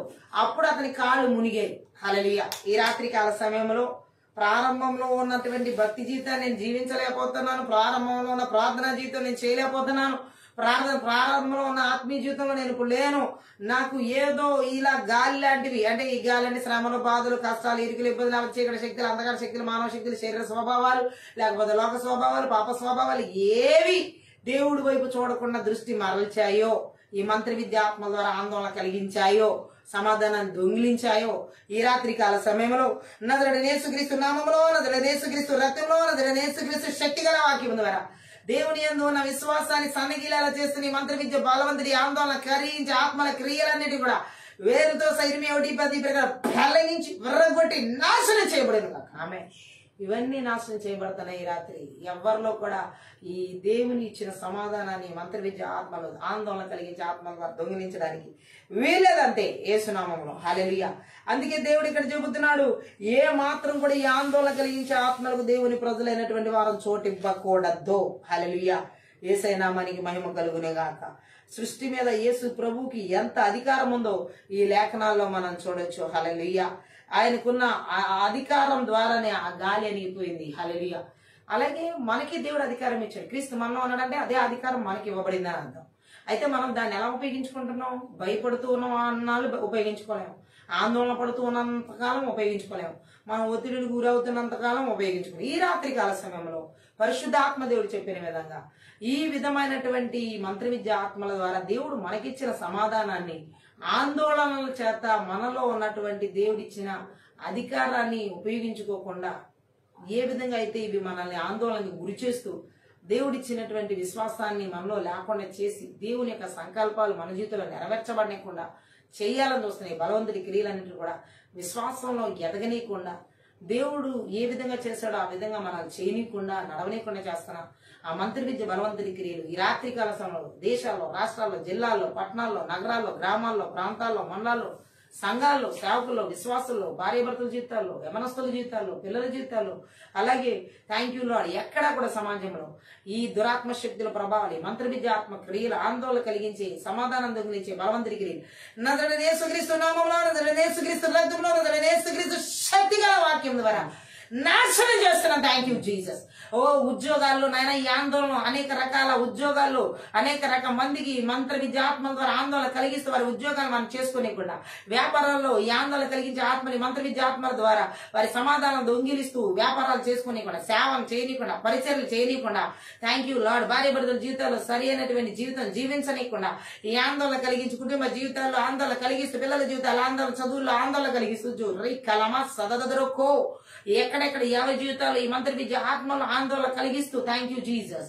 అప్పుడు అతని కాళ్ళు మునిగాయి. హల్లెలూయా. ఈ రాత్రి కాల సమయంలో ప్రారంభంలో ఉన్నటువంటి భక్తి జీవితాన్ని నేను జీవించలేకపోతున్నాను, ప్రారంభంలో ఉన్న ప్రార్థనా జీవితం నేను చేయలేకపోతున్నాను, ప్రారంభంలో ఉన్న ఆత్మీయ జీవితంలో నేను ఇప్పుడు లేను, నాకు ఏదో ఇలా గాలి లాంటివి, అంటే ఈ గాలి అంటే శ్రమలు, బాధలు, కష్టాలు, ఇరుకులు, ఇబ్బందులు, చీకటి శక్తులు, అంధకార శక్తులు, మానవ శక్తులు, శరీర స్వభావాలు, లేకపోతే లోక స్వభావాలు, పాప స్వభావాలు ఏవి దేవుడి వైపు చూడకుండా దృష్టి మరల్చాయో, ఈ మంత్ర విద్యాత్మ ద్వారా ఆందోళన కలిగించాయో, సమాధానాన్ని దొంగిలించాయో, ఈ రాత్రి కాల సమయంలో నజరేయుడైన యేసుక్రీస్తు నామములో, నజరేయుడైన యేసుక్రీస్తు రక్తంలో, నజరేయుడైన యేసుక్రీస్తు శక్తిగల వాక్యం ద్వారా దేవుని యందు ఉన్న విశ్వాసాన్ని సన్నగిలేలా చేస్తున్న ఈ మంత్ర విద్య బలవంతుడి ఆందోళన కరిగించి ఆత్మల క్రియలన్నిటి కూడా వేరుతో సైర్మి 1:10 ప్రకారం ఫలించి విర్రగొట్టి నాశనం చేయబడిన కాక. ఆమె ఇవన్నీ నాశనం చేయబడుతున్నాయి. ఈ రాత్రి ఎవరిలో కూడా ఈ దేవుని ఇచ్చిన సమాధానాన్ని మంత్ర విద్య ఆత్మలు ఆందోళన కలిగించే ఆత్మల ద్వారా దొంగిలించడానికి వీలేదంటే యేసునామములో. హల్లెలూయా. అందుకే దేవుడు ఇక్కడ చెబుతున్నాడు, ఏ మాత్రం కూడా ఈ ఆందోళన కలిగించే ఆత్మలకు దేవుని ప్రజలైనటువంటి వారం చోటివ్వకూడదు. హల్లెలూయా. యేసయ్య నామానికి మహిమ కలుగునే గాక. సృష్టి మీద యేసు ప్రభువుకి ఎంత అధికారం ఉందో ఈ లేఖనాల్లో మనం చూడొచ్చు. హల్లెలూయా. ఆయనకున్న అధికారం ద్వారానే ఆ గాలి అణిగిపోయింది. హల్లెలూయా. అలాగే మనకి దేవుడు అధికారం ఇచ్చాడు. క్రీస్తు మనలో ఉన్నాడంటే అదే అధికారం మనకి ఇవ్వబడిందని అర్థం. అయితే మనం దాన్ని ఎలా ఉపయోగించుకుంటున్నాం? భయపడుతూ ఉన్న అన్నాళ్ళు ఉపయోగించుకోలేము, ఆందోళన పడుతూ ఉన్నంతకాలం ఉపయోగించుకోలేము, మనం ఒత్తిడికి గురవుతున్నంతకాలం ఉపయోగించుకోలేము. ఈ రాత్రి కాల సమయంలో పరిశుద్ధాత్మ దేవుడు చెప్పిన విధంగా ఈ విధమైనటువంటి మంత్ర విద్య ఆత్మల ద్వారా దేవుడు మనకిచ్చిన సమాధానాన్ని, ఆందోళనల చేత మనలో ఉన్నటువంటి దేవుడిచ్చిన అధికారాన్ని ఉపయోగించుకోకుండా ఏ విధంగా అయితే ఇవి మనల్ని ఆందోళనకి గురి చేస్తూ దేవుడిచ్చినటువంటి విశ్వాసాన్ని మనలో లేకుండా చేసి దేవుని యొక్క సంకల్పాలు మన జీవితంలో నెరవేర్చబడకుండా చేయాలని చూస్తున్నాయి బలవంతుడి క్రియలన్నింటినీ కూడా విశ్వాసంలో ఎదగనీయకుండా, దేవుడు ఏ విధంగా చేశాడో ఆ విధంగా మనల్ని చేయనీయకుండా నడవనీయకుండా చేస్తున్నా ఆ మంత్ర విద్య బలవంతుడి క్రియలు ఈ రాత్రి కాల సమయంలో దేశాల్లో, రాష్ట్రాల్లో, జిల్లాల్లో, పట్టణాల్లో, నగరాల్లో, గ్రామాల్లో, ప్రాంతాల్లో, మండలాల్లో, సంఘాల్లో, సేవకుల్లో, విశ్వాసుల్లో, భార్యాభర్తల జీవితాల్లో, యమనస్తుల జీవితాల్లో, పిల్లల జీవితాల్లో, అలాగే థ్యాంక్ యూ లార్డ్ ఎక్కడా కూడా సమాజంలో ఈ దురాత్మ శక్తుల ప్రభావాలు, మంత్ర విద్యాత్మ క్రియలు ఆందోళన కలిగించి సమాధానం దొంగిలించే బలవంతుడి క్రియలు నజరేయుడైన యేసుక్రీస్తు నామములో, నజరేయుడైన యేసుక్రీస్తు రక్తంలో, నజరేయుడైన యేసుక్రీస్తు శక్తిగల వాక్యం ద్వారా నాశనం చేస్తున్నాం. Thank you Jesus. ఓ ఉద్యోగాల్లో నాయన ఈ ఆందోళన, అనేక రకాల ఉద్యోగాల్లో అనేక రకాల మందికి మంత్ర విద్యాత్మ ద్వారా ఆందోళన కలిగిస్తూ వారి ఉద్యోగాలు మనం చేసుకోనికుండా, వ్యాపారాల్లో ఈ ఆందోళన కలిగించే ఆత్మని మంత్ర విద్యాత్మల ద్వారా వారి సమాధానం దొంగిలిస్తూ వ్యాపారాలు చేసుకోనికుండా, సేవం చేయనీయకుండా, పరిచర్లు చేయనీయకుండా, థ్యాంక్ యూ లార్డ్. భార్య భర్తల జీవితాల్లో సరి అయినటువంటి జీవితం జీవించనీయకుండా ఈ ఆందోళన కలిగించి, కుటుంబ జీవితాల్లో ఆందోళన కలిగిస్తూ, పిల్లల జీవితాల్లో ఆందోళన, చదువుల్లో ఆందోళన కలిగిస్తూ, కలమా సదదరకో ఎక్కడెక్కడ యావ జీవితాలు ఈ మంత్ర విద్య ఆత్మలో ఆందోళన కలిగిస్తూ, థ్యాంక్ యూ జీసస్.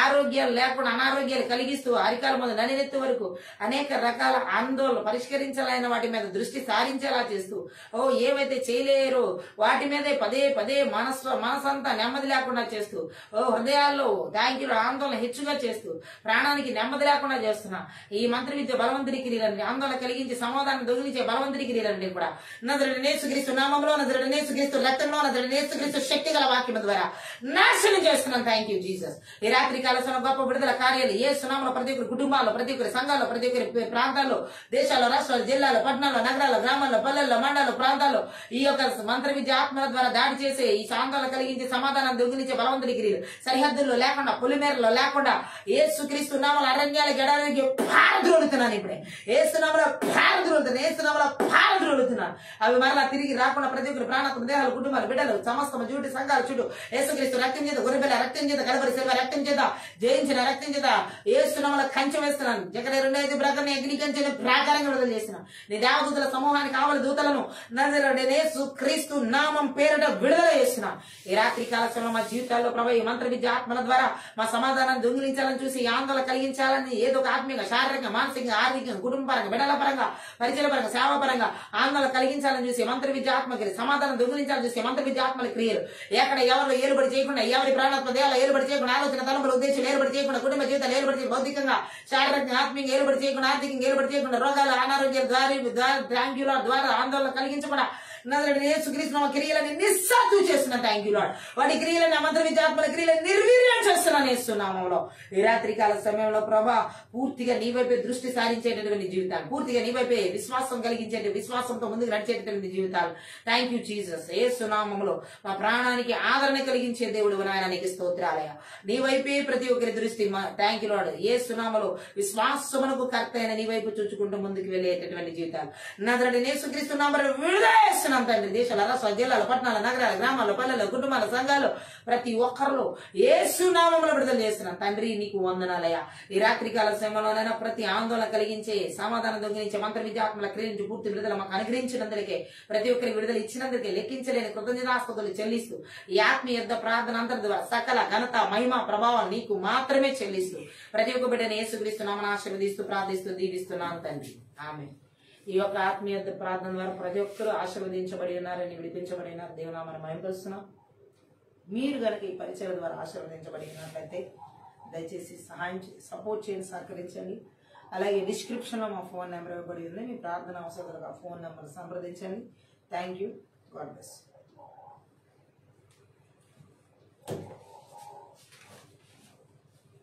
ఆరోగ్యాలు లేకుండా అనారోగ్యాలు కలిగిస్తూ, అరికాల మీద నడినెత్తి వరకు అనేక రకాల ఆందోళన పరిష్కరించాలైన వాటి మీద దృష్టి సారించేలా చేస్తూ, ఓ ఏవైతే చేయలేరో వాటి మీదే పదే పదే మనసంతా నెమ్మది లేకుండా చేస్తూ, ఓ హృదయాల్లో థ్యాంక్ యూ ఆందోళన హెచ్చుగా చేస్తూ, ప్రాణానికి నెమ్మది లేకుండా చేస్తున్నా ఈ మంత్ర విద్య బలవంతుడి క్రియలండి, ఆందోళన కలిగించి సమాధానం దొంగిలించే బలవంతుడి క్రియలండి కూడా నజరుడైన యేసుక్రీస్తు నామములో, నజరుడైన యేసుక్రీస్తు రక్తంలో, నజరుడైన యేసుక్రీస్తు శక్తి గల వాక్యం ద్వారా నాశనం చేస్తున్నాం. Thank you Jesus. ఈ రాత్రి కాల గొప్ప విడుదల కార్యాలు యేసు నామములో ప్రతి ఒక్కరి కుటుంబాల్లో, ప్రతి ఒక్కరి సంఘాల్లో, ప్రతి ఒక్కరి ప్రాంతాల్లో, దేశాల్లో, రాష్ట్రాల్లో, జిల్లాల్లో, పట్టణాల్లో, నగరాల్లో, గ్రామాల్లో, పల్లెల్లో, మండలాల్లో, ప్రాంతాల్లో ఈ యొక్క మంత్ర విద్య ఆత్మల ద్వారా దాడి చేసే, ఈ ఆందోళన కలిగించే, సమాధానం దొంగిలించే బలవంతుడి క్రియలు సరిహద్దుల్లో లేకుండా, పొలిమేరలో లేకుండా యేసుక్రీస్తు నామములో అరణ్యాల గడానికి పారద్రోలుతున్నాను. ఇప్పుడే యేసునామములో పారద్రోలుతున్నాను, యేసునామములో పారద్రోలుతున్నాను. అవి మరలా తిరిగి రాకుండా ప్రతి ఒక్కరి ప్రాణాత్మ దేహాలు, కుటుంబాలు, బిడ్డలు, సమస్త చుట్టూ సంఘాల చుట్టూ యేసుక్రీస్తు రక్తం చేత, గొర్రెపిల్ల రక్తం చేత, కలవరి శిలువ రక్తం చేత, జయించిన రక్తం చేత యేసునామములో కంచె వేస్తున్నాను. జకర్యా 2:5 ప్రకారం అగ్ని కంచెను ప్రాకారంగా విడుదల చేస్తున్నాను. నీ దేవదూతల సమూహానికి కావలి దూతలను నజరుడైన యేసుక్రీస్తు నామం పేరిట విడుదల చేస్తున్నాను. ఈ రాత్రి కాల సమయంలో మా జీవితాల్లో ప్రభు ఈ మంత్ర విద్య ఆత్మల ద్వారా మా సమాధానం దొంగిలించాలని చూసి ఆందోళన కలిగించాలని ఏదో ఒక ఆత్మీయంగా, శారీరకంగా, మానసికంగా, ఆర్థికంగా, కుటుంబ పరంగా, బిడ్డల పరంగా, పరిచయ పరంగా, సేవ పరంగా ఆందోళన కలిగించాలని చూసి మంత్ర విద్య ఆత్మకి సమాధానం దొంగిలించాలని చూసి మంత్ర విద్య ఆత్మల క్రియలు ఎక్కడ ఎవరు ఏలుబడి చేయకుండా, ఎవరి ప్రాణాత్మ దేహాలు ఏలుబడి చేయకుండా, ఆలోచన తలంపుల ఉద్దేశం ఏలుబడి చేయకుండా, కుటుంబ జీవితాలు ఏలుబడి చేయకుండా, భౌతికంగా, శారీరకంగా, ఆత్మీయంగా ఏలుబడి చేయకుండా, ఆర్థికంగా ఏలుబడి చేయకుండా, రోగాలు, అనారోగ్యాల ద్వారా ఆందోళన కలిగించకుండా నజరుడైన యేసుక్రీస్తు నామములో క్రియలను నిస్సాతు చేస్తున్నాను. Thank you lord. వాటి క్రియలను, మంత్ర విద్య ఆత్మల క్రియలను నిర్వీర్యం చేస్తున్నాను యేసు నామములో. ఈ రాత్రి కాల సమయంలో ప్రభా పూర్తిగా నీ వైపే దృష్టి సారించేటటువంటి జీవితాలు, పూర్తిగా నీ వైపే విశ్వాసం కలిగించే, విశ్వాసంతో ముందుకు నడిచేటటువంటి జీవితాలు. Thank you Jesus. యేసు నామములో మా ప్రాణానికి ఆదరణ కలిగించే దేవుడు నాయన, నీకు స్తోత్రాలయ. నీ వైపే ప్రతి ఒక్కరి దృష్టి. Thank you lord. యేసు నామములో విశ్వాసమునకు కర్త అయిన నీ వైపు చూచుకుంటూ ముందుకు వెళ్ళేటటువంటి జీవితాలు నజరుడైన యేసుక్రీస్తు నామములో విడుదల చేస్తున్నాం తండ్రి. దేశాల, రాష్ట్రాల, జిల్లాల, పట్టణాల, నగరాల, గ్రామాల, పల్లెల, కుటుంబాల, సంఘాలు ప్రతి ఒక్కరిలో యేసు నామములో విడుదల చేస్తున్నాం తండ్రి. నీకు వందనాలయ. ఈ రాత్రి కాల సమయంలోనైనా ప్రతి ఆందోళన కలిగించే, సమాధానం దొంగిలించే మంత్ర విద్యాత్మల క్రియ నుంచి పూర్తి విడుదల మాకు అనుగ్రహించినందుకే, ప్రతి ఒక్కరికి విడుదల ఇచ్చినందుకే లెక్కించలేని కృతజ్ఞతాస్తుతులు చెల్లిస్తూ ఈ ఆత్మీయ యుద్ధ ప్రార్థన అంతర్ ద్వారా సకల ఘనత, మహిమ, ప్రభావం నీకు మాత్రమే చెల్లిస్తూ ప్రతి ఒక్క బిడ్డని యేసుక్రీస్తు నామమున ఆశీర్వదిస్తూ ప్రార్థిస్తూ దీవిస్తున్నాను తండ్రి. ఆమేన్. ఈ యొక్క ఆత్మీయ ప్రార్థన ద్వారా ప్రతి ఒక్కరూ ఆశీర్వదించబడి ఉన్నారని, విడిపించబడి ఉన్నారు. దేవునామమున మహిమపరుస్తున్నాం. మీరు గనక ఈ పరిచయం ద్వారా ఆశీర్వదించబడి ఉన్నట్లయితే దయచేసి సపోర్ట్ చేయండి, సహకరించండి. అలాగే డిస్క్రిప్షన్ లో మా ఫోన్ నెంబర్ ఇవ్వబడి ఉంది. మీ ప్రార్థన అవసరాలుగా ఫోన్ నెంబర్ సంప్రదించండి. Thank you. God bless.